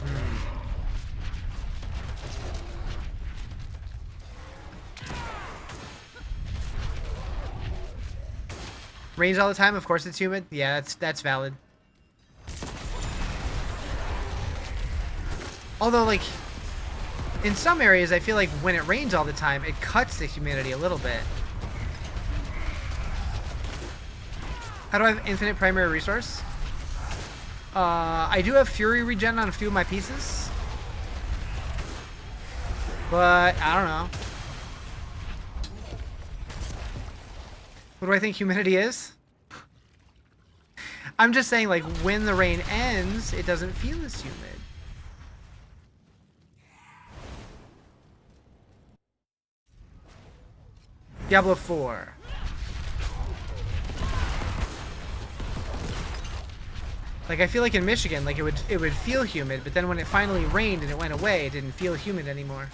Rains all the time? Of course it's humid. Yeah, that's valid. Although, like, in some areas, I feel like when it rains all the time, it cuts the humidity a little bit. How do I have infinite primary resource? I do have Fury regen on a few of my pieces. But, I don't know. What do I think humidity is? I'm just saying, like, when the rain ends, it doesn't feel as humid. Diablo 4. Like, I feel like in Michigan, like, it would feel humid, but then when it finally rained and it went away, it didn't feel humid anymore.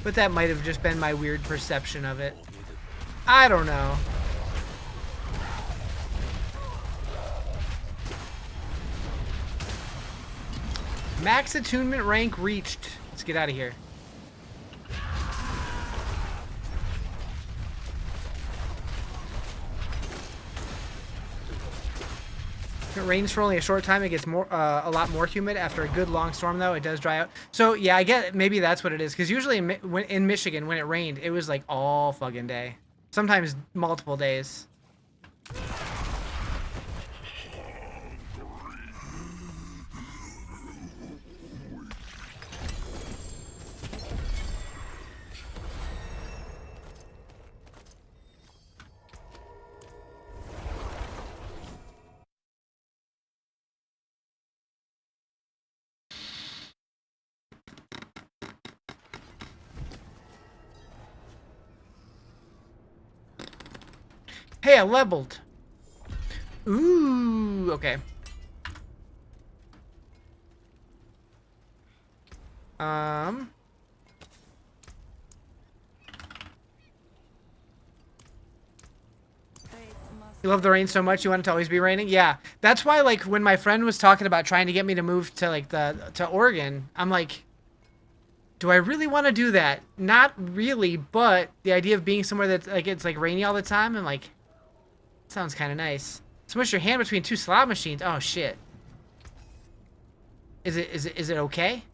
But that might have just been my weird perception of it. I don't know. Max attunement rank reached. Let's get out of here. If it rains for only a short time, it gets more, a lot more humid. After a good long storm, though, it does dry out. So yeah, I get maybe that's what it is. Because usually in Michigan, when it rained, it was like all fucking day. Sometimes multiple days. Hey, I leveled. Ooh, okay. You love the rain so much you want it to always be raining? Yeah. That's why, like, when my friend was talking about trying to get me to move to, like, to Oregon, I'm like, do I really want to do that? Not really, but the idea of being somewhere that's, like, it's, like, rainy all the time, I'm like, sounds kind of nice. Smush your hand between two slot machines. Oh, shit. Is it okay?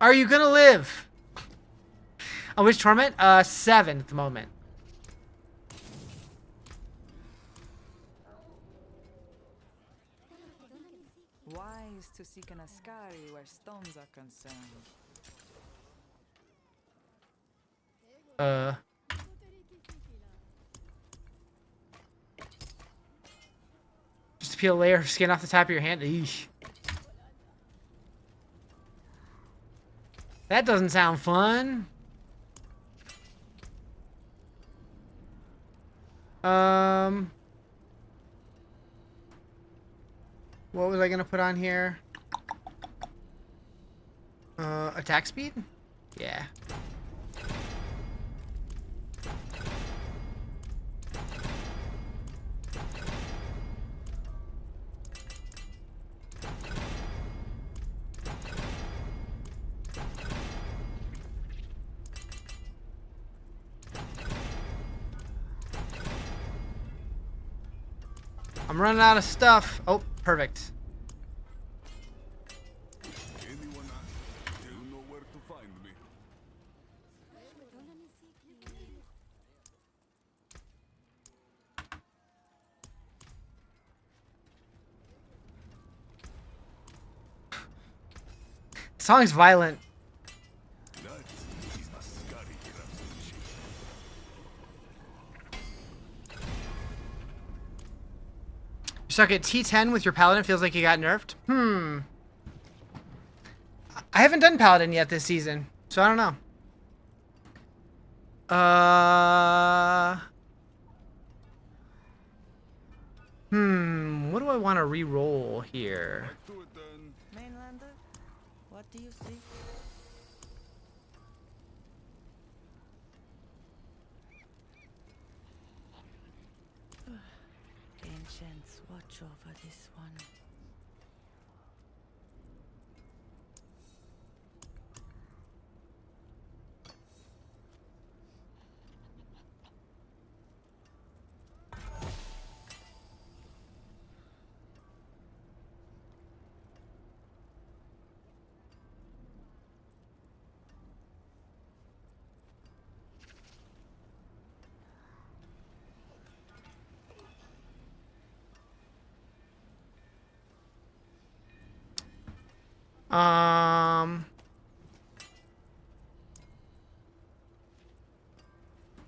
Are you gonna live? On which torment? 7 at the moment. Wise to seek an Ascari where stones are concerned. Just to peel a layer of skin off the top of your hand. Eesh. That doesn't sound fun. What was I gonna put on here? Attack speed? Yeah. I'm running out of stuff. Oh, perfect. Anyone you know where to find me. The song's violent. That is Ascari craftsmanship. You suck at T10 with your paladin. Feels like you got nerfed. I haven't done paladin yet this season, so I don't know. What do I want to re-roll here? Do it then. Mainlander, what do you see? Ancients, watch over this one.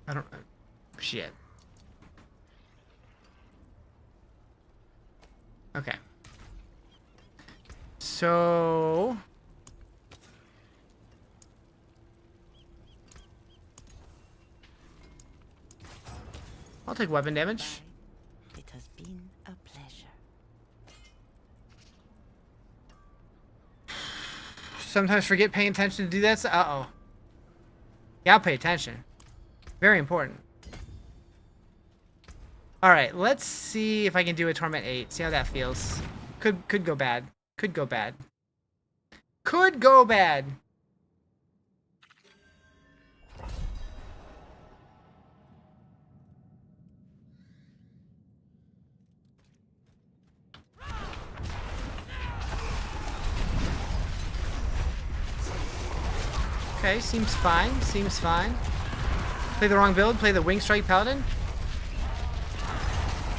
I don't. Shit. Okay. So. I'll take weapon damage. It has been a pleasure. Sometimes forget paying attention to do that. Uh-oh. Yeah, I'll pay attention. Very important. Alright, let's see if I can do a Torment 8. See how that feels. Could go bad. Could go bad. Could go bad. Okay, seems fine. Seems fine. Play the wrong build. Play the Wing Strike Paladin.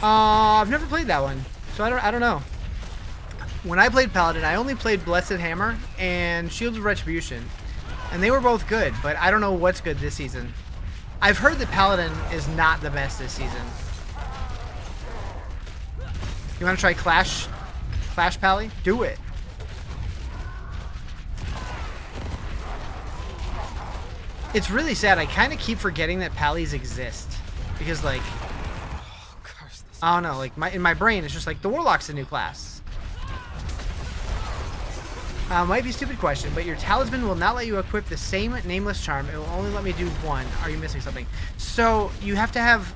I've never played that one, so I don't know. When I played Paladin, I only played Blessed Hammer and Shield of Retribution, and they were both good, but I don't know what's good this season. I've heard that Paladin is not the best this season. You want to try Clash Pally? Do it. It's really sad. I kind of keep forgetting that Pallies exist because, like, I don't know. Like in my brain, it's just like the Warlock's a new class. Might be a stupid question, but your talisman will not let you equip the same nameless charm. It will only let me do one. Are you missing something? So you have to have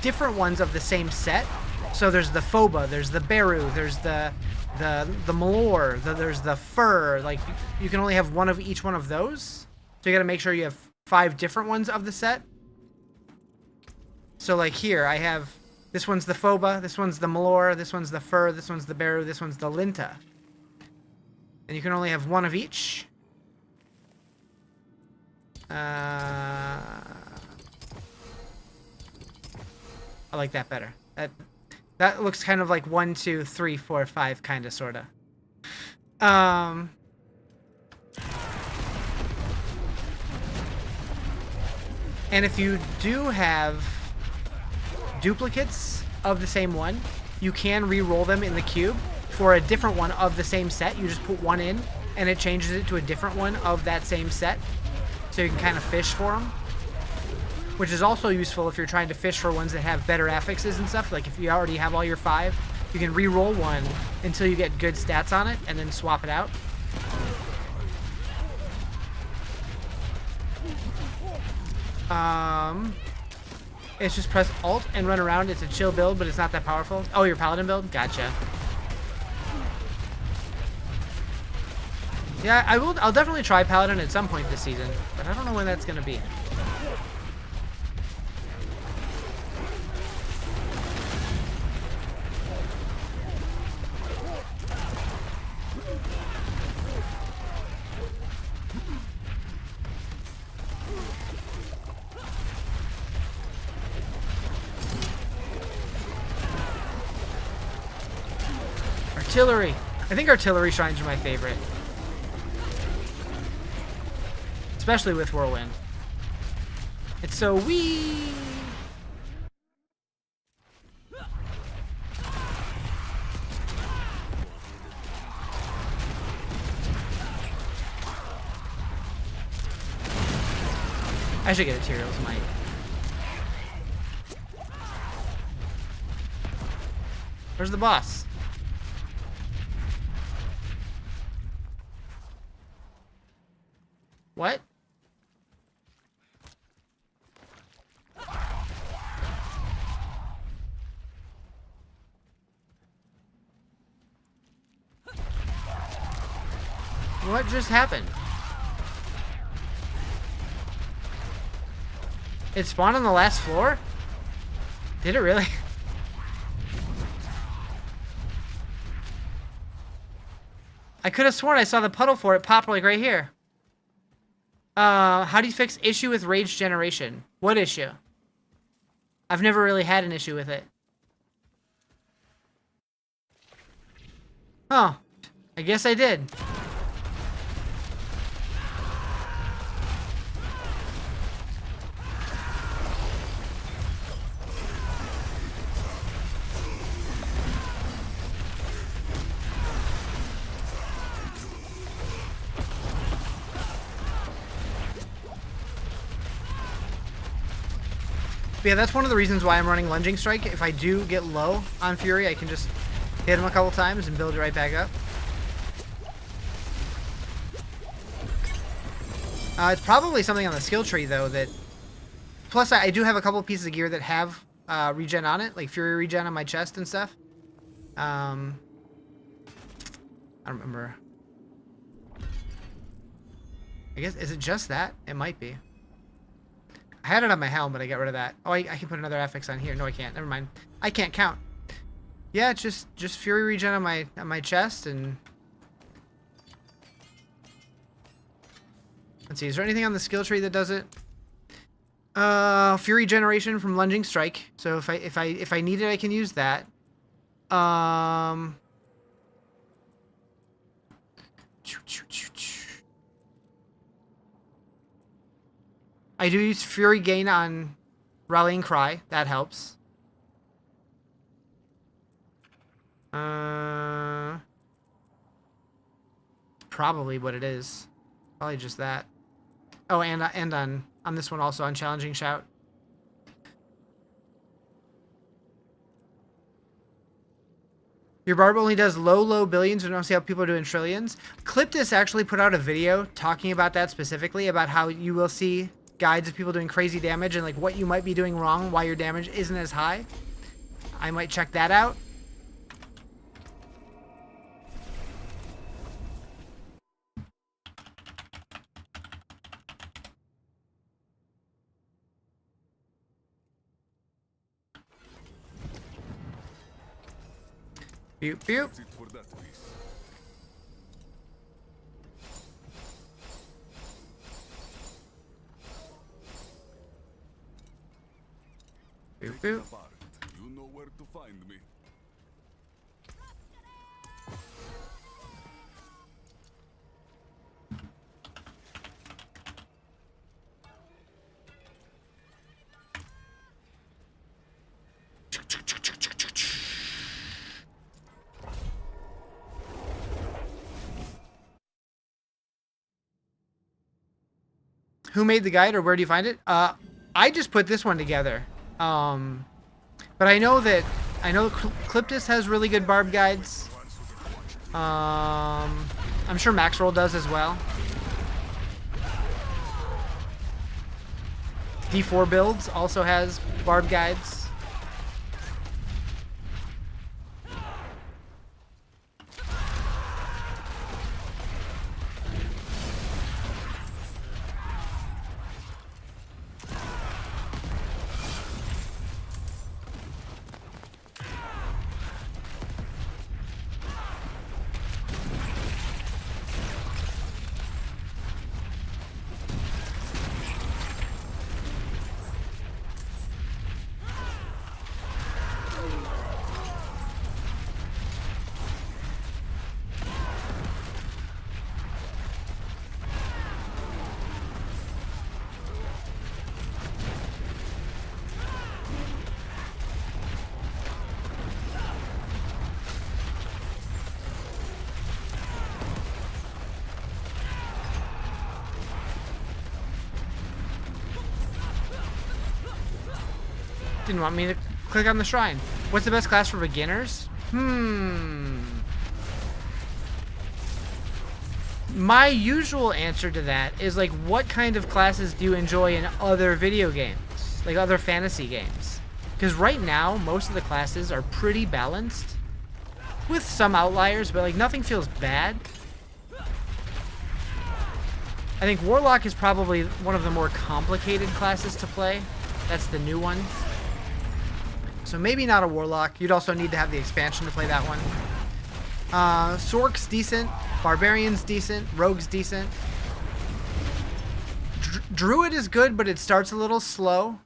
different ones of the same set. So there's the Phoba, there's the Beru, there's the Malor, there's the Fur. Like you can only have one of each one of those. So you got to make sure you have 5 different ones of the set. So like here, I have this one's the Phoba, this one's the Malor, this one's the Fur, this one's the Beru, this one's the Linta. And you can only have one of each. I like that better. That looks kind of like 1, 2, 3, 4, 5 kind of sorta. And if you do have duplicates of the same one, you can re-roll them in the cube for a different one of the same set. You just put one in, and it changes it to a different one of that same set. So you can kind of fish for them. Which is also useful if you're trying to fish for ones that have better affixes and stuff. Like if you already have all your 5, you can re-roll one until you get good stats on it, and then swap it out. It's just press Alt and run around. It's a chill build, but it's not that powerful. Oh, your Paladin build? Gotcha. Yeah, I'll definitely try Paladin at some point this season, but I don't know when that's gonna be. Artillery. I think artillery shrines are my favorite. Especially with Whirlwind. It's so wee. I should get a Tyrael's Might. Where's the boss? What? What just happened? It spawned on the last floor? Did it really? I could have sworn I saw the puddle for it pop like right here. How do you fix issue with rage generation? What issue? I've never really had an issue with it. Oh, I guess I did. But yeah, that's one of the reasons why I'm running Lunging Strike. If I do get low on Fury, I can just hit him a couple times and build it right back up. It's probably something on the skill tree, though, that... Plus, I do have a couple pieces of gear that have regen on it, like Fury regen on my chest and stuff. I don't remember. I guess, is it just that? It might be. I had it on my helm, but I got rid of that. Oh, I can put another affix on here. No, I can't. Never mind. I can't count. Yeah, it's just Fury regen on my chest, and let's see. Is there anything on the skill tree that does it? Fury generation from Lunging Strike. So if I need it, I can use that. I do use Fury Gain on Rallying Cry. That helps. Probably what it is. Probably just that. Oh, and on this one also, on Challenging Shout. Your barb only does low billions. We don't see how people are doing trillions. Cliptus actually put out a video talking about that specifically, about how you will see guides of people doing crazy damage and like what you might be doing wrong, why your damage isn't as high. I might check that out. Pew pew. That's it for that piece. Pew pew. Apart. You know where to find me. Who made the guide, or where do you find it? I just put this one together. But I know Cliptus has really good barb guides. I'm sure Maxroll does as well. D4 Builds also has barb guides. Didn't want me to click on the shrine. What's the best class for beginners? My usual answer to that is like, what kind of classes do you enjoy in other video games? Like other fantasy games? Because right now, most of the classes are pretty balanced. With some outliers, but like nothing feels bad. I think Warlock is probably one of the more complicated classes to play. That's the new one. So maybe not a Warlock. You'd also need to have the expansion to play that one. Sork's decent. Barbarian's decent. Rogue's decent. Druid is good, but it starts a little slow.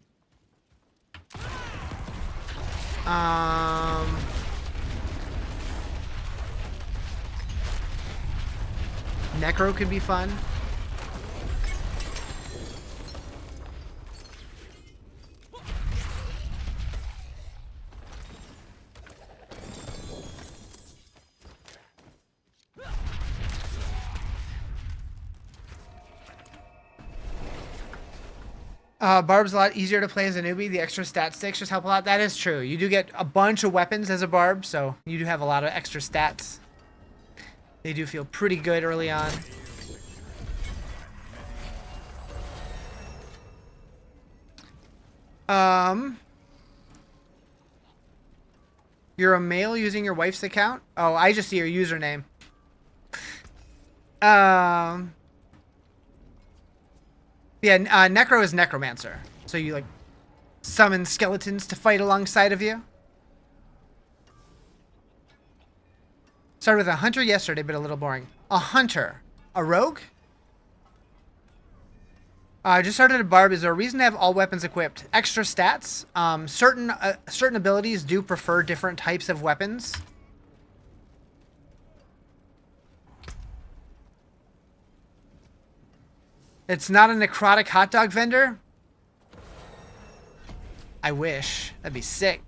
Necro could be fun. Barb's a lot easier to play as a newbie. The extra stat sticks just help a lot. That is true. You do get a bunch of weapons as a Barb, so you do have a lot of extra stats. They do feel pretty good early on. You're a male using your wife's account? Oh, I just see your username. Yeah, Necro is Necromancer. So you, like, summon skeletons to fight alongside of you. Started with a hunter yesterday, but a little boring. A hunter? A rogue? I just started a barb. Is there a reason to have all weapons equipped? Extra stats. Certain abilities do prefer different types of weapons. It's not a necrotic hot dog vendor? I wish. That'd be sick.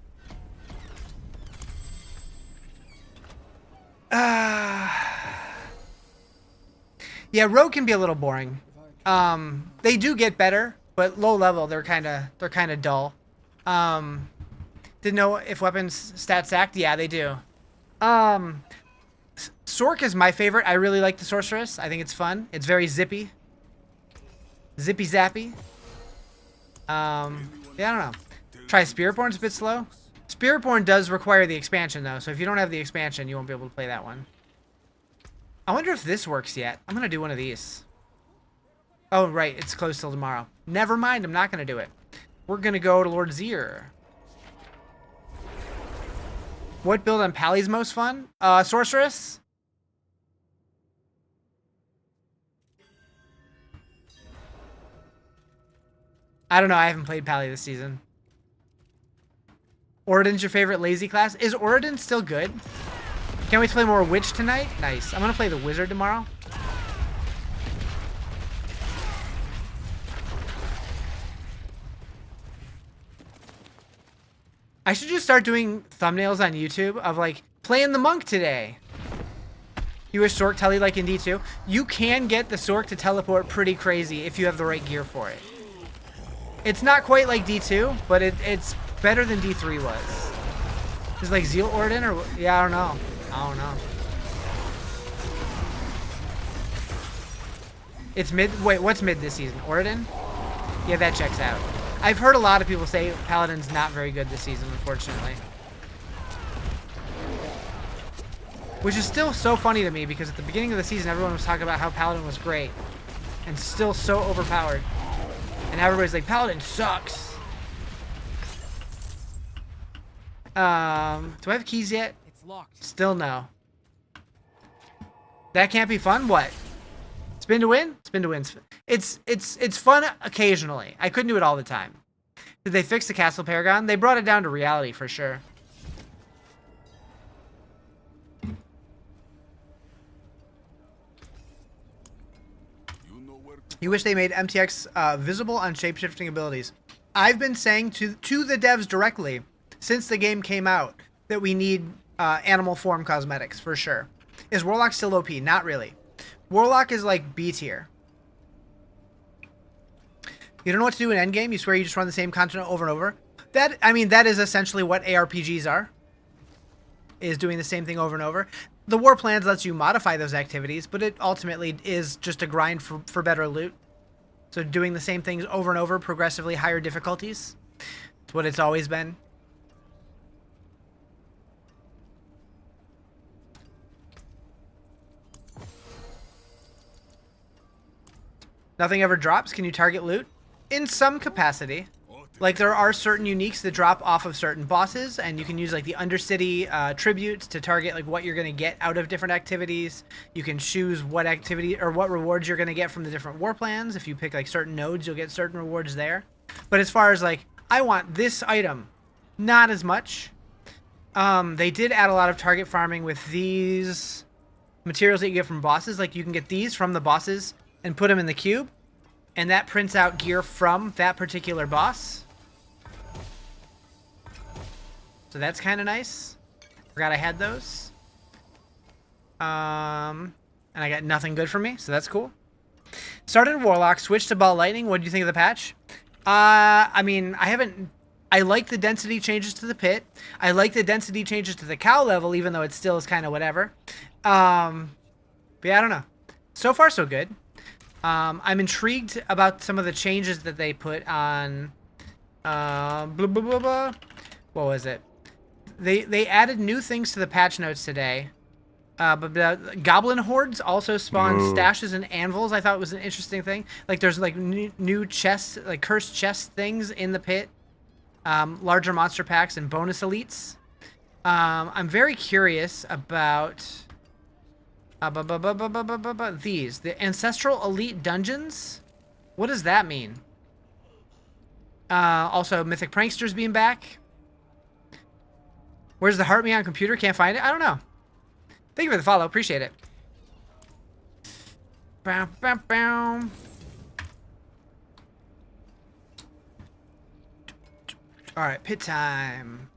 Yeah, rogue can be a little boring. They do get better, but low level they're kind of dull. Didn't know if weapons stat stacked. Yeah, they do. Sork is my favorite. I really like the Sorceress. I think it's fun. It's very zippy. Zippy zappy. Yeah, I don't know. Try Spiritborn's a bit slow. Spiritborn does require the expansion though, so if you don't have the expansion, you won't be able to play that one. I wonder if this works yet. I'm gonna do one of these. Oh, right, it's closed till tomorrow. Never mind, I'm not gonna do it. We're gonna go to Lord Zier. What build on Pally's most fun? Sorceress? I don't know, I haven't played Pally this season. Oridan's your favorite lazy class? Is Oridan still good? Can't we play more Witch tonight? Nice. I'm gonna play the Wizard tomorrow. I should just start doing thumbnails on YouTube of like, playing the monk today. You wish Sork telly like in D2? You can get the Sork to teleport pretty crazy if you have the right gear for it. It's not quite like D2, but it's better than D3 was. Is like Zeal Orden or yeah, I don't know. I don't know. It's mid. Wait, what's mid this season? Orden? Yeah, that checks out. I've heard a lot of people say Paladin's not very good this season, unfortunately. Which is still so funny to me because at the beginning of the season, everyone was talking about how Paladin was great and still so overpowered. And everybody's like, Paladin sucks. Do I have keys yet? It's locked. Still no. That can't be fun? What? Spin to win? Spin to win. It's fun occasionally. I couldn't do it all the time. Did they fix the Castle Paragon? They brought it down to reality for sure. You wish they made MTX visible on shapeshifting abilities. I've been saying to the devs directly since the game came out that we need animal form cosmetics for sure. Is Warlock still OP? Not really. Warlock is like B tier. You don't know what to do in Endgame? You swear you just run the same content over and over? I mean, that is essentially what ARPGs are. Is doing the same thing over and over. The War Plans lets you modify those activities, but it ultimately is just a grind for better loot. So doing the same things over and over, progressively higher difficulties. It's what it's always been. Nothing ever drops. Can you target loot? In some capacity. Like, there are certain uniques that drop off of certain bosses, and you can use, like, the Undercity tributes to target, like, what you're going to get out of different activities. You can choose what activity or what rewards you're going to get from the different war plans. If you pick, like, certain nodes, you'll get certain rewards there. But as far as, like, I want this item, not as much. They did add a lot of target farming with these materials that you get from bosses. Like, you can get these from the bosses and put them in the cube, and that prints out gear from that particular boss. So that's kind of nice. Forgot I had those. And I got nothing good for me, so that's cool. Started Warlock, switched to Ball Lightning. What do you think of the patch? I mean, I like the density changes to the pit. I like the density changes to the cow level, even though it still is kind of whatever. But yeah, I don't know. So far, so good. I'm intrigued about some of the changes that they put on. What was it? They added new things to the patch notes today. But goblin hordes also spawn stashes and anvils. I thought it was an interesting thing. Like there's like new chests, like cursed chest things in the pit. Larger monster packs and bonus elites. I'm very curious about these. The Ancestral Elite Dungeons? What does that mean? Also, Mythic Pranksters being back. Where's the heart me on computer? Can't find it? I don't know. Thank you for the follow. Appreciate it. Bow, bow, bow. Alright, pit time.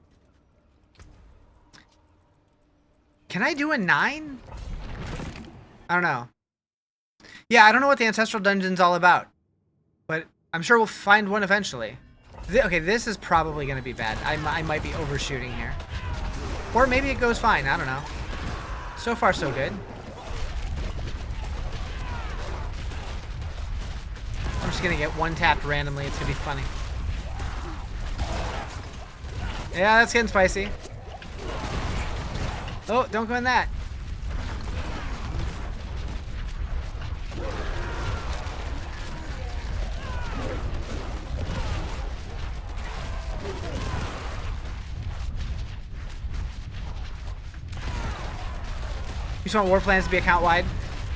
Can I do a 9? I don't know. Yeah, I don't know what the Ancestral Dungeon's all about. But I'm sure we'll find one eventually. Okay, this is probably going to be bad. I might be overshooting here. Or maybe it goes fine. I don't know. So far, so good. I'm just going to get one tapped randomly. It's going to be funny. Yeah, that's getting spicy. Oh, don't go in that. You just want war plans to be account wide?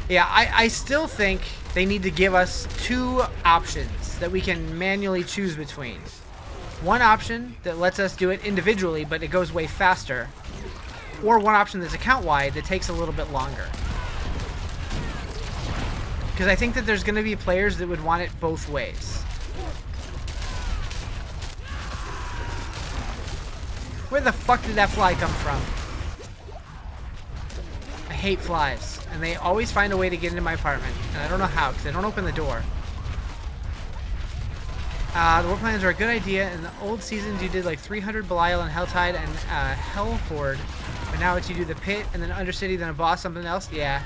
Yeah, I still think they need to give us 2 options that we can manually choose between. One option that lets us do it individually, but it goes way faster. Or one option that's account wide that takes a little bit longer. Because I think that there's going to be players that would want it both ways. Where the fuck did that fly come from? I hate flies, and they always find a way to get into my apartment, and I don't know how, because they don't open the door. The war plans are a good idea. In the old seasons, you did like 300 Belial and Helltide and Hell Horde, but now it's you do the pit and then Undercity, then a boss, something else. Yeah.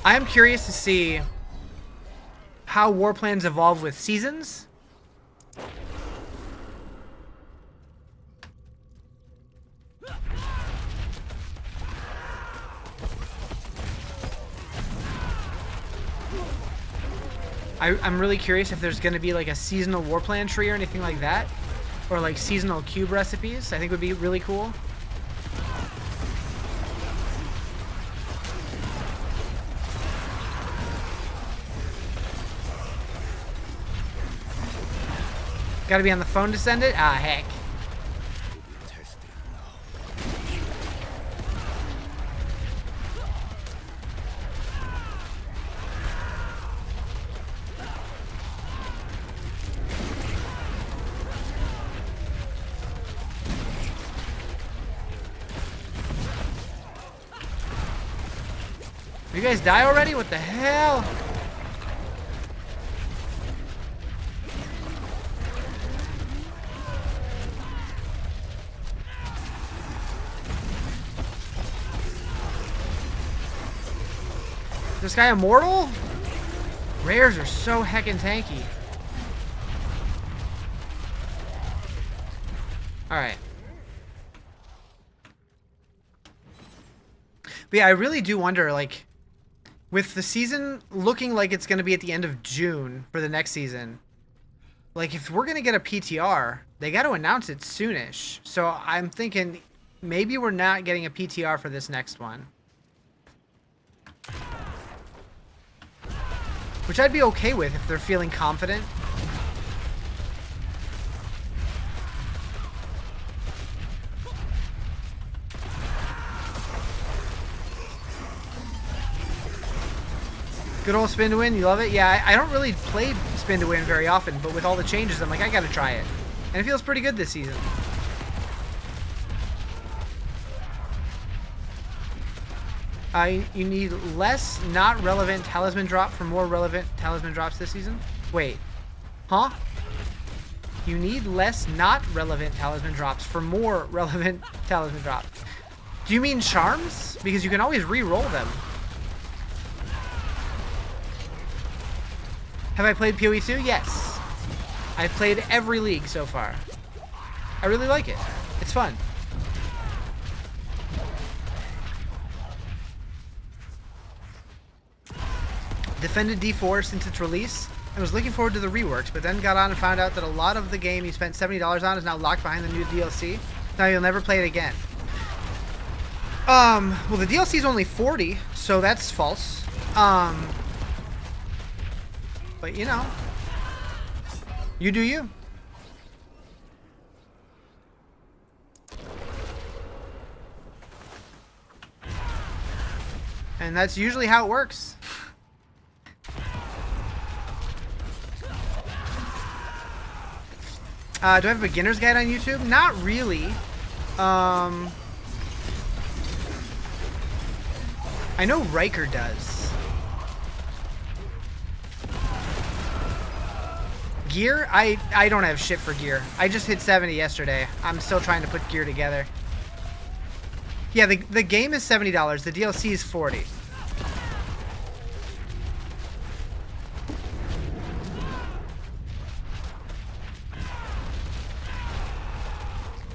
I am curious to see how war plans evolve with seasons. I'm really curious if there's going to be like a seasonal war plan tree or anything like that, or like seasonal cube recipes. I think would be really cool. Got to be on the phone to send it? Ah, heck. You guys die already? What the hell? This guy immortal? Rares are so heckin' tanky. Alright. But yeah, I really do wonder, like, with the season looking like it's going to be at the end of June for the next season, like, if we're going to get a PTR, they got to announce it soonish. So I'm thinking maybe we're not getting a PTR for this next one. Which I'd be okay with if they're feeling confident. Good old spin to win, you love it? Yeah, I don't really play spin to win very often, but with all the changes, I'm like, I gotta try it. And it feels pretty good this season. You need less not relevant talisman drop for more relevant talisman drops this season? Wait. Huh? You need less not relevant talisman drops for more relevant talisman drops. Do you mean charms? Because you can always re-roll them. Have I played PoE 2? Yes. I've played every league so far. I really like it. It's fun. Defended D4 since its release and was looking forward to the reworks, but then got on and found out that a lot of the game you spent $70 on is now locked behind the new DLC. Now you'll never play it again. Well, the DLC is only $40, so that's false. But you know, you do you. And that's usually how it works. Do I have a beginner's guide on YouTube? Not really. I know Riker does. Gear? I don't have shit for gear. I just hit 70 yesterday. I'm still trying to put gear together. Yeah, the game is $70. The DLC is $40.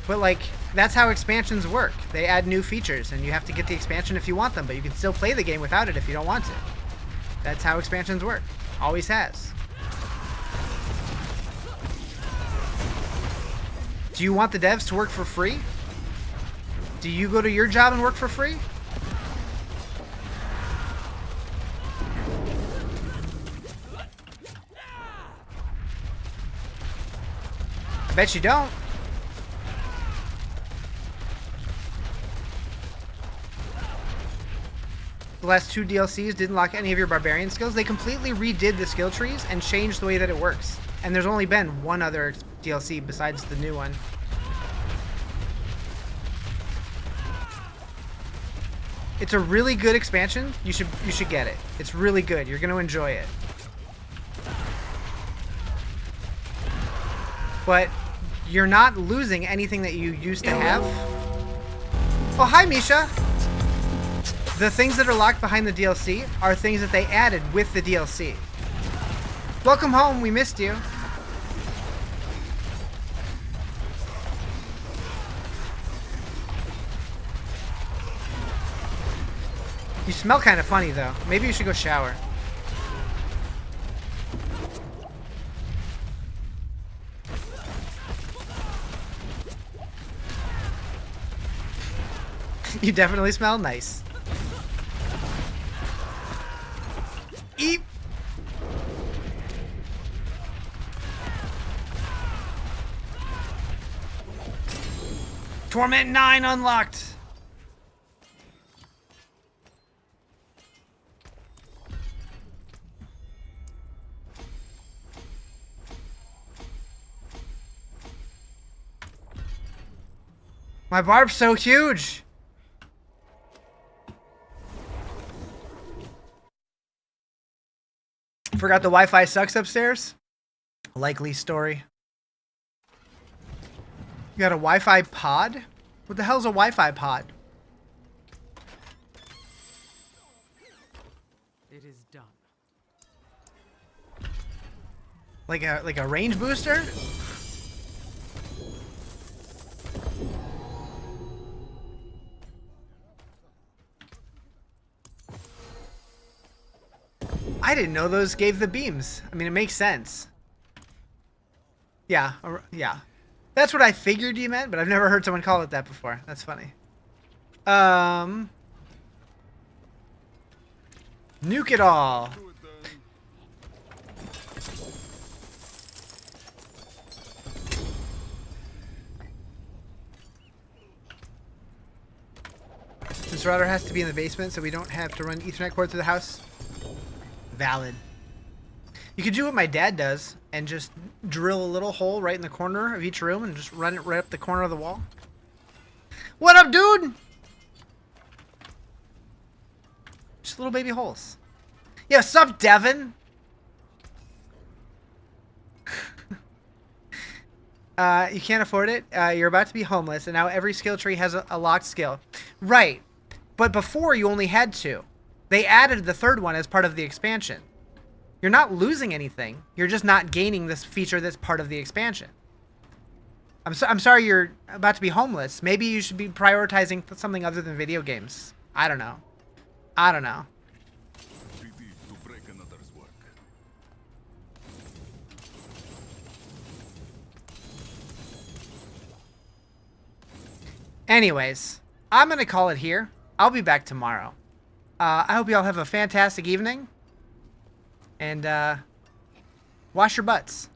But, like, that's how expansions work. They add new features, and you have to get the expansion if you want them, but you can still play the game without it if you don't want to. That's how expansions work. Always has. Do you want the devs to work for free? Do you go to your job and work for free? I bet you don't. The last two DLCs didn't lock any of your Barbarian skills. They completely redid the skill trees and changed the way that it works. And there's only been one other DLC besides the new one. It's a really good expansion. You should get it. It's really good. You're gonna enjoy it. But you're not losing anything that you used to have. Oh, hi, Misha. The things that are locked behind the DLC are things that they added with the DLC. Welcome home. We missed you. You smell kind of funny, though. Maybe you should go shower. You definitely smell nice. Eep. Torment 9 unlocked. My barb's so huge. Forgot the Wi-Fi sucks upstairs? Likely story. You got a Wi-Fi pod? What the hell's a Wi-Fi pod? It is done. Like a range booster? I didn't know those gave the beams. I mean, it makes sense. Yeah, yeah. That's what I figured you meant, but I've never heard someone call it that before. That's funny. Nuke it all. This router has to be in the basement, so we don't have to run Ethernet cord through the house. Valid. You could do what my dad does and just drill a little hole right in the corner of each room and just run it right up the corner of the wall. What up, dude? Just little baby holes. Yeah, what's up, Devin? You can't afford it. You're about to be homeless, and now every skill tree has a locked skill. Right. But before, you only had 2. They added the 3rd one as part of the expansion. You're not losing anything. You're just not gaining this feature that's part of the expansion. I'm sorry you're about to be homeless. Maybe you should be prioritizing something other than video games. I don't know. I don't know. To break another's work. Anyways, I'm going to call it here. I'll be back tomorrow. I hope you all have a fantastic evening. And wash your butts.